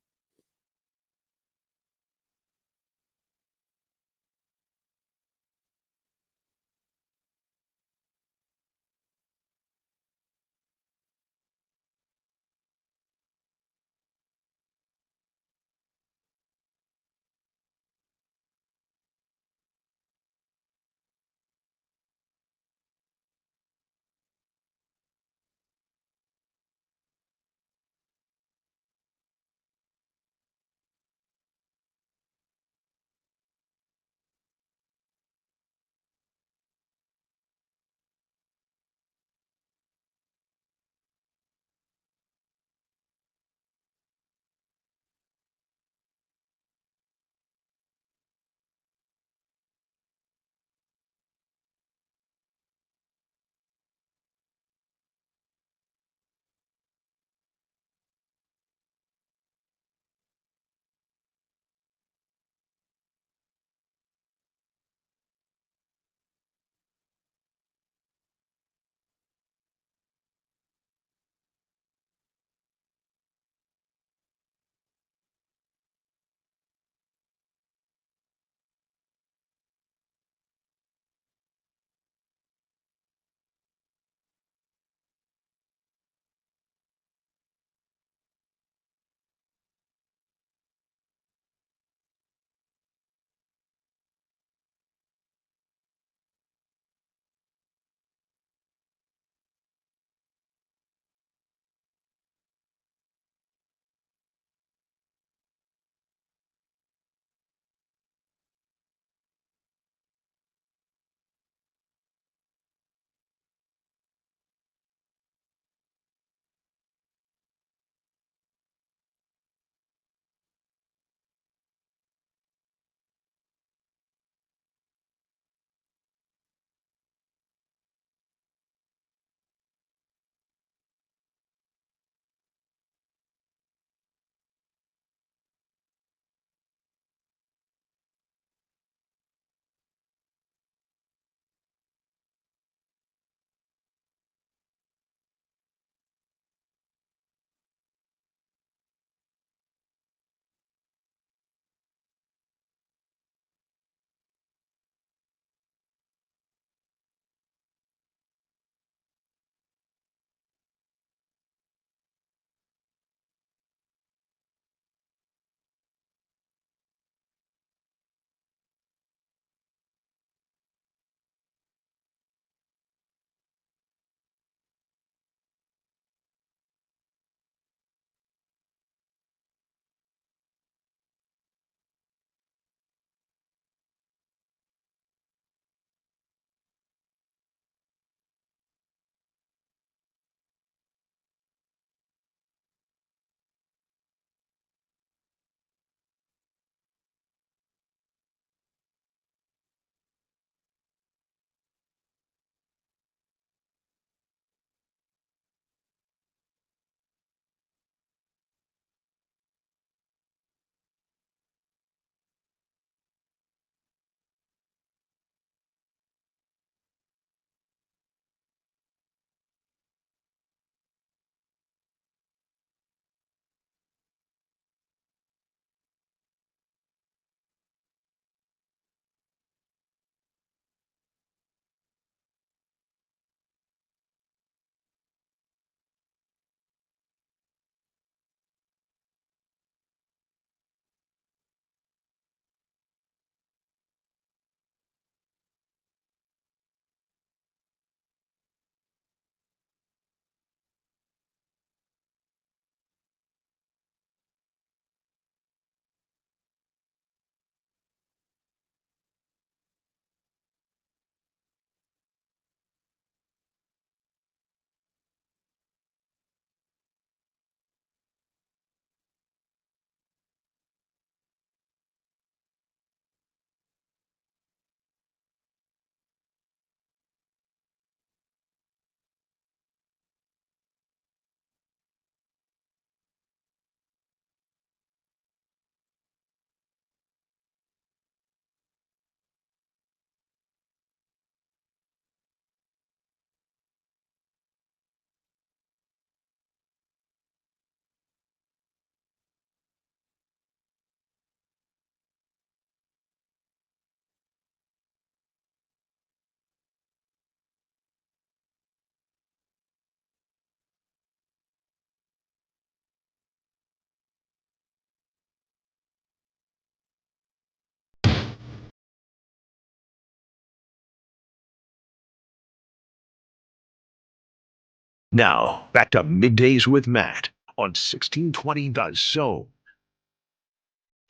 Now, back to Middays with Matt on 1620 The Zone.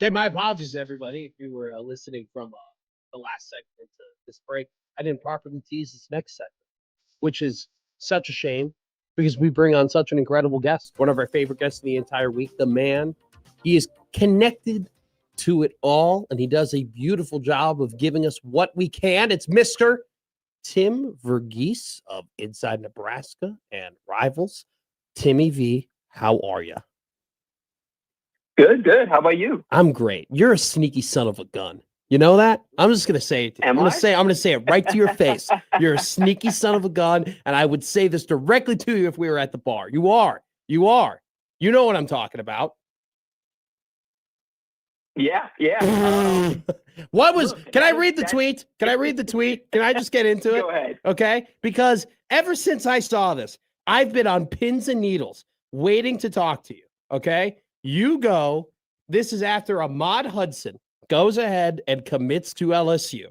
Okay, my apologies, everybody, if you were listening from the last segment to this break. I didn't properly tease this next segment, which is such a shame because we bring on such an incredible guest, one of our favorite guests in the entire week. The man, he is connected to it all, and he does a beautiful job of giving us what we can. It's Mr. Tim Verghese of Inside Nebraska and Rivals. Timmy V, how are you? Good. How about you? I'm great. You're a sneaky son of a gun. You know that? I'm just gonna say it. I'm gonna say it right to your face. You're a sneaky son of a gun, and I would say this directly to you if we were at the bar. You are. You know what I'm talking about. Yeah. What was? Can I read the tweet? Can I just get into it? Go ahead. Okay. Because ever since I saw this, I've been on pins and needles waiting to talk to you. Okay. You go. This is after Ahmad Hudson goes ahead and commits to LSU.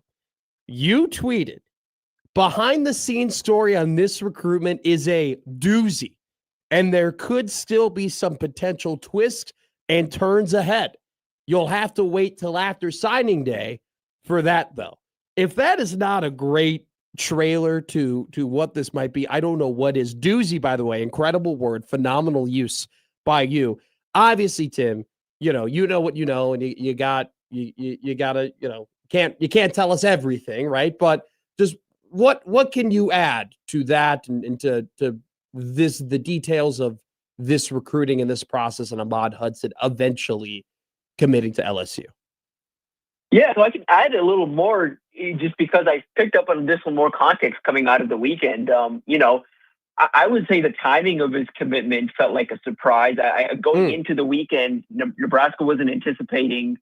You tweeted, behind the scenes story on this recruitment is a doozy, and there could still be some potential twists and turns ahead. You'll have to wait till after signing day for that, though. If that is not a great trailer to what this might be, I don't know what is. Doozy, by the way, incredible word, phenomenal use by you. Obviously, Tim, you know what you know, and you gotta, can't tell us everything, right? But just what can you add to that and to this, the details of this recruiting and this process and Ahmad Hudson eventually committing to LSU? Yeah, so I can add a little more just because I picked up on this one more context coming out of the weekend. I would say the timing of his commitment felt like a surprise. Going into the weekend, Nebraska wasn't anticipating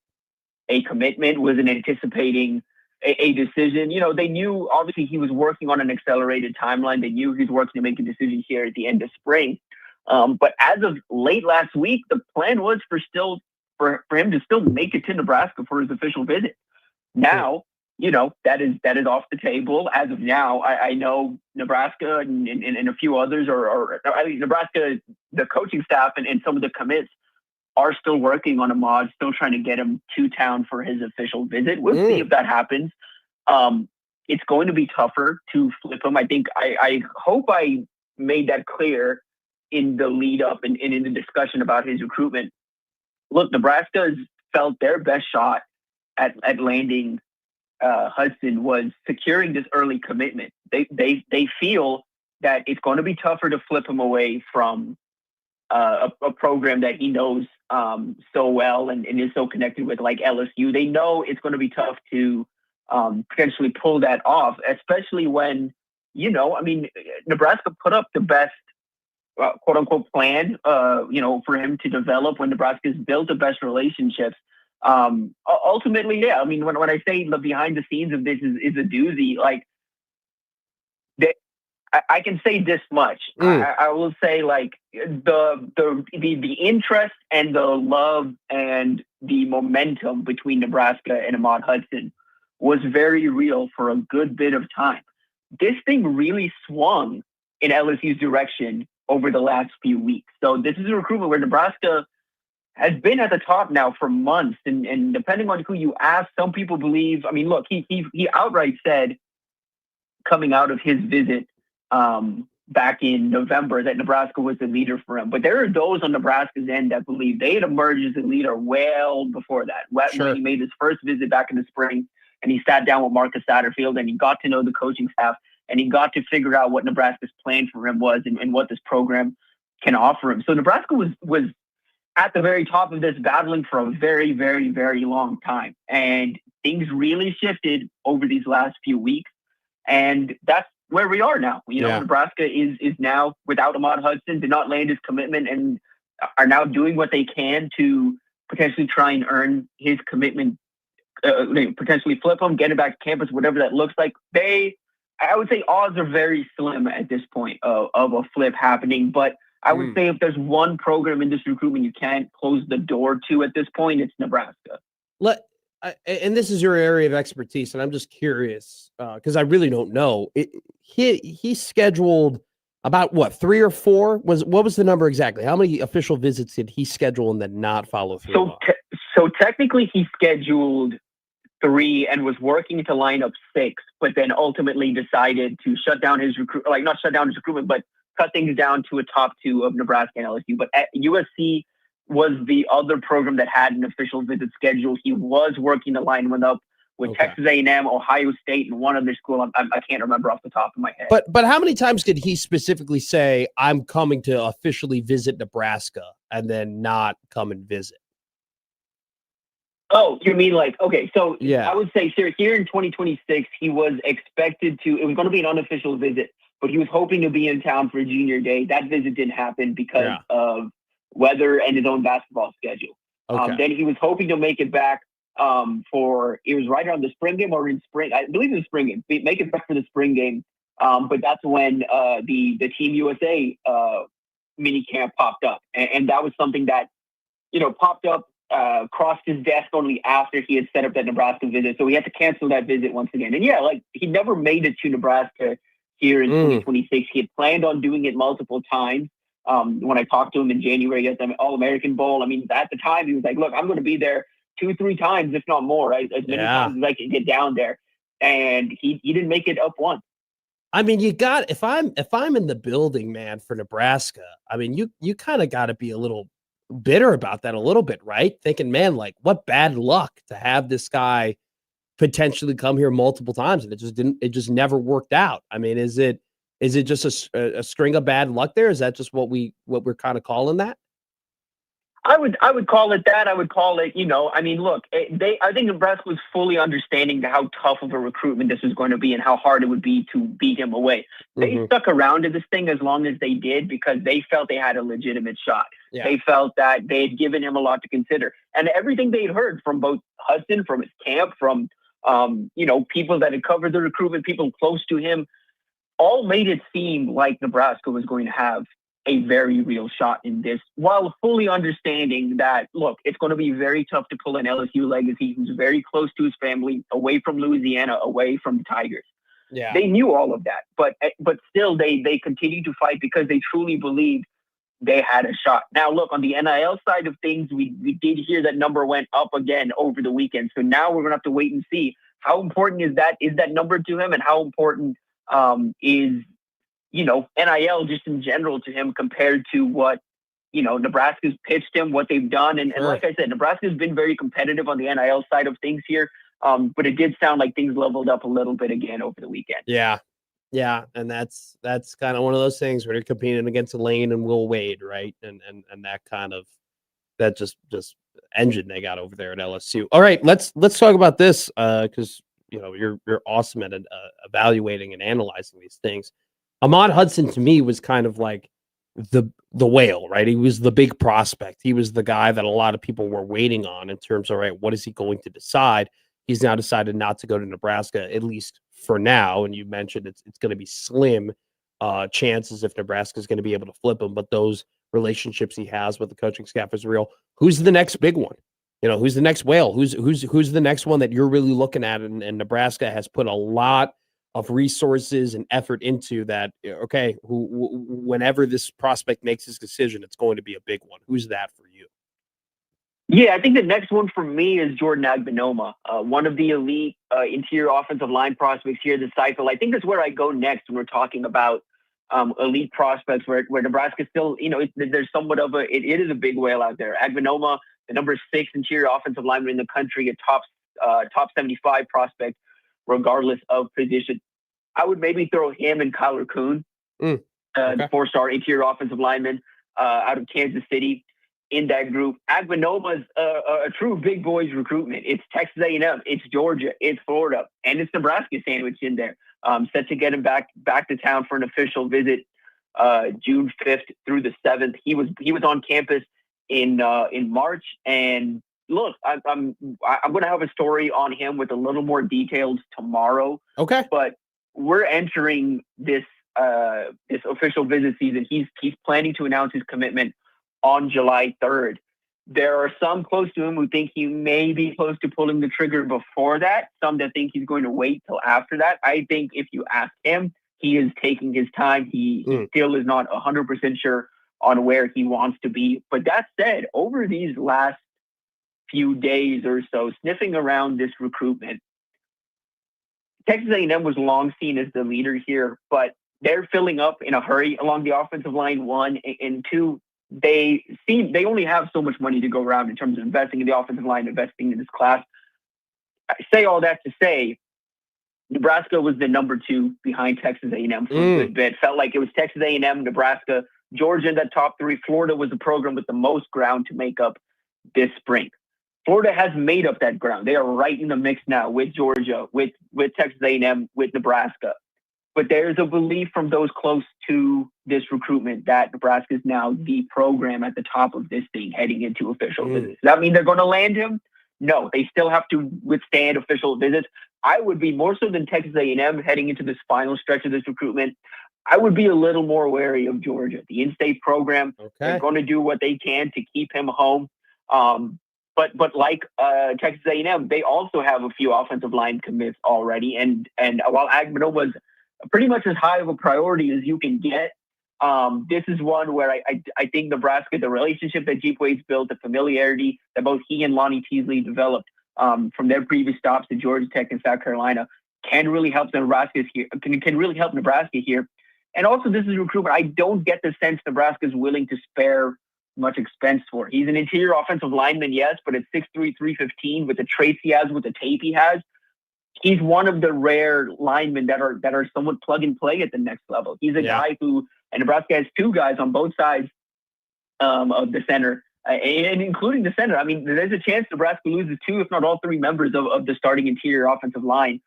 a commitment, wasn't anticipating a decision. They knew obviously he was working on an accelerated timeline. They knew he was working to make a decision here at the end of spring. But as of late last week, the plan was for him to still make it to Nebraska for his official visit. Now, that is off the table. As of now, I know Nebraska and a few others, or I mean, Nebraska, the coaching staff and some of the commits are still working on Ahmad, still trying to get him to town for his official visit. We'll see if that happens. It's going to be tougher to flip him. I think I hope I made that clear in the lead up and in the discussion about his recruitment. Look, Nebraska has felt their best shot at landing Hudson was securing this early commitment. They feel that it's going to be tougher to flip him away from a program that he knows so well and is so connected with, like LSU. They know it's going to be tough to potentially pull that off, especially when, Nebraska put up the best quote unquote plan, for him to develop when Nebraska's built the best relationships. Ultimately, yeah. I mean, when I say the behind the scenes of this is a doozy, like I can say this much. I will say, like, the interest and the love and the momentum between Nebraska and Ahmad Hudson was very real for a good bit of time. This thing really swung in LSU's direction over the last few weeks. So this is a recruitment where Nebraska has been at the top now for months. And depending on who you ask, some people believe, I mean, look, he outright said coming out of his visit back in November that Nebraska was the leader for him. But there are those on Nebraska's end that believe they had emerged as a leader well before that. When he made his first visit back in the spring and he sat down with Marcus Satterfield and he got to know the coaching staff and he got to figure out what Nebraska's plan for him was and what this program can offer him. So Nebraska was at the very top of this, battling for a very, very, very long time. And things really shifted over these last few weeks. And that's where we are now. Nebraska is now without Ahmad Hudson, did not land his commitment, and are now doing what they can to potentially try and earn his commitment, potentially flip him, get him back to campus, whatever that looks like. I would say odds are very slim at this point of a flip happening. But I would say if there's one program in this recruitment you can't close the door to at this point, it's Nebraska. And this is your area of expertise, and I'm just curious because I really don't know. He scheduled About what, 3 or 4? What was the number exactly? How many official visits did he schedule and then not follow through on? So technically he scheduled 3 and was working to line up 6, but then ultimately decided to shut down his not shut down his recruitment, but cut things down to a top 2 of Nebraska and LSU. But at USC was the other program that had an official visit schedule. He was working to line one up with Texas A&M, Ohio State, and one other school. I can't remember off the top of my head. But how many times did he specifically say, I'm coming to officially visit Nebraska, and then not come and visit? Oh, you mean okay, so yeah. I would say here in 2026, he was expected to, it was going to be an unofficial visit, but he was hoping to be in town for junior day. That visit didn't happen because of weather and his own basketball schedule. Then he was hoping to make it back it was right around the spring game or in spring. I believe it was spring game. Make it back for the spring game. But that's when the Team USA mini camp popped up. And that was something that, popped up, crossed his desk only after he had set up that Nebraska visit. So he had to cancel that visit once again. And he never made it to Nebraska here in 2026. He had planned on doing it multiple times. When I talked to him in January at the All-American Bowl, at the time he was like, look, I'm going to be there 2-3 times, if not more, as many times as I can get down there. And he didn't make it up once. If I'm in the building, man, for Nebraska, you kind of got to be a little bitter about that a little bit, right? Thinking, man, what bad luck to have this guy potentially come here multiple times, and it just never worked out. Is it just a string of bad luck there? Is that just what we're kind of calling that? I would call it that. I would call it, look, I think Nebraska was fully understanding how tough of a recruitment this was going to be and how hard it would be to beat him away. They stuck around to this thing as long as they did because they felt they had a legitimate shot. Yeah. They felt that they had given him a lot to consider. And everything they'd heard from both Hudson, from his camp, from, people that had covered the recruitment, people close to him, all made it seem like Nebraska was going to have a very real shot in this, while fully understanding that, look, it's going to be very tough to pull an LSU legacy who's very close to his family, away from Louisiana, away from the Tigers. Yeah. They knew all of that, but still they continued to fight because they truly believed they had a shot. Now, look, on the NIL side of things, we did hear that number went up again over the weekend. So now we're going to have to wait and see how important is that number to him, and how important is NIL just in general to him compared to what, Nebraska's pitched him, what they've done. And like I said, Nebraska's been very competitive on the NIL side of things here. But it did sound like things leveled up a little bit again over the weekend. Yeah. Yeah. And that's kind of one of those things where they're competing against Lane and Will Wade, right? And that kind of, that just engine they got over there at LSU. All right, let's talk about this because, you're awesome at evaluating and analyzing these things. Ahmad Hudson, to me, was kind of like the whale, right? He was the big prospect. He was the guy that a lot of people were waiting on in terms of, right, what is he going to decide? He's now decided not to go to Nebraska, at least for now. And you mentioned it's going to be slim chances if Nebraska is going to be able to flip him. But those relationships he has with the coaching staff is real. Who's the next big one? Who's the next whale? Who's the next one that you're really looking at? And Nebraska has put a lot of resources and effort into that. Okay, whenever this prospect makes his decision, it's going to be a big one. Who's that for you? Yeah, I think the next one for me is Jordan Agbanoma, one of the elite interior offensive line prospects here this cycle. I think that's where I go next when we're talking about elite prospects, where Nebraska still, there's somewhat of it is a big whale out there. Agbanoma, the number 6 interior offensive lineman in the country, a top 75 prospect, regardless of position. I would maybe throw him and Kyler Kuhn, the 4-star interior offensive lineman out of Kansas City, in that group. Agbanoma's a true big boys recruitment. It's Texas A&M, it's Georgia, it's Florida, and it's Nebraska sandwiched in there. Set to get him back to town for an official visit June 5th through the 7th. He was on campus in March, and look, I'm going to have a story on him with a little more details tomorrow. Okay, but we're entering this official visit season. He's planning to announce his commitment on July 3rd. There are some close to him who think he may be close to pulling the trigger before that. Some that think he's going to wait till after that. I think if you ask him, he is taking his time. He still is not 100% sure on where he wants to be. But that said, over these last few days or so, sniffing around this recruitment, Texas A&M was long seen as the leader here, but they're filling up in a hurry along the offensive line, one, and two, they only have so much money to go around in terms of investing in the offensive line, investing in this class. I say all that to say, Nebraska was the number 2 behind Texas A&M for a good bit. Felt like it was Texas A&M, Nebraska, Georgia in that top 3. Florida was the program with the most ground to make up this spring. Florida has made up that ground. They are right in the mix now with Georgia, with Texas A&M, with Nebraska. But there's a belief from those close to this recruitment that Nebraska is now the program at the top of this thing heading into official visits. Does that mean they're going to land him? No, they still have to withstand official visits. I would be more so than Texas A&M heading into this final stretch of this recruitment. I would be a little more wary of Georgia, the in-state program. They're going to do what they can to keep him home. But like Texas A&M, they also have a few offensive line commits already. And while Agmanova was pretty much as high of a priority as you can get, this is one where I think Nebraska, the relationship that Jeep Wade's built, the familiarity that both he and Lonnie Teasley developed from their previous stops at Georgia Tech and South Carolina, can really help Nebraska here. Can really help Nebraska here. And also, this is recruitment. I don't get the sense Nebraska is willing to spare much expense for. He's an interior offensive lineman, yes, but at 6'3", 315, with the traits he has, with the tape he has, he's one of the rare linemen that are somewhat plug and play at the next level. He's a guy who, and Nebraska has 2 guys on both sides of the center, and including the center. I mean, there's a chance Nebraska loses 2, if not all 3 members of the starting interior offensive line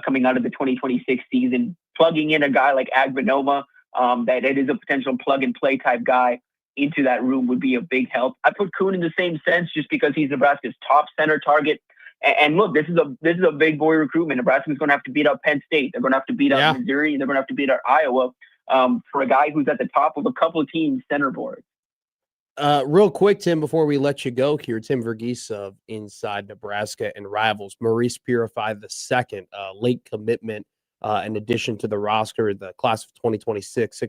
coming out of the 2026 season. Plugging in a guy like Agbanoma, that it is a potential plug and play type guy into that room would be a big help. I put Kuhn in the same sense just because he's Nebraska's top center target. And look, this is a big boy recruitment. Nebraska's going to have to beat up Penn State. They're going to have to beat up Missouri. They're going to have to beat up Iowa for a guy who's at the top of a couple of teams' center boards. Real quick, Tim, before we let you go here, Tim Verghese of Inside Nebraska and Rivals, Maurice Purify II, late commitment in addition to the roster, the class of 2026,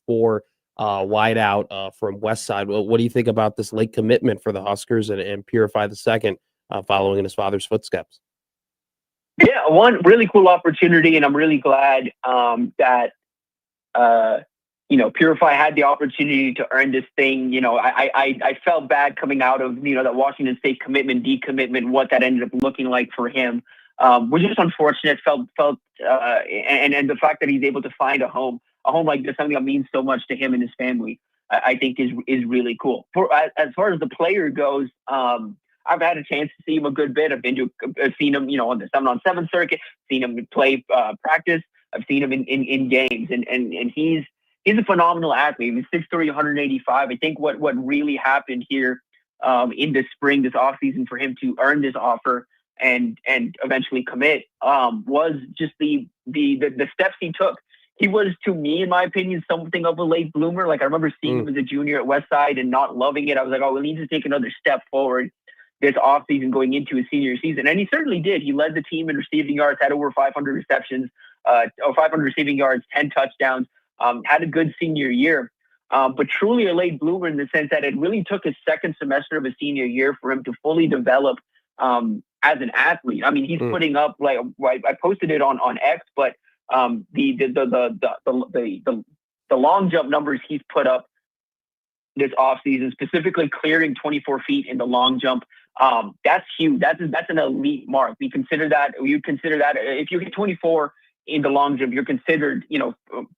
6'4", wide out from West Side. What do you think about this late commitment for the Huskers and Purify II following in his father's footsteps? Yeah, one really cool opportunity, and I'm really glad that Purify had the opportunity to earn this thing. I felt bad coming out of that Washington State commitment, decommitment, what that ended up looking like for him, was just unfortunate. Felt and the fact that he's able to find a home like this, something that means so much to him and his family, I think is really cool. As far as the player goes, I've had a chance to see him a good bit. I've seen him, on the 7-on-7 circuit, seen him play practice. I've seen him in games, and he's a phenomenal athlete. He's 6'3", 185. I think what really happened here in this spring, this offseason, for him to earn this offer and eventually commit was just the steps he took. He was, to me, in my opinion, something of a late bloomer. Like, I remember seeing him as a junior at Westside and not loving it. I was like, we need to take another step forward this offseason going into his senior season. And he certainly did. He led the team in receiving yards, had over 500 receptions, 500 receiving yards, 10 touchdowns, had a good senior year. But truly a late bloomer in the sense that it really took his second semester of his senior year for him to fully develop as an athlete. I mean, he's putting up, like, I posted it on X, but the long jump numbers he's put up this offseason, specifically clearing 24 feet in the long jump, that's huge. That's an elite mark. You consider that if you hit 24 in the long jump, you're considered,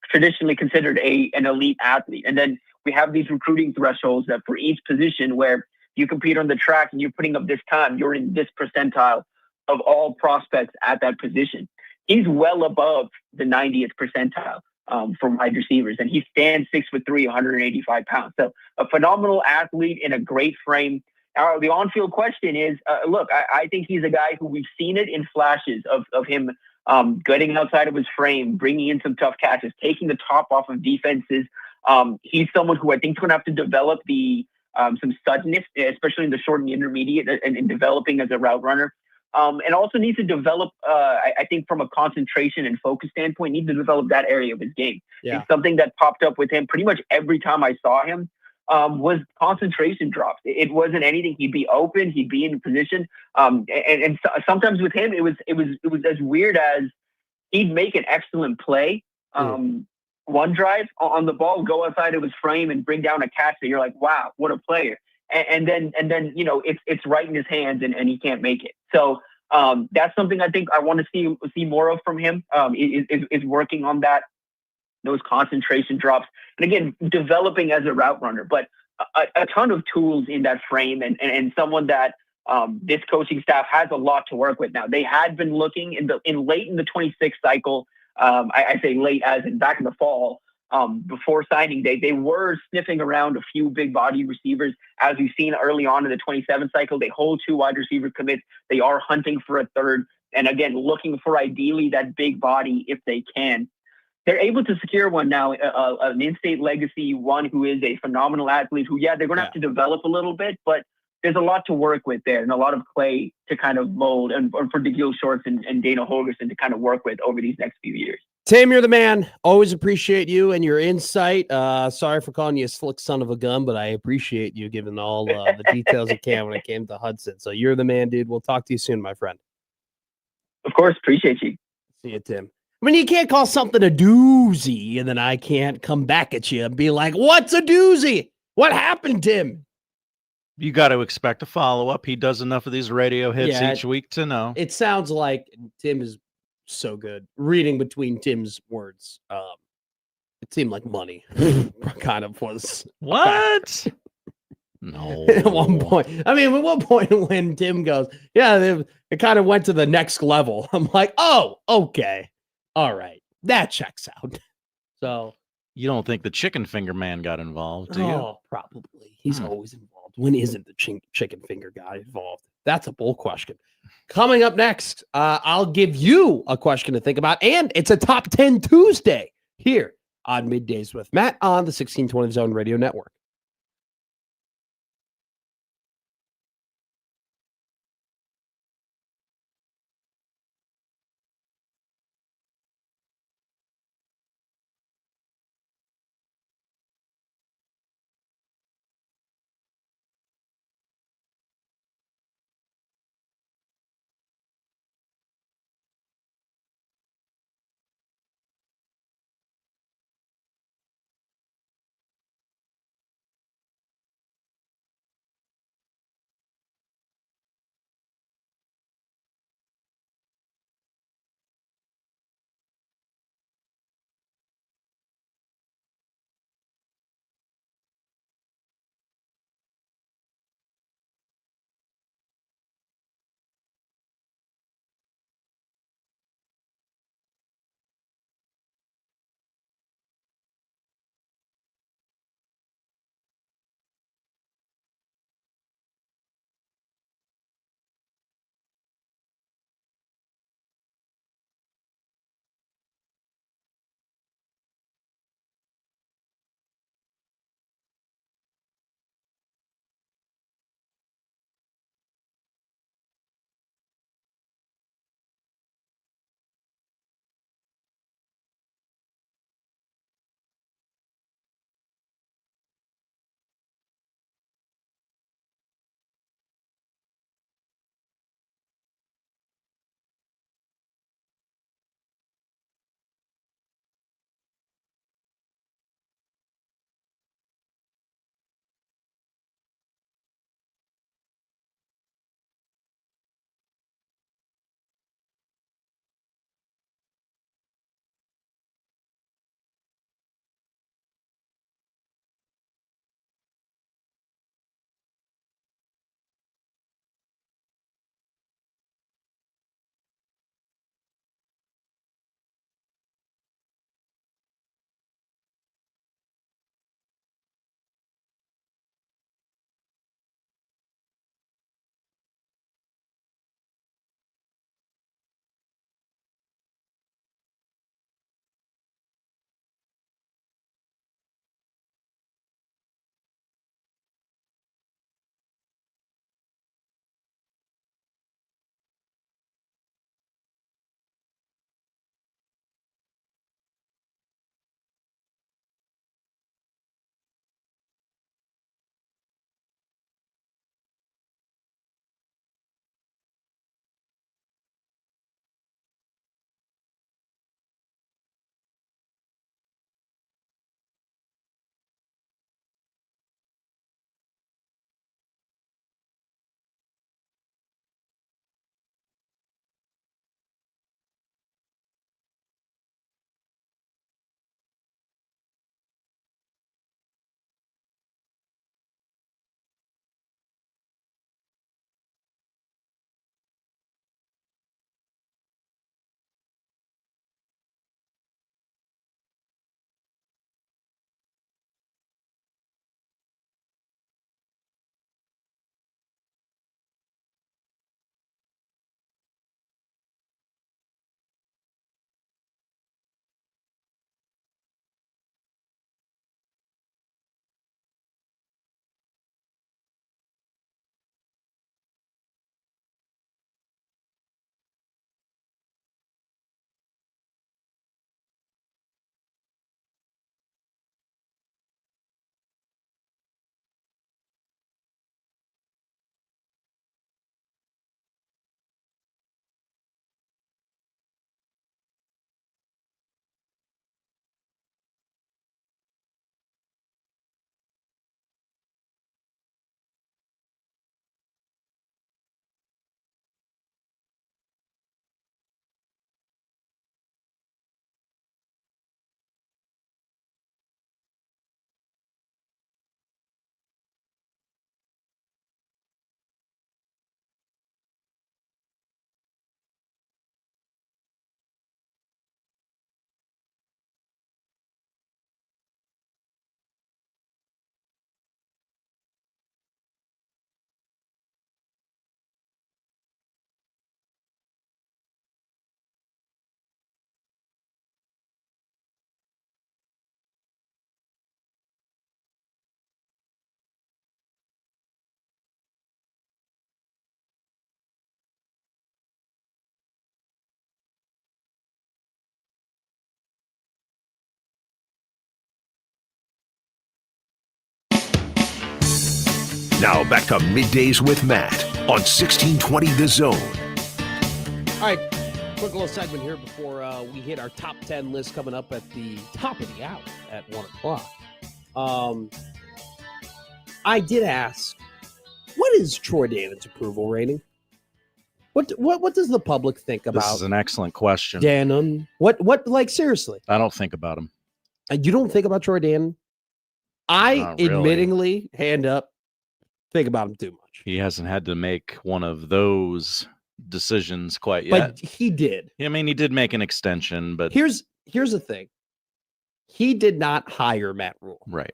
traditionally considered an elite athlete. And then we have these recruiting thresholds that for each position where you compete on the track and you're putting up this time, you're in this percentile of all prospects at that position. He's well above the 90th percentile for wide receivers, and he stands 6'3", 185 pounds. So a phenomenal athlete in a great frame. The on-field question is, look, I think he's a guy who we've seen it in flashes of him getting outside of his frame, bringing in some tough catches, taking the top off of defenses. He's someone who I think is going to have to develop some suddenness, especially in the short and intermediate, and developing as a route runner. and also needs to develop, I think from a concentration and focus standpoint, needs to develop that area of his game. Yeah. It's something that popped up with him pretty much every time I saw him. Was concentration drops. It wasn't anything. He'd be open. He'd be in position. And sometimes with him, it was as weird as he'd make an excellent play. One drive on the ball, go outside of his frame and bring down a catch that you're like, wow, what a player. And then it's right in his hands and he can't make it. So that's something I think I want to see more of from him. Is working on those concentration drops, and again, developing as a route runner, but a ton of tools in that frame and someone that this coaching staff has a lot to work with now. They had been looking in late in the 26th cycle. I say late as in back in the fall, before signing day, they were sniffing around a few big body receivers. As we've seen early on in the 27th cycle, they hold 2 wide receiver commits. They are hunting for a third. And again, looking for ideally that big body if they can. They're able to secure one now, an in-state legacy, one who is a phenomenal athlete who, they're going to have to develop a little bit, but there's a lot to work with there and a lot of clay to kind of mold and for DeGil Shorts and Dana Holgerson to kind of work with over these next few years. Tim, you're the man. Always appreciate you and your insight. Sorry for calling you a slick son of a gun, but I appreciate you giving all the details you can when it came to Hudson. So you're the man, dude. We'll talk to you soon, my friend. Of course. Appreciate you. See you, Tim. I mean, you can't call something a doozy, and then I can't come back at you and be like, what's a doozy? What happened, Tim? You got to expect a follow-up. He does enough of these radio hits each week to know. It sounds like Tim is so good. Reading between Tim's words, it seemed like money kind of was. What? No. At one point. I mean, at one point when Tim goes, it kind of went to the next level. I'm like, oh, okay. All right. That checks out. So you don't think the chicken finger man got involved, do you? Oh, probably. He's always involved. When isn't the chicken finger guy involved? That's a bull question. Coming up next, I'll give you a question to think about, and it's a Top 10 Tuesday here on Middays with Matt on the 1620 Zone Radio Network. Now back to Middays with Matt on 1620 The Zone. All right, quick little segment here before we hit our top 10 list coming up at the top of the hour at 1 o'clock. I did ask, what is Troy Danin's approval rating? What does the public think about? This is an excellent question. Danon? What like seriously? I don't think about him. You don't think about Troy Danon? I Not really. admittingly, hand up, think about him too much. He hasn't had to make one of those decisions quite yet. But he did. I mean, he did make an extension, but Here's the thing. He did not hire Matt Rule. right.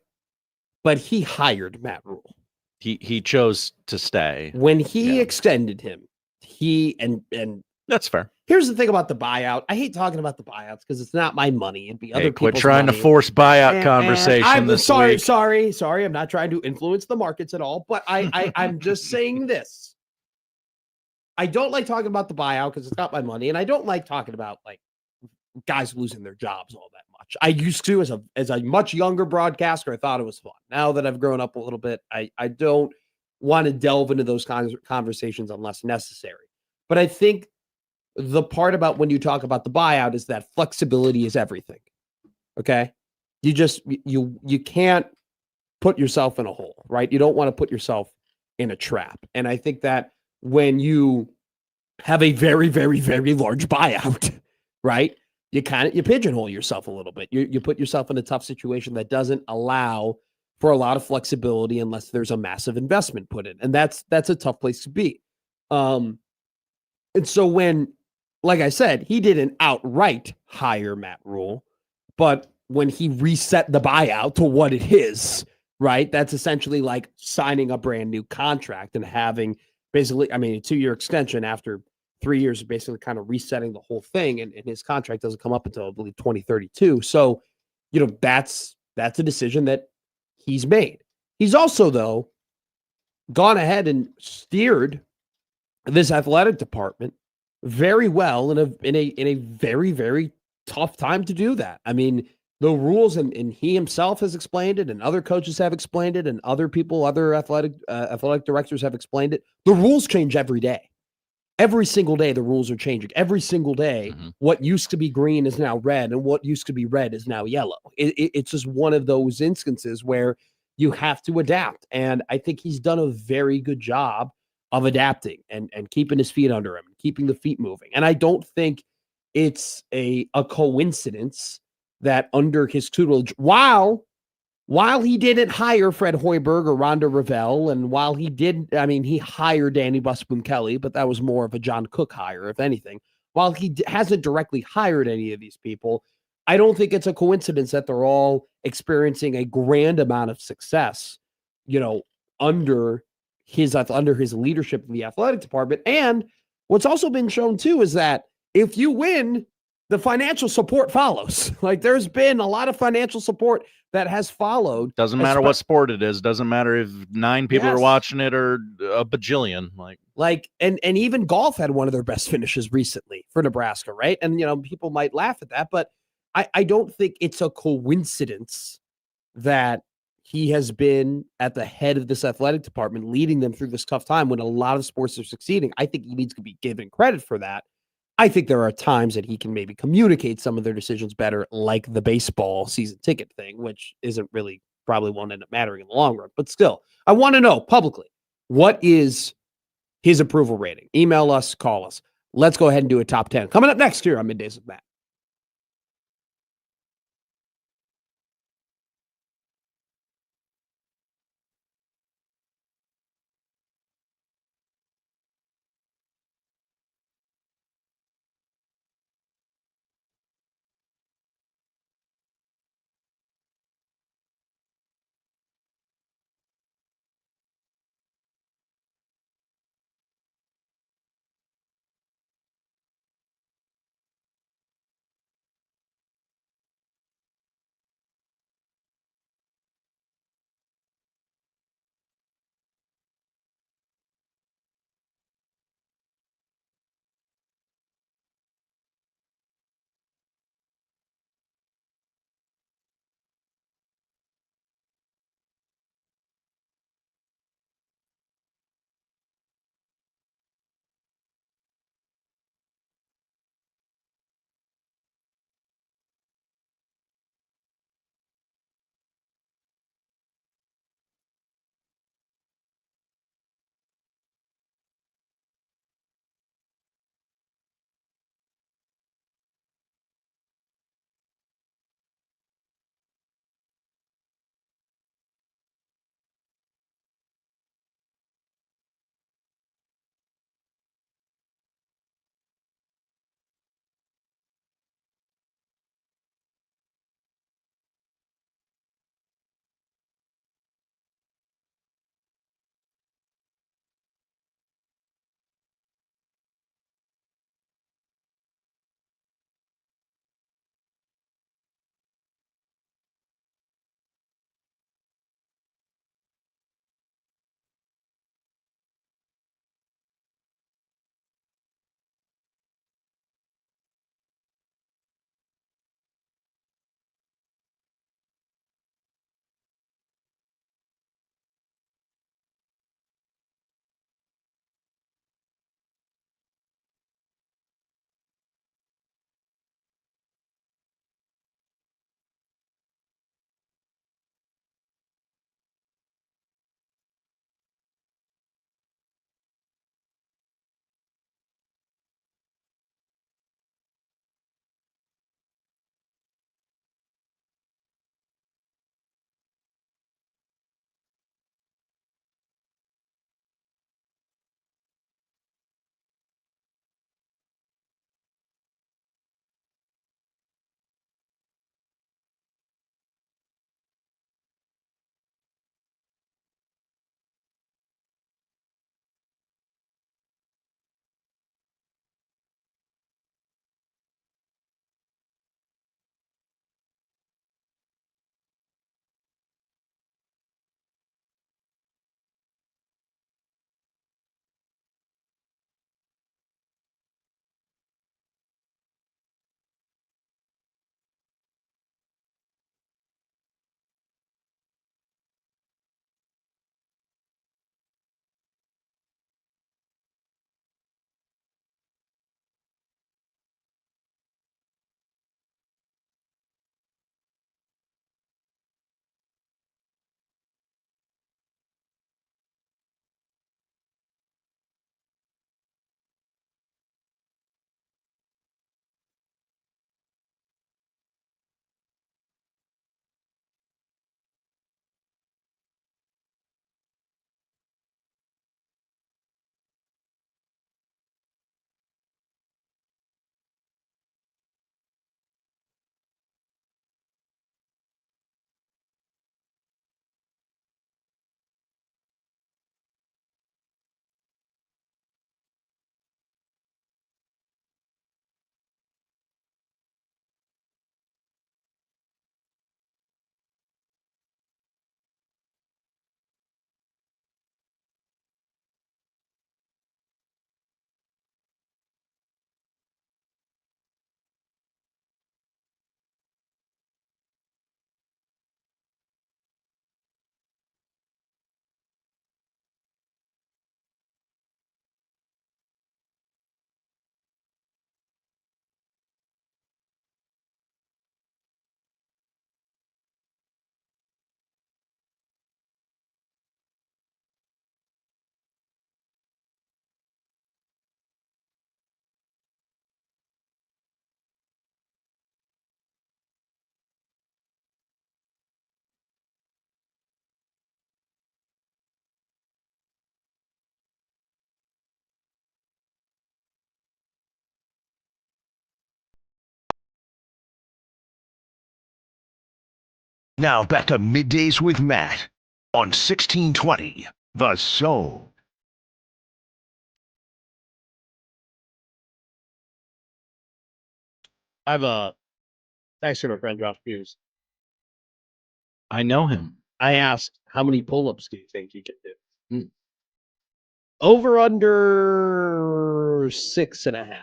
But he hired Matt Rule. He chose to stay. When he extended him, he and That's fair. here's the thing about the buyout. I hate talking about the buyouts because it's not my money. It'd be other Hey, quit people's trying money. to force buyout And conversation I'm this sorry, week. sorry. I'm not trying to influence the markets at all, but I'm just saying this. I don't like talking about the buyout because it's not my money, and I don't like talking about like guys losing their jobs all that much. I used to as a much younger broadcaster. I thought it was fun. Now that I've grown up a little bit, I don't want to delve into those kinds of conversations unless necessary. But I think the part about when you talk about the buyout is that flexibility is everything. Okay. You can't put yourself in a hole, right? You don't want to put yourself in a trap. And I think that when you have a very, very, very large buyout, right? You pigeonhole yourself a little bit. You put yourself in a tough situation that doesn't allow for a lot of flexibility unless there's a massive investment put in. And that's a tough place to be. And so when, like I said, he didn't outright hire Matt Rule, but when he reset the buyout to what it is, right? That's essentially like signing a brand new contract and having basically, I mean, a 2-year extension after 3 years, basically kind of resetting the whole thing. And his contract doesn't come up until I believe 2032. So, that's a decision that he's made. He's also, though, gone ahead and steered this athletic department very well in a very, very tough time to do that. I mean, the rules, and he himself has explained it, and other coaches have explained it, and other people, other athletic directors have explained it. The rules change every day. Every single day, the rules are changing. Every single day, what used to be green is now red, and what used to be red is now yellow. It's just one of those instances where you have to adapt. And I think he's done a very good job of adapting and keeping his feet under him, keeping the feet moving. And I don't think it's a coincidence that under his tutelage, while he didn't hire Fred Hoiberg or Rhonda Revelle, and while he did, I mean, he hired Danny Busboom Kelly, but that was more of a John Cook hire, if anything. While he hasn't directly hired any of these people, I don't think it's a coincidence that they're all experiencing a grand amount of success, under his leadership in the athletic department. And what's also been shown too is that if you win, the financial support follows. Like there's been a lot of financial support that has followed. Doesn't matter what sport it is. Doesn't matter if 9 people are watching it or a bajillion. And even golf had one of their best finishes recently for Nebraska, right? And people might laugh at that, but I don't think it's a coincidence that he has been at the head of this athletic department, leading them through this tough time when a lot of sports are succeeding. I think he needs to be given credit for that. I think there are times that he can maybe communicate some of their decisions better, like the baseball season ticket thing, which probably won't end up mattering in the long run. But still, I want to know publicly, what is his approval rating? Email us, call us. Let's go ahead and do a top 10. Coming up next here on Middays with Matt. Now back to Middays with Matt on 1620 The Zone. I have a thanks to my friend Josh Hughes. I know him. I asked, how many pull-ups do you think you can do? Over under 6.5.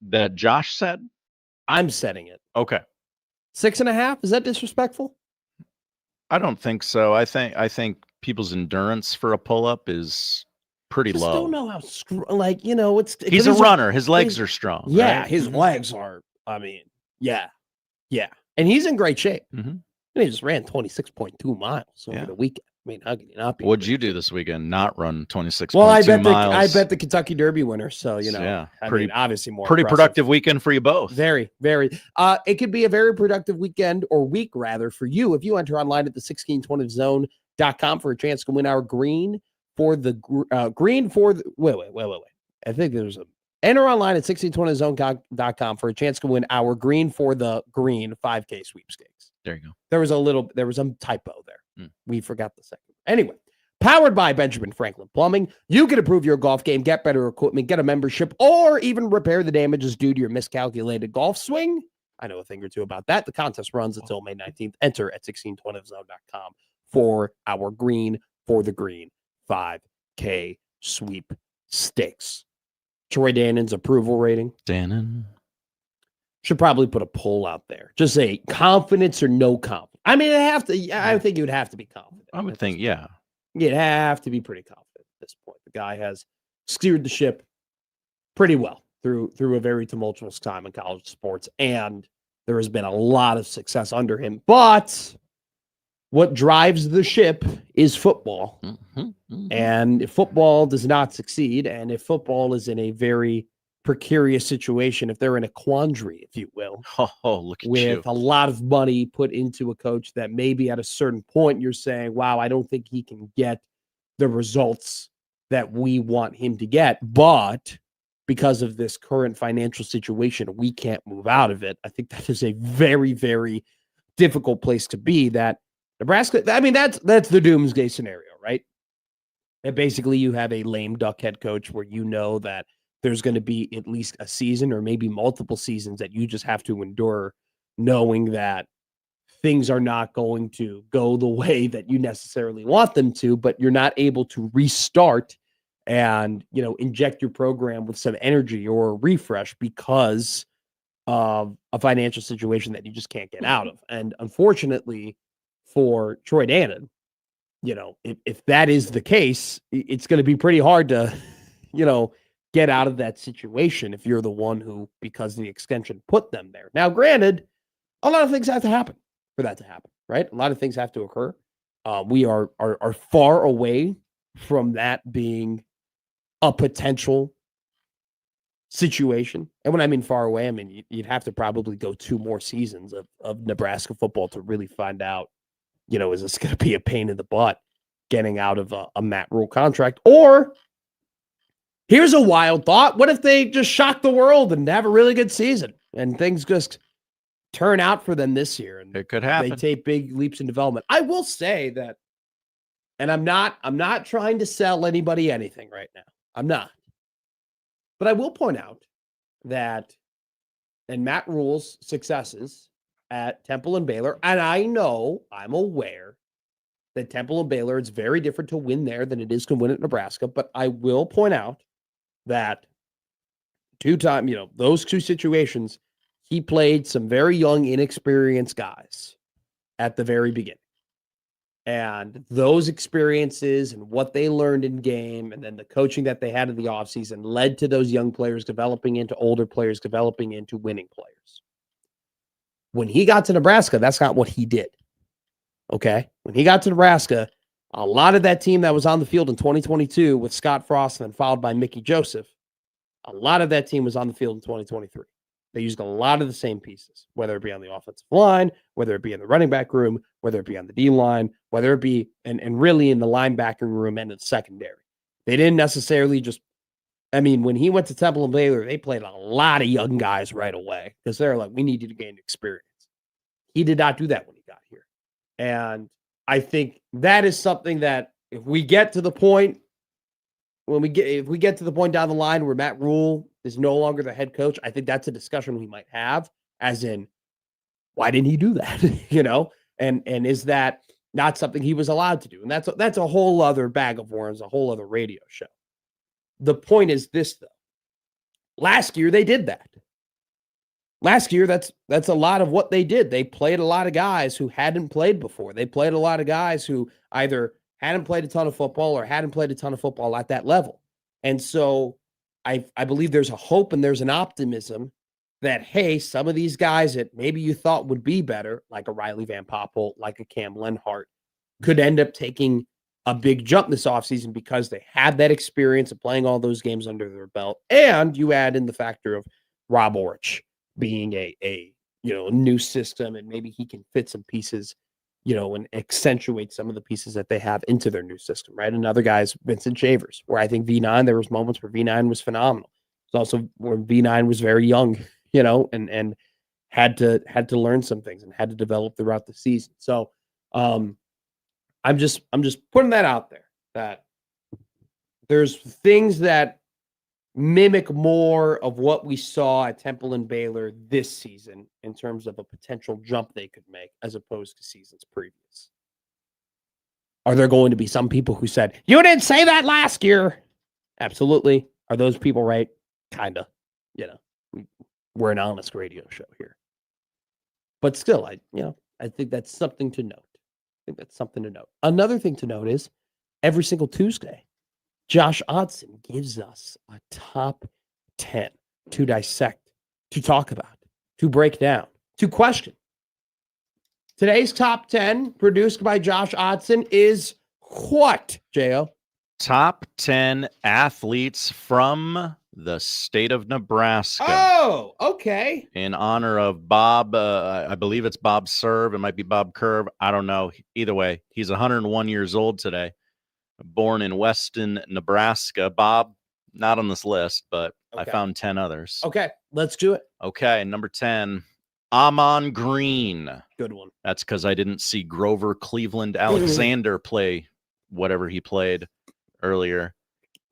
That Josh said? I'm setting it. Okay. 6.5? Is that disrespectful? I don't think so. I think people's endurance for a pull-up is pretty Just low. don't know how it's He's a runner. His legs are strong. Yeah, right? his legs are. I mean, yeah, and he's in great shape. Mm-hmm. And he just ran 26.2 miles over the weekend. I mean, how can you not be? What'd you do this weekend? Not run 26.2 Well, I miles. bet the Kentucky Derby winner. So pretty obviously more pretty impressive. productive weekend for you both. Very, very. It could be a very productive weekend or week rather for you if you enter online at the 1620zone.com for a chance to win our green for the wait. I think there's a enter online at 1620zone.com for a chance to win our green for the green 5K sweepstakes. There you go. There was a typo there. We forgot the second. Anyway, powered by Benjamin Franklin Plumbing, you can improve your golf game, get better equipment, get a membership, or even repair the damages due to your miscalculated golf swing. I know a thing or two about that. The contest runs until May 19th. Enter at 1620zone.com for our green for the green 5K sweepstakes. Troy Dannon's approval rating. Dannon. Should probably put a poll out there. Just say confidence or no confidence. I mean, I think you would have to be confident. I would think, yeah. You'd have to be pretty confident at this point. The guy has steered the ship pretty well through a very tumultuous time in college sports, and there has been a lot of success under him. But what drives the ship is football. And if football does not succeed, and if football is in a very precarious situation, if they're in a quandary, if you will, look at with a lot of money put into a coach that maybe at a certain point you're saying, wow, I don't think he can get the results that we want him to get, but because of this current financial situation, we can't move out of it. I think that is a very, very difficult place to be. That Nebraska, I mean, that's the doomsday scenario, right? And basically you have a lame duck head coach where you know that there's going to be at least a season or maybe multiple seasons that you just have to endure, knowing that things are not going to go the way that you necessarily want them to, but you're not able to restart and, inject your program with some energy or a refresh because of a financial situation that you just can't get out of. And unfortunately for Troy Dannon, if that is the case, it's going to be pretty hard to, get out of that situation if you're the one who, because the extension, put them there. Now, granted, a lot of things have to happen for that to happen, right? A lot of things have to occur. We are far away from that being a potential situation. And when I mean far away, I mean you'd have to probably go 2 more seasons of Nebraska football to really find out, is this going to be a pain in the butt getting out of a Matt Rule contract? Or here's a wild thought. What if they just shock the world and have a really good season and things just turn out for them this year? And it could happen. They take big leaps in development. I will say that, and I'm not trying to sell anybody anything right now. I'm not. But I will point out that in Matt Rule's successes at Temple and Baylor, and I'm aware that Temple and Baylor, it's very different to win there than it is to win at Nebraska. But I will point out that those 2 situations, he played some very young, inexperienced guys at the very beginning. And those experiences and what they learned in game and then the coaching that they had in the offseason led to those young players developing into older players, developing into winning players. When he got to Nebraska, that's not what he did. Okay? When he got to Nebraska, a lot of that team that was on the field in 2022 with Scott Frost and then followed by Mickey Joseph, a lot of that team was on the field in 2023. They used a lot of the same pieces, whether it be on the offensive line, whether it be in the running back room, whether it be on the D line, whether it be and really in the linebacking room and in the secondary. They didn't necessarily when he went to Temple and Baylor, they played a lot of young guys right away because they're like, we need you to gain experience. He did not do that when he got here. And I think that is something that if we get to the point, if we get to the point down the line where Matt Rule is no longer the head coach, I think that's a discussion we might have, as in, why didn't he do that? And is that not something he was allowed to do? And that's a whole other bag of worms, a whole other radio show. The point is this, though. Last year they did that. Last year, that's a lot of what they did. They played a lot of guys who hadn't played before. They played a lot of guys who either hadn't played a ton of football or hadn't played a ton of football at that level. And so I believe there's a hope and there's an optimism that, hey, some of these guys that maybe you thought would be better, like a Riley Van Poppel, like a Cam Lenhart, could end up taking a big jump this offseason because they had that experience of playing all those games under their belt. And you add in the factor of Rob Orich being a new system, and maybe he can fit some pieces, and accentuate some of the pieces that they have into their new system, right? Another guy is Vincent Shavers, where I think V9, there was moments where V9 was phenomenal. It's also where V9 was very young, and had to learn some things and had to develop throughout the season. So I'm just putting that out there, that there's things that mimic more of what we saw at Temple and Baylor this season in terms of a potential jump they could make as opposed to seasons previous. Are there going to be some people who said, you didn't say that last year? Absolutely. Are those people right? Kind of. We're an honest radio show here. But still, I think that's something to note. Another thing to note is every single Tuesday, Josh Odson gives us a top 10 to dissect, to talk about, to break down, to question. Today's top 10, produced by Josh Odson, is what, J.O.? Top 10 athletes from the state of Nebraska. Oh, okay. In honor of Bob, I believe it's Bob Serve. It might be Bob Curve. I don't know. Either way, he's 101 years old today. Born in Weston, Nebraska. Bob, not on this list, but I found 10 others. Okay, let's do it. Okay, number 10, Amon Green. Good one. That's because I didn't see Grover Cleveland Alexander play whatever he played earlier.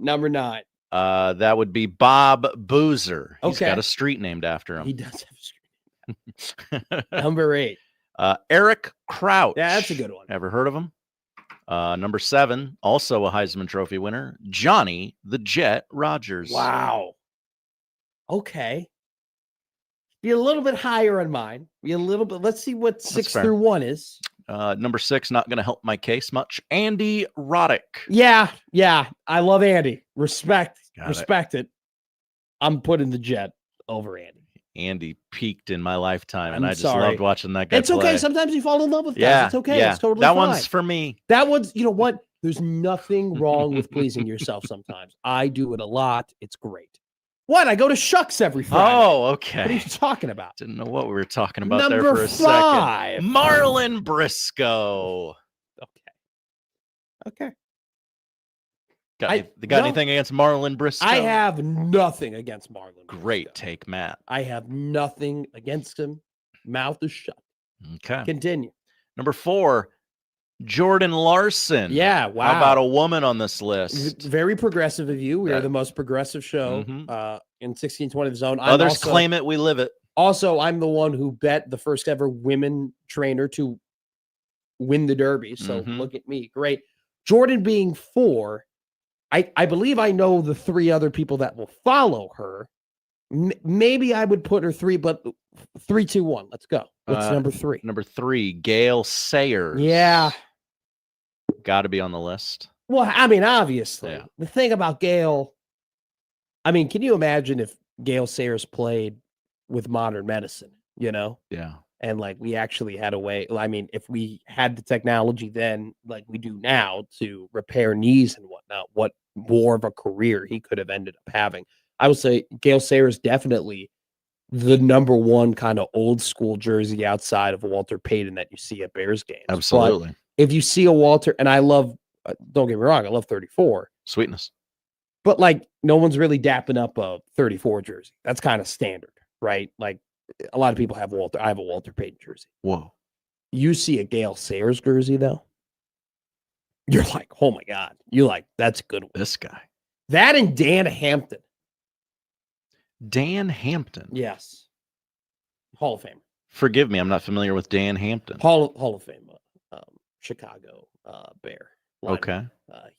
Number 9. That would be Bob Boozer. He's Okay. got a street named after him. He does have a street. Number 8. Eric Crouch. Yeah, that's a good one. Ever heard of him? Number 7, also a Heisman Trophy winner, Johnny the Jet Rogers. Wow. Okay. Be a little bit higher on mine. Be a little bit. Let's see what 6 fair. through 1 is. Number 6, not going to help my case much. Andy Roddick. Yeah. I love Andy. Respect Got it. I'm putting the Jet over Andy. Andy peaked in my lifetime, and I'm I just sorry. loved watching that guy It's play. okay. Sometimes you fall in love with guys. Yeah, It's okay. yeah. It's totally that fine. one's for me. That one's, you know what? There's nothing wrong with pleasing yourself sometimes. I do it a lot. It's great. What? I go to Shucks every Friday. Oh, What are okay. you talking about? Didn't know what we were talking about there Number for a 5. second. Marlon Briscoe. Okay. Got No. anything against Marlon Briscoe? I have nothing against Marlon. Great Briscoe. take, Matt. I have nothing against him. Mouth is shut. Okay. Continue. Number 4, Jordan Larson. Yeah, wow. How about a woman on this list? Very progressive of you. We are the most progressive show in 1620 The Zone. Others claim it, we live it. Also, I'm the one who bet the first ever women trainer to win the Derby. So look at me. Great. Jordan being 4, I believe I know the 3 other people that will follow her. Maybe I would put her 3, but 3, 2, 1. Let's go. What's number 3? Number 3, Gail Sayers. Yeah. Got to be on the list. Well, I mean, obviously. Yeah. The thing about Gail, I mean, can you imagine if Gail Sayers played with modern medicine, Yeah. And like we actually had a way, I mean, if we had the technology then like we do now to repair knees and whatnot, what more of a career he could have ended up having. I would say Gail Sayers definitely the number 1 kind of old school jersey outside of Walter Payton that you see at Bears games. Absolutely. But if you see a Walter, and I love, don't get me wrong, I love 34. Sweetness. But like no one's really dapping up a 34 jersey. That's kind of standard, right? Like a lot of people have Walter. I have a Walter Payton jersey. Whoa. You see a Gale Sayers jersey, though. You're like, oh my God. You're like, that's a good one. This guy. That and Dan Hampton. Dan Hampton. Yes. Hall of Fame. Forgive me, I'm not familiar with Dan Hampton. Hall of Fame. Chicago Bear. Lineman. Okay.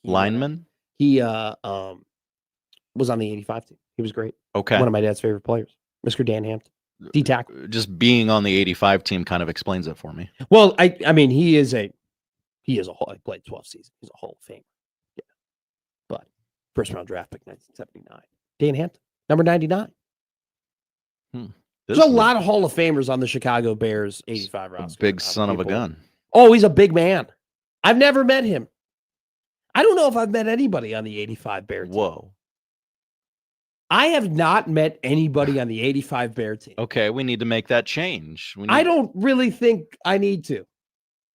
Lineman? He was on the 85 team. He was great. Okay. One of my dad's favorite players. Mr. Dan Hampton. D-tackle. Just being on the 85 team kind of explains it for me. Well, I mean, he is a Hall. I played 12 seasons. He's a Hall of Famer. Yeah. But first round draft pick, 1979. Dan Hampton, number 99. There's a lot of Hall of Famers on the Chicago Bears 85 roster. Big son of a gun. Oh, he's a big man. I've never met him. I don't know if I've met anybody on the 85 Bear team. Whoa. I have not met anybody on the 85 Bear team. Okay, we need to make that change. I don't really think I need to.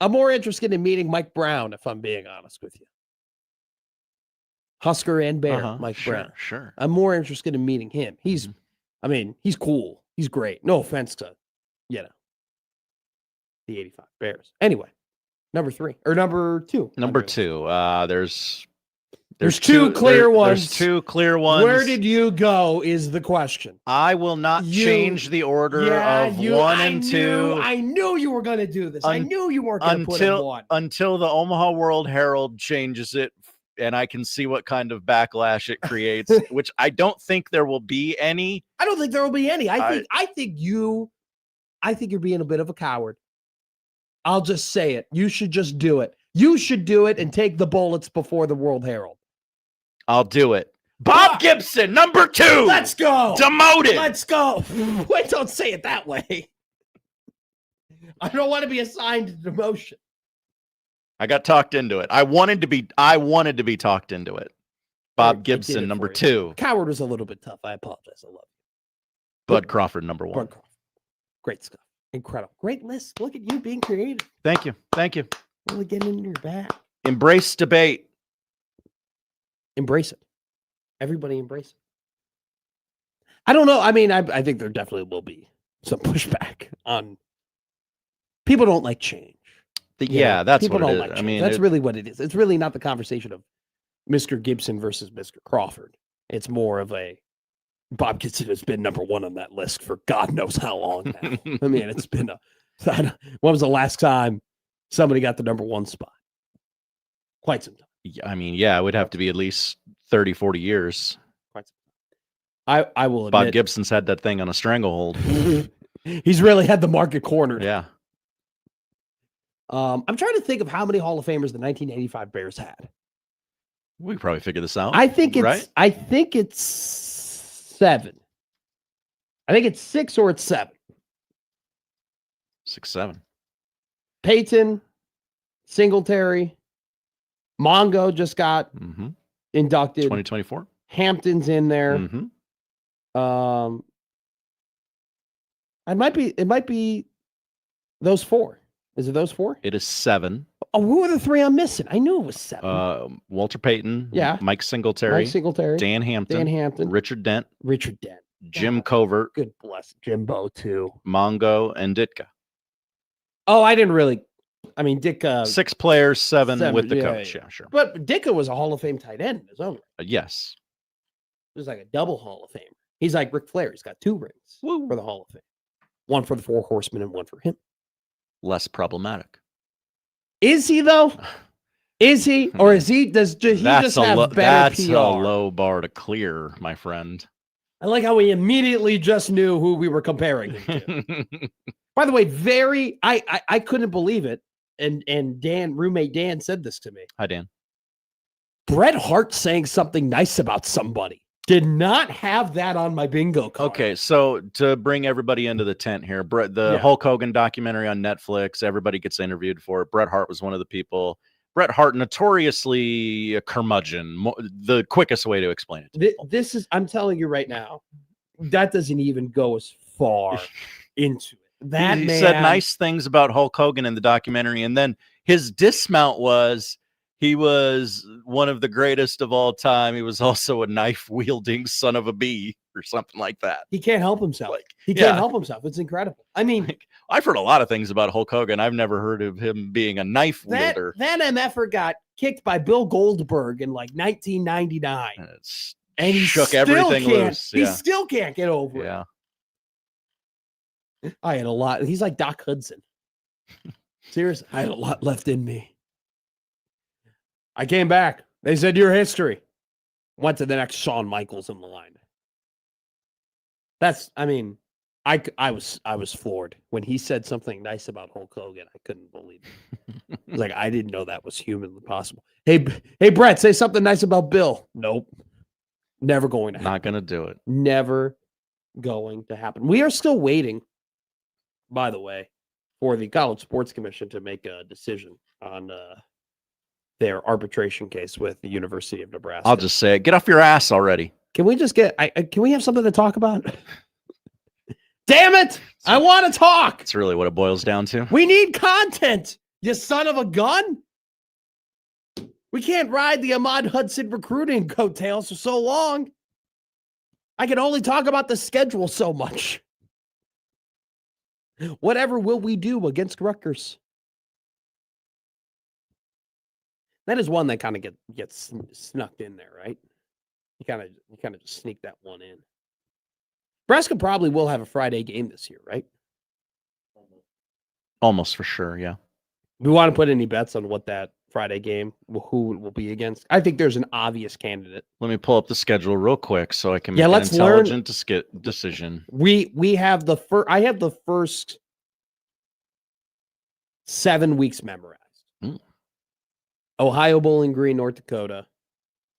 I'm more interested in meeting Mike Brown, if I'm being honest with you. Husker and Bear, Mike Brown. Sure. I'm more interested in meeting him. He's cool. He's great. No offense to, the 85 Bears. Anyway, number 2. Number 2. There's two clear ones. There's 2 clear ones. Where did you go is the question. I will not change the order of 1 and 2. I knew you were going to do this. I knew you weren't going to put in 1. Until the Omaha World Herald changes it, and I can see what kind of backlash it creates, which I don't think there will be any. I don't think there will be any. I think you're being a bit of a coward. I'll just say it. You should just do it. You should do it and take the bullets before the World Herald. I'll do it. Bob Gibson, number 2. Let's go. Demoted. Let's go. Wait, don't say it that way. I don't want to be assigned to demotion. I got talked into it. I wanted to be talked into it. Bob Gibson, number 2. Coward was a little bit tough. I apologize. I love you. Bud Crawford, number 1. Bud Crawford. Great stuff. Incredible. Great list. Look at you being creative. Thank you. Really getting into your bag. Embrace debate. Embrace it. Everybody embrace it. I don't know. I mean, I think there definitely will be some pushback on people don't like change. That's people what don't it like is. change. I mean, that's really what it is. It's really not the conversation of Mr. Gibson versus Mr. Crawford. It's more of a Bob Gibson has been number 1 on that list for God knows how long now. I mean, it's been when was the last time somebody got the number 1 spot? Quite some time. I mean, it would have to be at least 30, 40 years. Quite some time. I will admit. Bob Gibson's had that thing on a stranglehold. He's really had the market cornered. Yeah. I'm trying to think of how many Hall of Famers the 1985 Bears had. We could probably figure this out. I think it's 7. I think it's 6 or it's 7. 6, 7. Peyton, Singletary, Mongo just got inducted. 2024. Hampton's in there. It might be those 4. Is it those 4? It is 7. Oh, who are the 3 I'm missing? I knew it was 7. Walter Payton. Yeah. Mike Singletary. Dan Hampton. Richard Dent. Jim God, Covert. Good bless Jimbo too. Mongo and Ditka. Oh, I didn't really. I mean, Ditka. 6 players, 7 with the coach. Yeah, sure. But Ditka was a Hall of Fame tight end in his own right. Yes. It was like a double Hall of Famer. He's like Ric Flair. He's got 2 rings for the Hall of Fame. 1 for the 4 Horsemen and 1 for him. Less problematic. Is he though? Is he, or is he? Does he just have better that's PR? A low bar to clear, my friend. I like how we immediately just knew who we were comparing him to. By the way, I couldn't believe it. And Dan, roommate Dan, said this to me. Hi, Dan. Bret Hart saying something nice about somebody. Did not have that on my bingo card. Okay, so to bring everybody into the tent here, the Hulk Hogan documentary on Netflix, everybody gets interviewed for it. Bret Hart was one of the people. Bret Hart, notoriously a curmudgeon, the quickest way to explain it. This is, I'm telling you right now, that doesn't even go as far into it. That he man said nice things about Hulk Hogan in the documentary, and then his dismount was He was one of the greatest of all time. He was also a knife-wielding son of a bee or something like that. He can't help himself. He can't help himself. It's incredible. I mean, I've heard a lot of things about Hulk Hogan. I've never heard of him being a knife wielder. That MFer got kicked by Bill Goldberg in like 1999. And he shook still everything can't, loose. He Yeah. still can't get over it. Yeah. I had a lot. He's like Doc Hudson. Seriously, I had a lot left in me. I came back. They said your history. Went to the next Shawn Michaels in the line. I was floored when he said something nice about Hulk Hogan. I couldn't believe it. I was like, I didn't know that was humanly possible. Hey, Brett, say something nice about Bill. Nope. Never going to happen. Not going to do it. Never going to happen. We are still waiting, by the way, for the College Sports Commission to make a decision on their arbitration case with the University of Nebraska. I'll just say it. Get off your ass already. Can we just get? Can we have something to talk about? Damn it! I want to talk. That's really what it boils down to. We need content. You son of a gun. We can't ride the Ahmad Hudson recruiting coattails for so long. I can only talk about the schedule so much. Whatever will we do against Rutgers? That is one that kind of gets snuck in there, right? You kind of just sneak that one in. Nebraska probably will have a Friday game this year, right? Almost for sure, yeah. We want to put any bets on what that Friday game, who it will be against? I think there's an obvious candidate. Let me pull up the schedule real quick so I can make an intelligent decision. We have the first. I have the first 7 weeks memorized. Ohio, Bowling Green, North Dakota,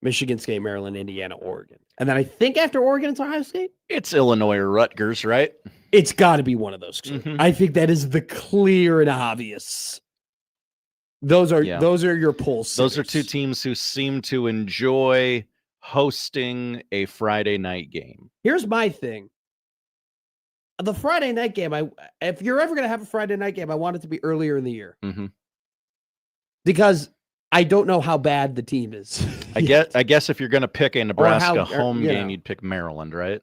Michigan State, Maryland, Indiana, Oregon. And then I think after Oregon, it's Ohio State. It's Illinois or Rutgers, right? It's got to be one of those two. I think that is the clear and obvious. Those are your pulls. Those are two teams who seem to enjoy hosting a Friday night game. Here's my thing. The Friday night game, if you're ever going to have a Friday night game, I want it to be earlier in the year. Because I don't know how bad the team is. I guess if you're going to pick a Nebraska home game, you'd pick Maryland, right?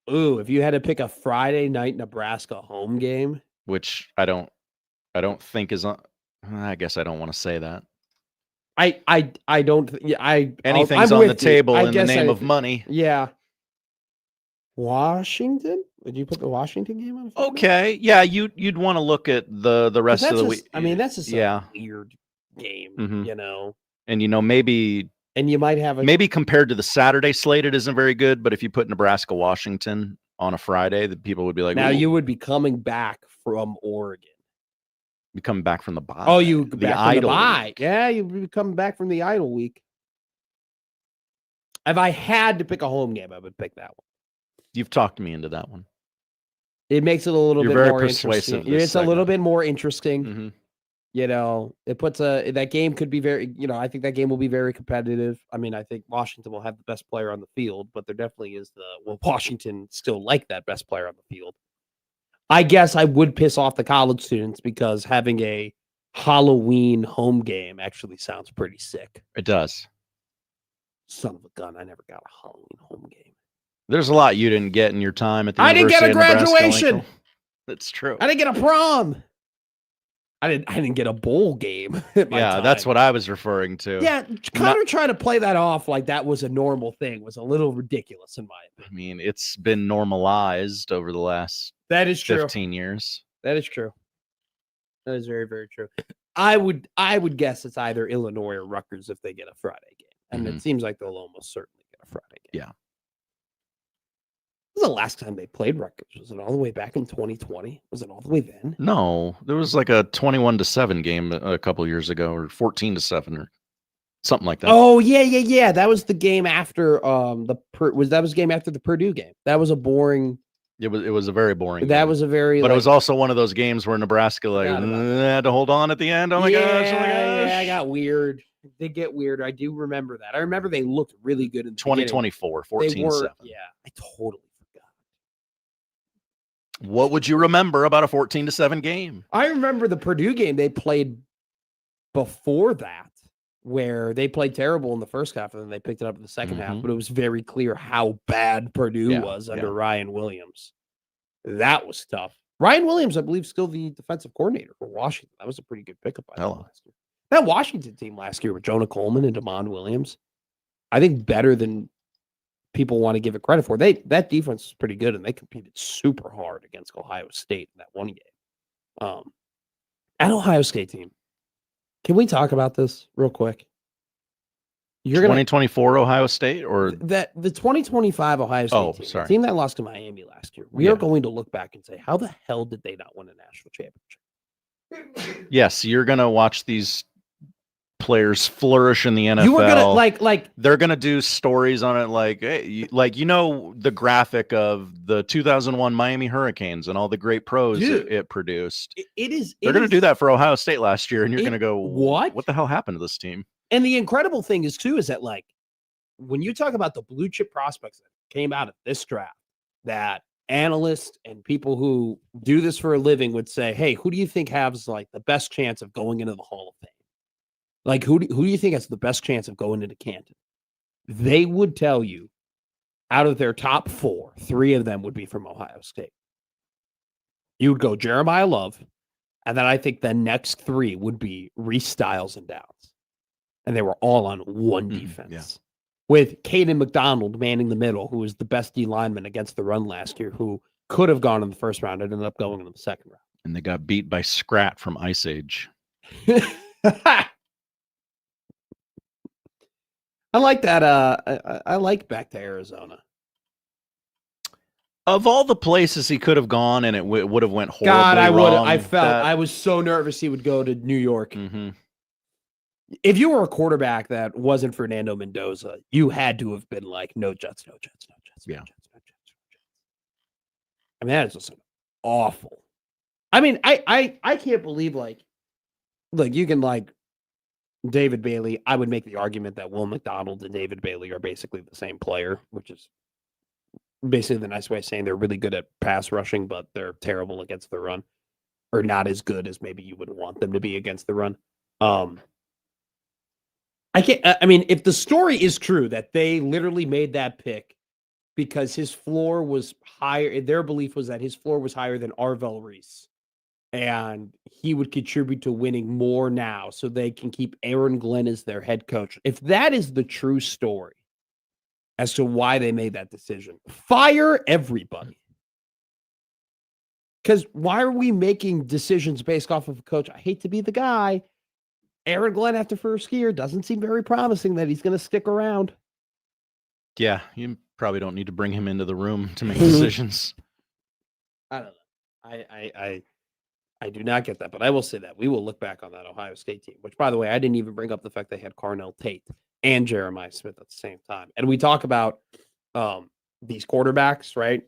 Ooh, if you had to pick a Friday night Nebraska home game, which I don't think is on. I guess I don't want to say that. I don't. Anything's on the table in the name of money. Yeah. Washington? Would you put the Washington game on? Okay, yeah, you'd want to look at the rest of the week. I mean, that's just a weird game, you know. And maybe, and you might have maybe compared to the Saturday slate, it isn't very good. But if you put Nebraska Washington on a Friday, the people would be like, now you would be coming back from Oregon. Be coming back from the bye. Oh, you the back from the bye? Yeah, you'd be coming back from the idle week. If I had to pick a home game, I would pick that one. You've talked me into that one. It makes it a little bit more interesting. It's a little bit more interesting. You know, it puts that game could be very, I think that game will be very competitive. I mean, I think Washington will have the best player on the field, but there definitely is Washington still like that best player on the field. I guess I would piss off the college students because having a Halloween home game actually sounds pretty sick. It does. Son of a gun, I never got a Halloween home game. There's a lot you didn't get in your time at the University of Nebraska. I didn't get a graduation. That's true. I didn't get a prom. I didn't get a bowl game. Yeah, that's what I was referring to. Yeah, Connor trying to play that off like that was a normal thing was a little ridiculous in my opinion. I mean, it's been normalized over the last 15 years. That is true. That is very, very true. I would guess it's either Illinois or Rutgers if they get a Friday game. And it seems like they'll almost certainly get a Friday game. Yeah. When was the last time they played Rutgers? Was it all the way back in 2020? Was it all the way then? No, there was like a 21-7 game a couple years ago, or 14-7, or something like that. Oh yeah. That was the game after that was the game after the Purdue game. That was a boring. It was a very boring. That game. was a very. But it was also one of those games where Nebraska had to hold on at the end. Oh my gosh! Yeah, I got weird. They get weird. I do remember that. I remember they looked really good in 2024, 14-7. Yeah, I totally. What would you remember about a 14-7 game? I remember the Purdue game. They played before that, where they played terrible in the first half and then they picked it up in the second half, but it was very clear how bad Purdue was under Ryan Williams. That was tough. Ryan Williams, I believe, still the defensive coordinator for Washington. That was a pretty good pickup by them last year. That Washington team last year with Jonah Coleman and Damon Williams, I think better than people want to give it credit for. That defense was pretty good, and they competed super hard against Ohio State in that one game. An Ohio State team. Can we talk about this real quick? You're 2024 Ohio State or the 2025 Ohio State team, sorry. the team that lost to Miami last year. We are going to look back and say, how the hell did they not win a national championship? Yes, you're gonna watch these players flourish in the NFL. You were gonna like they're gonna do stories on it, like hey, the graphic of the 2001 Miami Hurricanes and all the great pros it produced. They're gonna do that for Ohio State last year, and you're gonna go, what the hell happened to this team? And the incredible thing is too is that like when you talk about the blue chip prospects that came out of this draft, that analysts and people who do this for a living would say, hey, who do you think has like the best chance of going into the Hall of Fame? Like, who do you think has the best chance of going into Canton? They would tell you out of their top 4, 3 of them would be from Ohio State. You would go Jeremiah Love, and then I think the next 3 would be Reese Styles and Downs. And they were all on one defense. With Caden McDonald manning the middle, who was the best D lineman against the run last year, who could have gone in the first round and ended up going in the second round. And they got beat by Scrat from Ice Age. I like that. I like back to Arizona. Of all the places he could have gone, and it would have went horribly God, I would. wrong. I was so nervous he would go to New York. If you were a quarterback that wasn't Fernando Mendoza, you had to have been like, no Jets, no Jets, no Jets, no Jets, no Jets, no Jets. I mean, that is just awful. I mean, I can't believe like you can like David Bailey. I would make the argument that Will McDonald and David Bailey are basically the same player, which is basically the nice way of saying they're really good at pass rushing, but they're terrible against the run, or not as good as maybe you would want them to be against the run. I mean, if the story is true that they literally made that pick because his floor was higher, their belief was that his floor was higher than Arvell Reese, and he would contribute to winning more now so they can keep Aaron Glenn as their head coach. If that is the true story as to why they made that decision, fire everybody. Because why are we making decisions based off of a coach? I hate to be the guy. Aaron Glenn after first year doesn't seem very promising that he's going to stick around. Yeah, you probably don't need to bring him into the room to make decisions. I don't know. I do not get that, but I will say that we will look back on that Ohio State team, which, by the way, I didn't even bring up the fact they had Carnell Tate and Jeremiah Smith at the same time. And we talk about these quarterbacks, right?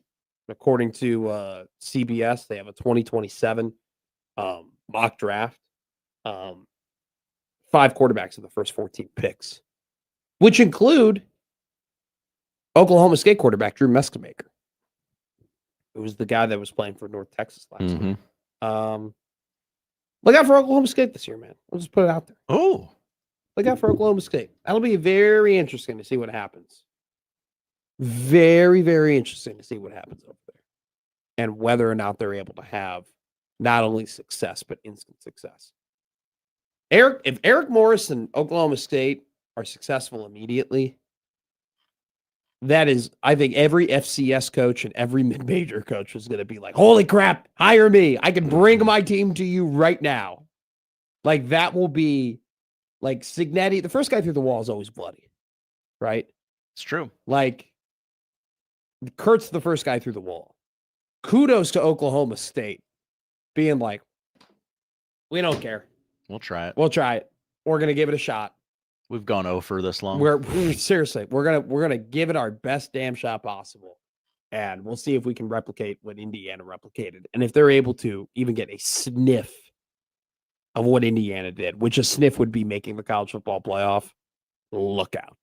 According to CBS, they have a 2027 mock draft. 5 quarterbacks in the first 14 picks, which include Oklahoma State quarterback Drew Mescamaker, who was the guy that was playing for North Texas last week. Look out for Oklahoma State this year, man. We'll just put it out there. Oh, look out for Oklahoma State. That'll be very interesting to see what happens. Very, very interesting to see what happens over there and whether or not they're able to have not only success, but instant success. If Eric Morris and Oklahoma State are successful immediately, that is, I think every FCS coach and every mid-major coach is going to be like, holy crap, hire me. I can bring my team to you right now. Like, that will be like Signetti. The first guy through the wall is always bloody, right? It's true. Like, Kurt's the first guy through the wall. Kudos to Oklahoma State being like, we don't care. We'll try it. We'll try it. We're gonna give it a shot. We've gone over this long. We're seriously, we're gonna give it our best damn shot possible, and we'll see if we can replicate what Indiana replicated, and if they're able to even get a sniff of what Indiana did, which a sniff would be making the college football playoff. Look out!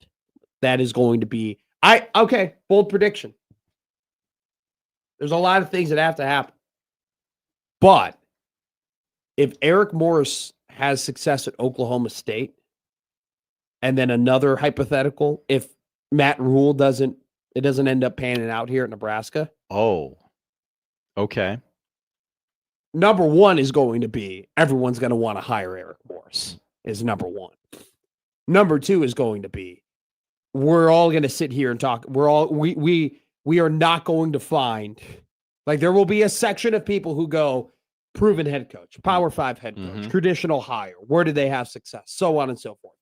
That is going to be bold prediction. There's a lot of things that have to happen, but if Eric Morris has success at Oklahoma State, and then another hypothetical, if Matt Rule doesn't end up panning out here at Nebraska. Oh, okay. Number one is going to be everyone's going to want to hire Eric Morris is number one. Number two is going to be we're all going to sit here and talk. We are not going to find, like, there will be a section of people who go proven head coach, Power 5 head coach, traditional hire. Where do they have success? So on and so forth.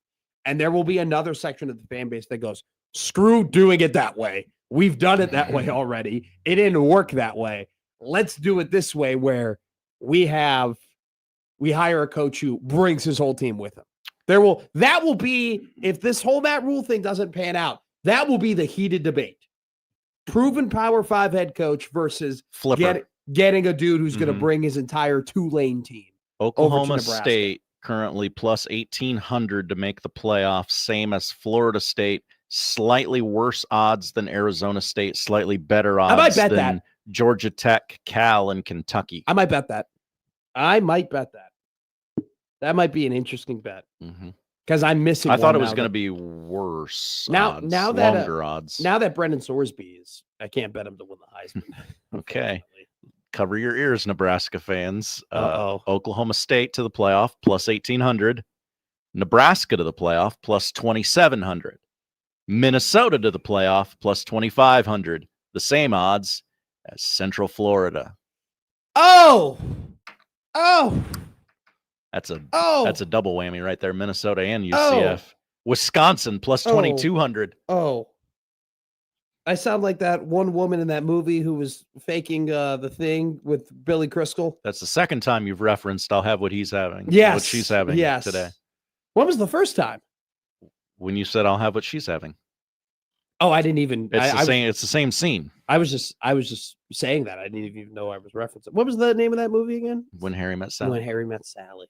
And there will be another section of the fan base that goes, screw doing it that way. We've done it that way already. It didn't work that way. Let's do it this way, where we hire a coach who brings his whole team with him. That will be, if this whole Matt Rule thing doesn't pan out, that will be the heated debate. Proven Power 5 head coach versus getting a dude who's going to bring his entire Tulane team. Oklahoma State currently plus 1,800 to make the playoffs, same as Florida State. Slightly worse odds than Arizona State, slightly better odds I might bet than that. Georgia Tech, Cal, and Kentucky. I might bet that. That might be an interesting bet. Because I'm missing. I thought it was going to be worse. Odds, longer odds. Now that Brendan Sorsby is, I can't bet him to win the Heisman. Okay, cover your ears, Nebraska fans. Oklahoma State to the playoff plus 1,800. Nebraska to the playoff plus 2,700. Minnesota to the playoff plus 2,500. The same odds as Central Florida. Oh. That's a double whammy right there. Minnesota and UCF. Wisconsin plus 2,200. I sound like that one woman in that movie who was faking the thing with Billy Crystal. That's the second time you've referenced I'll have what he's having. Yes. What she's having today. When was the first time? When you said I'll have what she's having. Oh, I didn't even. It's the same scene. I was just saying that. I didn't even know I was referencing. What was the name of that movie again? When Harry Met Sally. When Harry Met Sally.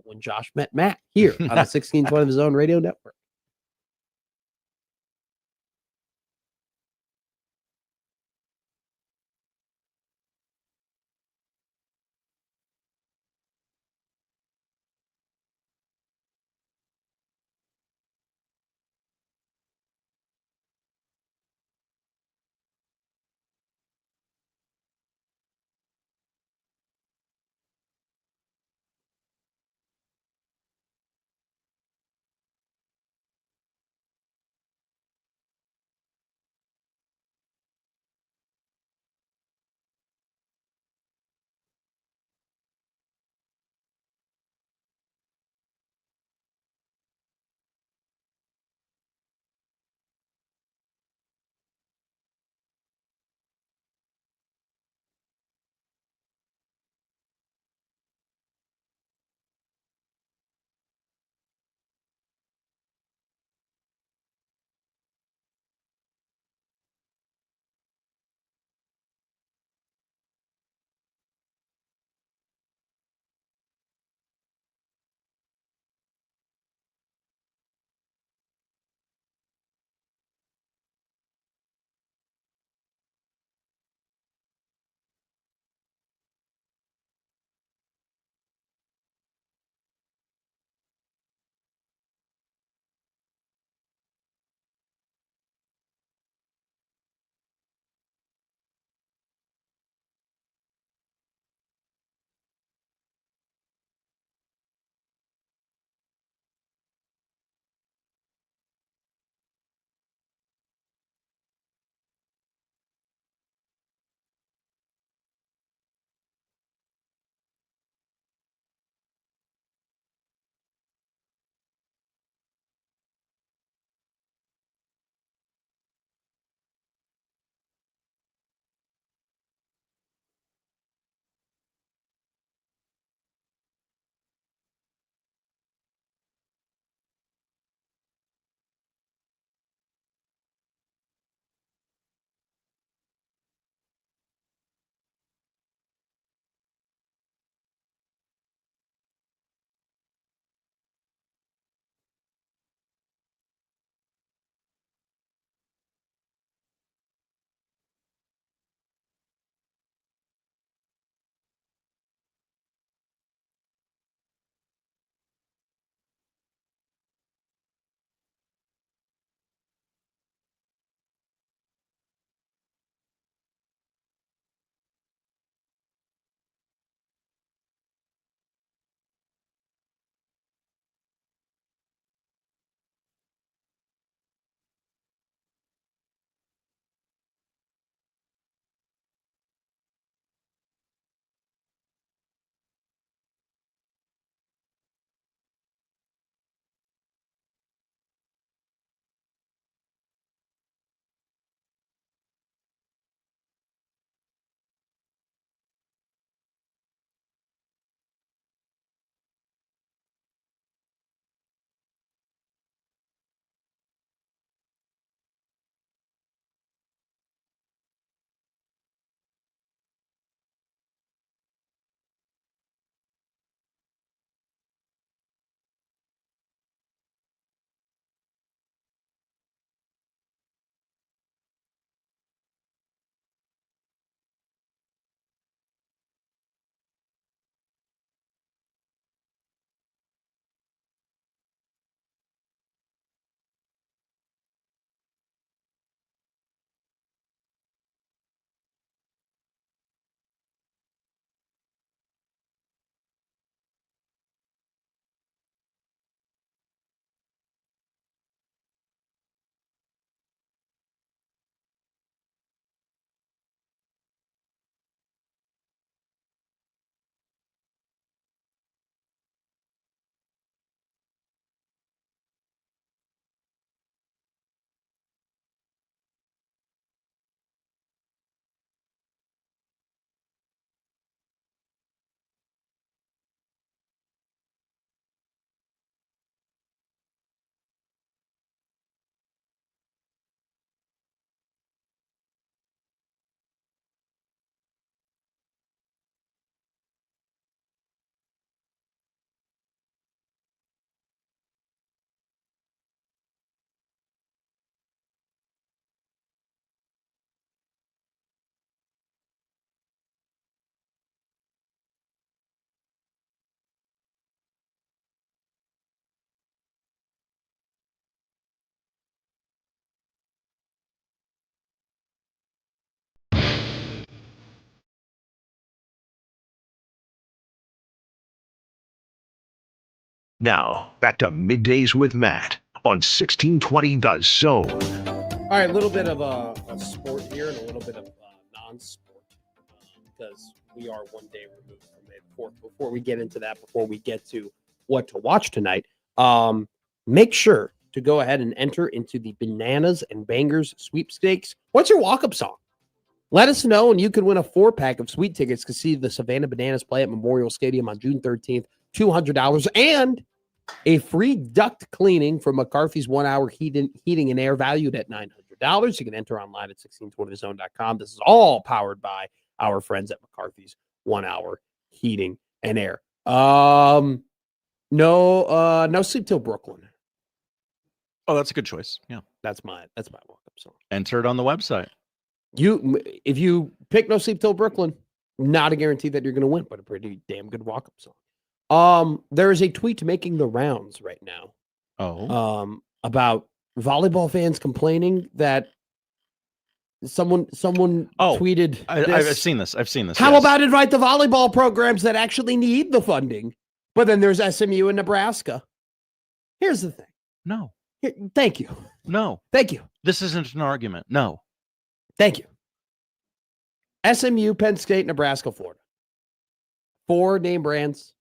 When Josh met Matt here on the 1620 The Zone Radio Network. Now, back to Middays with Matt on 1620 The Zone. All right, a little bit of a sport here and a little bit of non-sport because we are one day removed from May the 4th. Before we get into that, before we get to what to watch tonight, make sure to go ahead and enter into the Bananas and Bangers sweepstakes. What's your walk-up song? Let us know, and you can win a 4-pack of sweet tickets to see the Savannah Bananas play at Memorial Stadium on June 13th, $200, and a free duct cleaning from McCarthy's 1-hour heating and air valued at $900. You can enter online at 1620thezone.com. This is all powered by our friends at McCarthy's 1-hour heating and air. No Sleep Till Brooklyn. Oh, that's a good choice. Yeah. That's my walk-up song. Enter it on the website. If you pick No Sleep Till Brooklyn, not a guarantee that you're going to win, but a pretty damn good walk-up song. There is a tweet making the rounds right now. About volleyball fans complaining that someone tweeted. I've seen this. How about invite the volleyball programs that actually need the funding? But then there's SMU and Nebraska. Here's the thing. No. Thank you. No. Thank you. This isn't an argument. No. Thank you. SMU, Penn State, Nebraska, Florida. 4 name brands.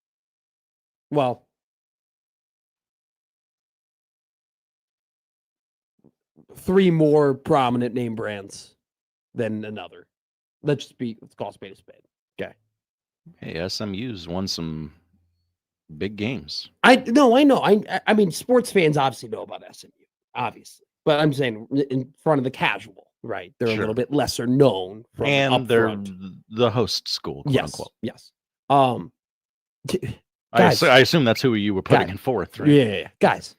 Well, 3 more prominent name brands than another. Let's call a spade a spade. Okay. Hey, SMU's won some big games. I know. I mean, sports fans obviously know about SMU, obviously. But I'm saying in front of the casual, right? They're a little bit lesser known. And they're the host school, quote unquote. Yes. Guys, I assume that's who you were putting in fourth, right? Yeah. Guys,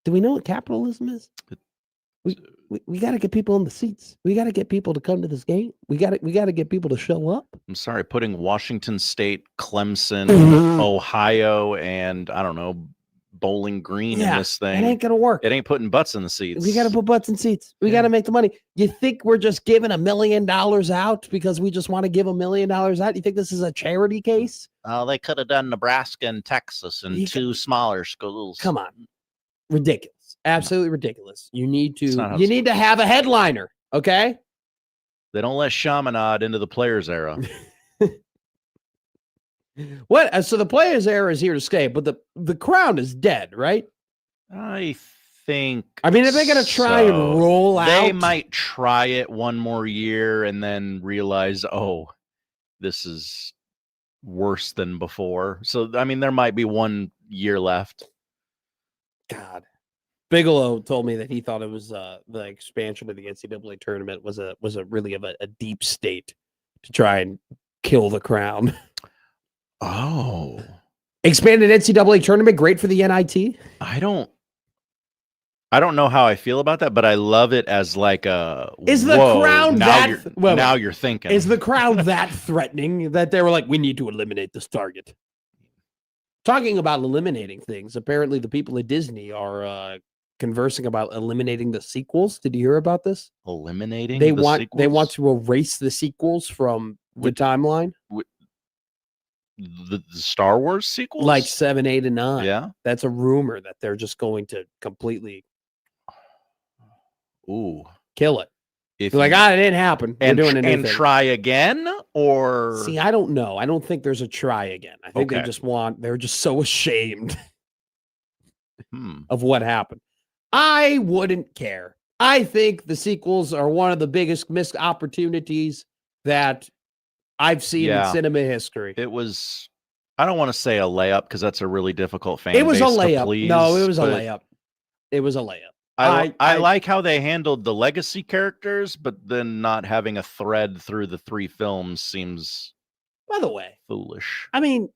do we know what capitalism is? We got to get people in the seats. We got to get people to come to this game. We got to get people to show up. I'm sorry, putting Washington State, Clemson, Ohio, and I don't know, Bowling Green in this thing. It ain't gonna work. It ain't putting butts in the seats. We got to put butts in seats. We got to make the money. You think we're just giving $1 million out because we just want to give $1 million out? You think this is a charity case? Oh, they could have done Nebraska and Texas and 2 smaller schools. Come on, ridiculous. Absolutely ridiculous. You need to have a headliner, okay? They don't let Chaminade into the players era. What? So the players era is here to stay, but the crown is dead, right? I think. I mean, if they're going to try and roll out, they might try it one more year and then realize, oh, this is worse than before. So, I mean, there might be 1 year left. God. Bigelow told me that he thought it was the expansion of the NCAA tournament was a really of a deep state to try and kill the crown. Oh, expanded NCAA tournament, great for the NIT. I don't know how I feel about that, but I love it as like a. Is the crown now you're thinking? Is the crown that threatening that they were like, we need to eliminate this target? Talking about eliminating things, apparently the people at Disney are conversing about eliminating the sequels. Did you hear about this? Eliminating they the want sequels? They want to erase the sequels from the timeline. The Star Wars sequels, like 7, 8, and 9. Yeah, that's a rumor that they're just going to completely kill it. If like, it didn't happen. And, We're doing a new and thing. try again, or see, I don't know. I don't think there's a try again. I think they just they're just so ashamed of what happened. I wouldn't care. I think the sequels are one of the biggest missed opportunities that I've seen in cinema history. It was, I don't want to say a layup because that's a really difficult fan It was base a layup. to please, No, it was a layup. It was a layup. I like how they handled the legacy characters, but then not having a thread through the 3 films seems, by the way, foolish. I mean,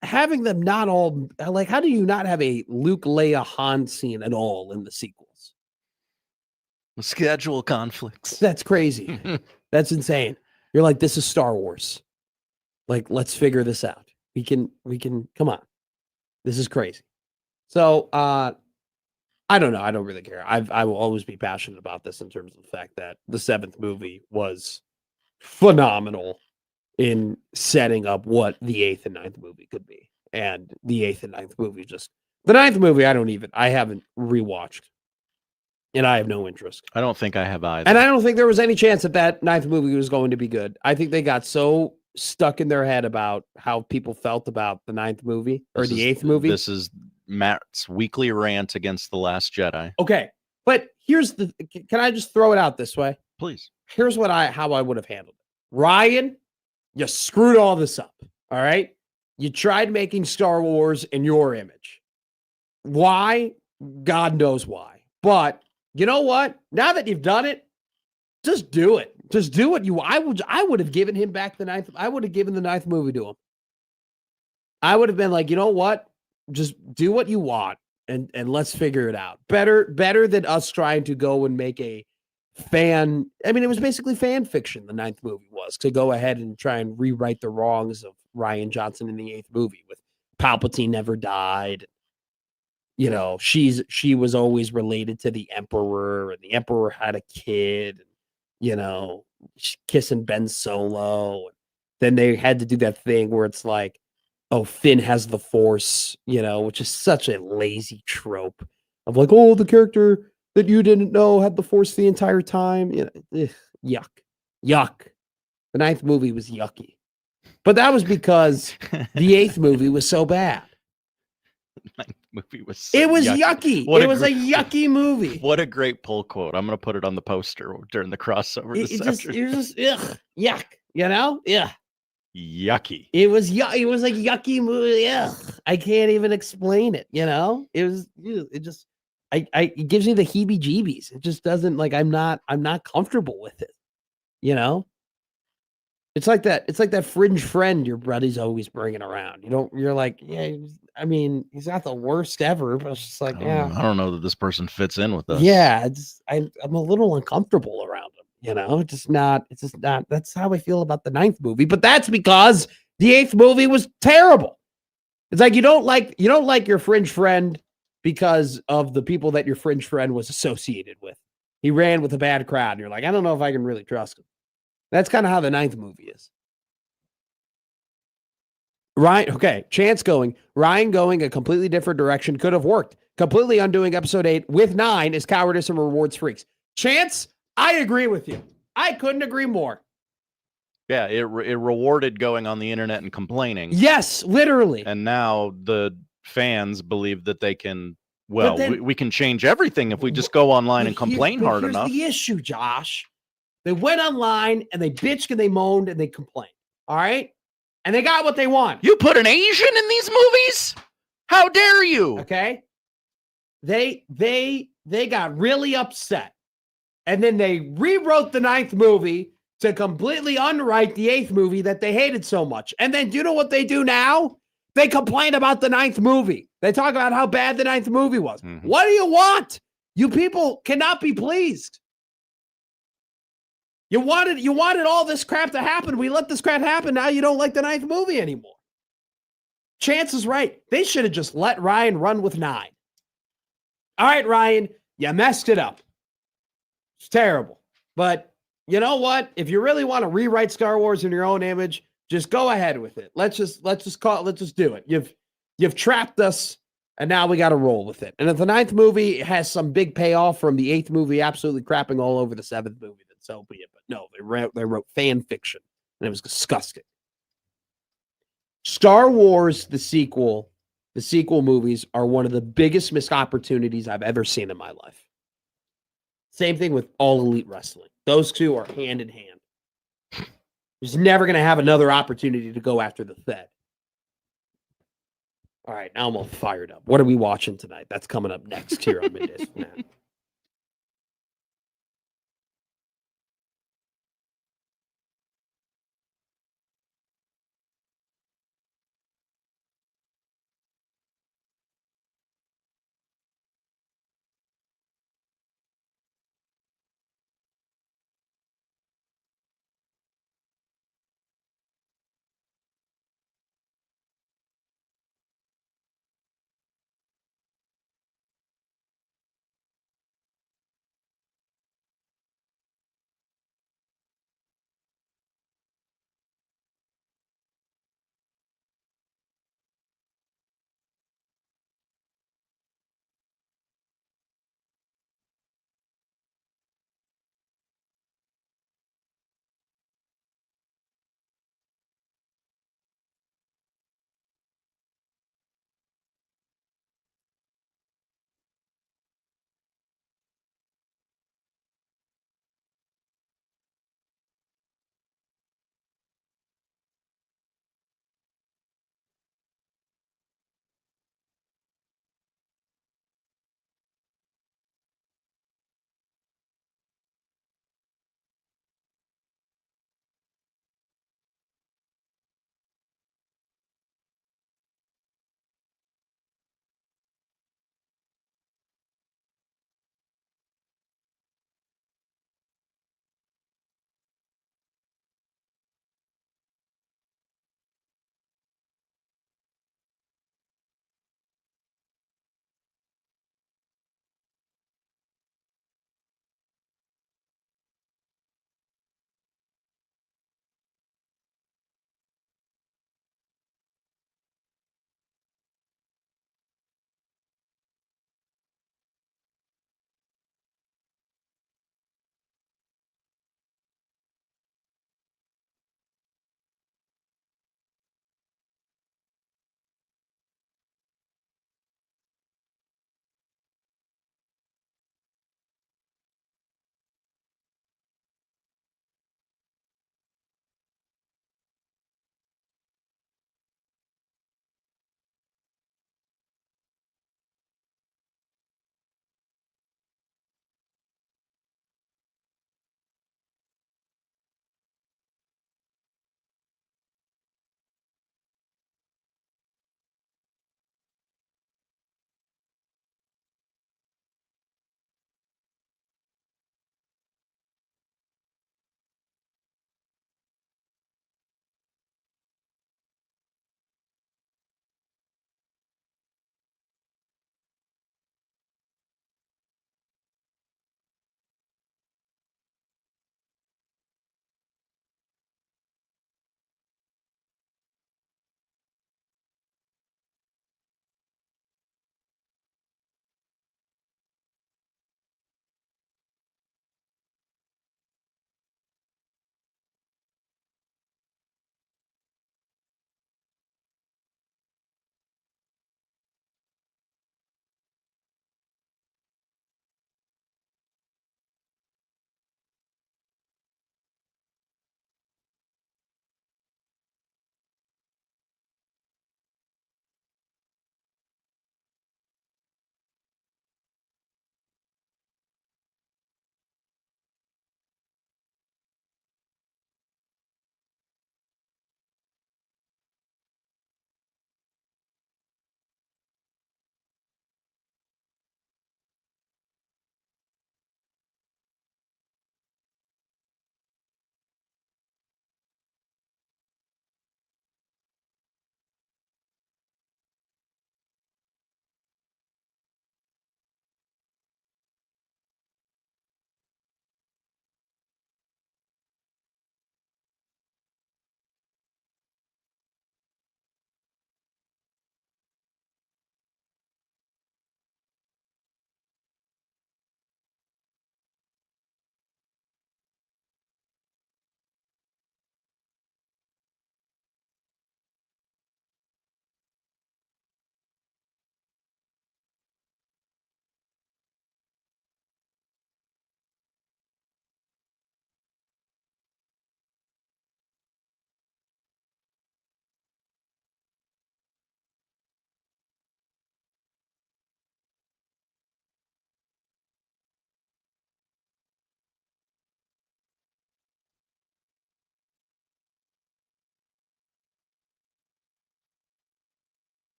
having them not all, like, how do you not have a Luke, Leia, Han scene at all in the sequels? Schedule conflicts. That's crazy. That's insane. You're like, this is Star Wars. Like, let's figure this out. We can, come on. This is crazy. So, I don't know. I don't really care. I will always be passionate about this in terms of the fact that the 7th movie was phenomenal in setting up what the 8th and 9th movie could be. And the 8th and 9th movie the 9th movie I haven't rewatched. And I have no interest. I don't think I have either. And I don't think there was any chance that 9th movie was going to be good. I think they got so stuck in their head about how people felt about the 9th movie or the 8th movie. This is Matt's weekly rant against The Last Jedi. Okay. But can I just throw it out this way? Please. Here's how I would have handled it. Ryan, you screwed all this up. All right. You tried making Star Wars in your image. Why? God knows why. But you know what? Now that you've done it, just do it. Just do what I would have given him back the 9th. I would have given the 9th movie to him. I would have been like, you know what? Just do what you want and let's figure it out. Better than us trying to go and make a fan. I mean, it was basically fan fiction. The 9th movie was to go ahead and try and rewrite the wrongs of Rian Johnson in the 8th movie with Palpatine never died. You know, she was always related to the Emperor, and the Emperor had a kid, you know, kissing Ben Solo. Then they had to do that thing where it's like, oh, Finn has the Force, you know, which is such a lazy trope of like, oh, the character that you didn't know had the Force the entire time. You know, yuck. The 9th movie was yucky. But that was because the 8th movie was so bad. Movie was it was yucky. It was a yucky movie. What a great pull quote. I'm going to put it on the poster during the crossover this afternoon. It was just yuck, you know? Yeah. Yucky. It was a yucky movie. Yeah. I can't even explain it, you know? It gives me the heebie-jeebies. It just doesn't I'm not comfortable with it. You know? It's like that fringe friend your buddy's always bringing around. You're like, yeah, I mean, he's not the worst ever, but it's just like, yeah. I don't know that this person fits in with us. Yeah, I'm a little uncomfortable around him, you know? It's just not, that's how I feel about the 9th movie, but that's because the 8th movie was terrible. It's like you don't like your fringe friend because of the people that your fringe friend was associated with. He ran with a bad crowd, and you're like, I don't know if I can really trust him. That's kind of how the 9th movie is. Chance going. Ryan going a completely different direction could have worked. Completely undoing episode 8 with 9 is cowardice and rewards freaks. Chance, I agree with you. I couldn't agree more. Yeah, it rewarded going on the internet and complaining. Yes, literally. And now the fans believe that they can, we can change everything if we just go online and complain hard enough. Here's the issue, Josh. They went online and they bitched and they moaned and they complained. All right? And they got what they want. You put an Asian in these movies? How dare you? Okay. They got really upset. And then they rewrote the 9th movie to completely unwrite the 8th movie that they hated so much. And then do you know what they do now? They complain about the 9th movie. They talk about how bad the 9th movie was. Mm-hmm. What do you want? You people cannot be pleased. You wanted all this crap to happen. We let this crap happen. Now you don't like the 9th movie anymore. Chance is right. They should have just let Ryan run with 9. All right, Ryan, you messed it up. It's terrible. But you know what? If you really want to rewrite Star Wars in your own image, just go ahead with it. Let's just do it. You've trapped us, and now we got to roll with it. And if the 9th movie has some big payoff from the 8th movie absolutely crapping all over the 7th movie, then so be it. But no, they wrote fan fiction, and it was disgusting. Star Wars, the sequel movies are one of the biggest missed opportunities I've ever seen in my life. Same thing with All Elite Wrestling. Those two are hand in hand. He's never going to have another opportunity to go after the Fed. All right, now I'm all fired up. What are we watching tonight? That's coming up next here on Middays with Matt.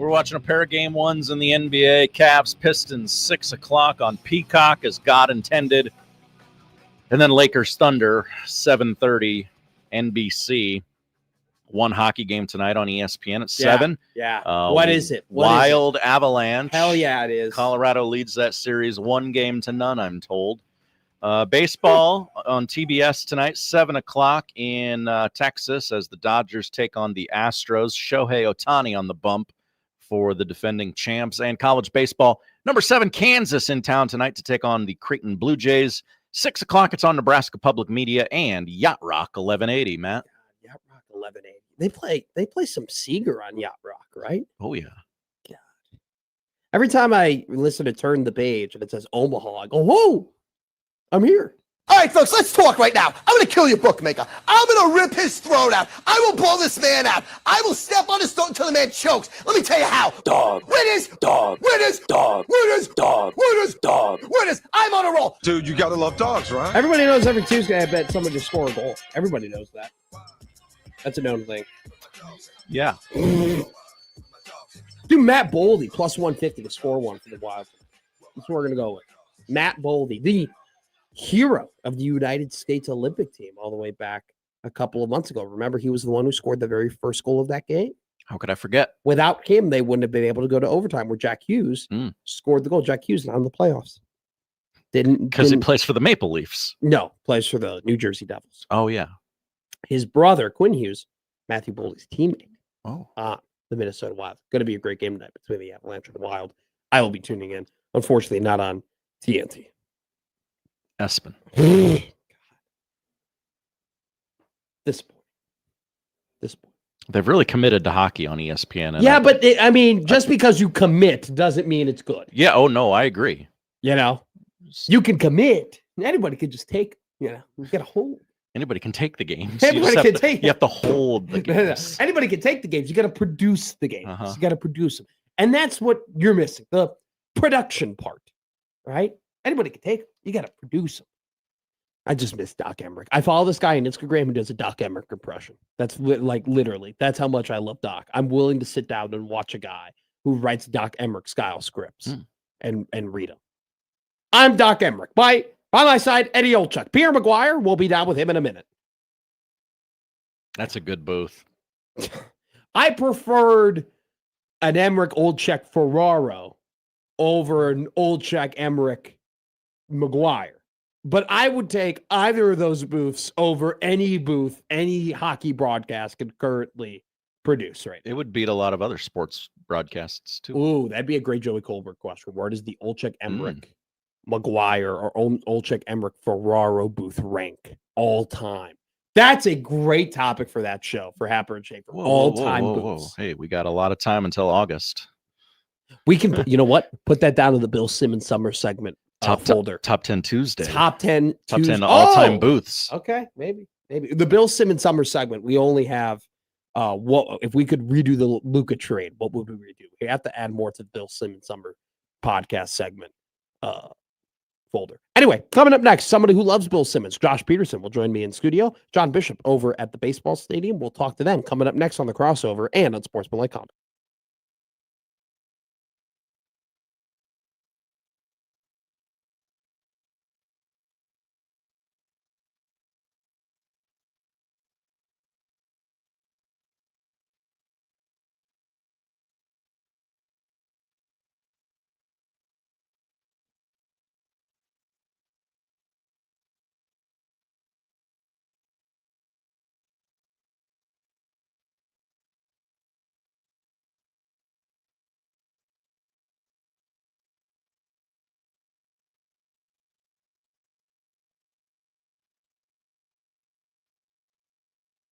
we're watching a pair of game ones in the NBA. Cavs, Pistons, 6 o'clock on Peacock as God intended. And then Lakers, Thunder, 7:30 NBC. One hockey game tonight on ESPN at 7. Yeah. What is it? Wild Avalanche. Hell yeah, it is. Colorado leads that series 1-0, I'm told. Baseball on TBS tonight, 7 o'clock in Texas as the Dodgers take on the Astros. Shohei Ohtani on the bump for the defending champs. And college baseball, number 7, Kansas in town tonight to take on the Creighton Blue Jays. 6 o'clock, it's on Nebraska Public Media and Yacht Rock 1180, Matt. Yacht Rock 1180. They play some Seeger on Yacht Rock, right? Oh, yeah. God. Every time I listen to Turn the Page and it says Omaha, I go, whoa, I'm here. All right, folks, let's talk right now. I'm going to kill your bookmaker. I'm going to rip his throat out. I will blow this man out. I will step on his throat until the man chokes. Let me tell you how. Dog. Winners. Dog. Winners. Dog. Winners. Dog. Winners. Dog. Winners. I'm on a roll. Dude, you got to love dogs, right? Everybody knows every Tuesday I bet someone just score a goal. Everybody knows that. That's a known thing. Yeah. Do Matt Boldy, plus 150 to score one for the Wild. That's what we're going to go with. Matt Boldy, the hero of the United States Olympic team all the way back a couple of months ago. Remember, he was the one who scored the very first goal of that game. How could I forget? Without him, they wouldn't have been able to go to overtime where Jack Hughes scored the goal. Jack Hughes not in the playoffs. Because he plays for the Maple Leafs. No, plays for the New Jersey Devils. Oh, yeah. His brother, Quinn Hughes, Matthew Boldy's teammate. Oh. The Minnesota Wild. Going to be a great game tonight between the Avalanche and the Wild. I will be tuning in. Unfortunately, not on TNT. Espen. This point. They've really committed to hockey on ESPN. And Yeah, but just because you commit doesn't mean it's good. Yeah. Oh, no, I agree. You know, you can commit. Anybody could just take, you got to hold. Anybody can take the games. Anybody can take. You have to hold the games. Anybody can take the games. You got to produce the games. You got to produce them. And that's what you're missing, the production part, right? Anybody can take them. You got to produce them. I just miss Doc Emmerich. I follow this guy on Instagram who does a Doc Emmerich impression. That's literally, that's how much I love Doc. I'm willing to sit down and watch a guy who writes Doc Emmerich style scripts and read them. I'm Doc Emmerich. By my side, Eddie Olczyk. Pierre McGuire, we'll be down with him in a minute. That's a good booth. I preferred an Emmerich Olczyk Ferraro over an Olczyk Emmerich McGuire. But I would take either of those booths over any booth any hockey broadcast can currently produce right now. It would beat a lot of other sports broadcasts, too. Ooh, that'd be a great Joey Colbert question. Where does the Olczyk Emmerich McGuire or Olczyk Emmerich Ferraro booth rank all time? That's a great topic for that show, for Happer and Schaefer. All-time booths. Hey, we got a lot of time until August. We can, you know what? Put that down to the Bill Simmons summer segment. Folder. Top 10 Tuesday. Top 10 all-time booths. Okay, maybe. The Bill Simmons summer segment. We only have what if we could redo the Luka trade, what would we redo? We have to add more to the Bill Simmons summer podcast segment folder. Anyway, coming up next, somebody who loves Bill Simmons, Josh Peterson, will join me in studio. John Bishop over at the baseball stadium. We'll talk to them coming up next on the Crossover and on Sportsmanlike Comment.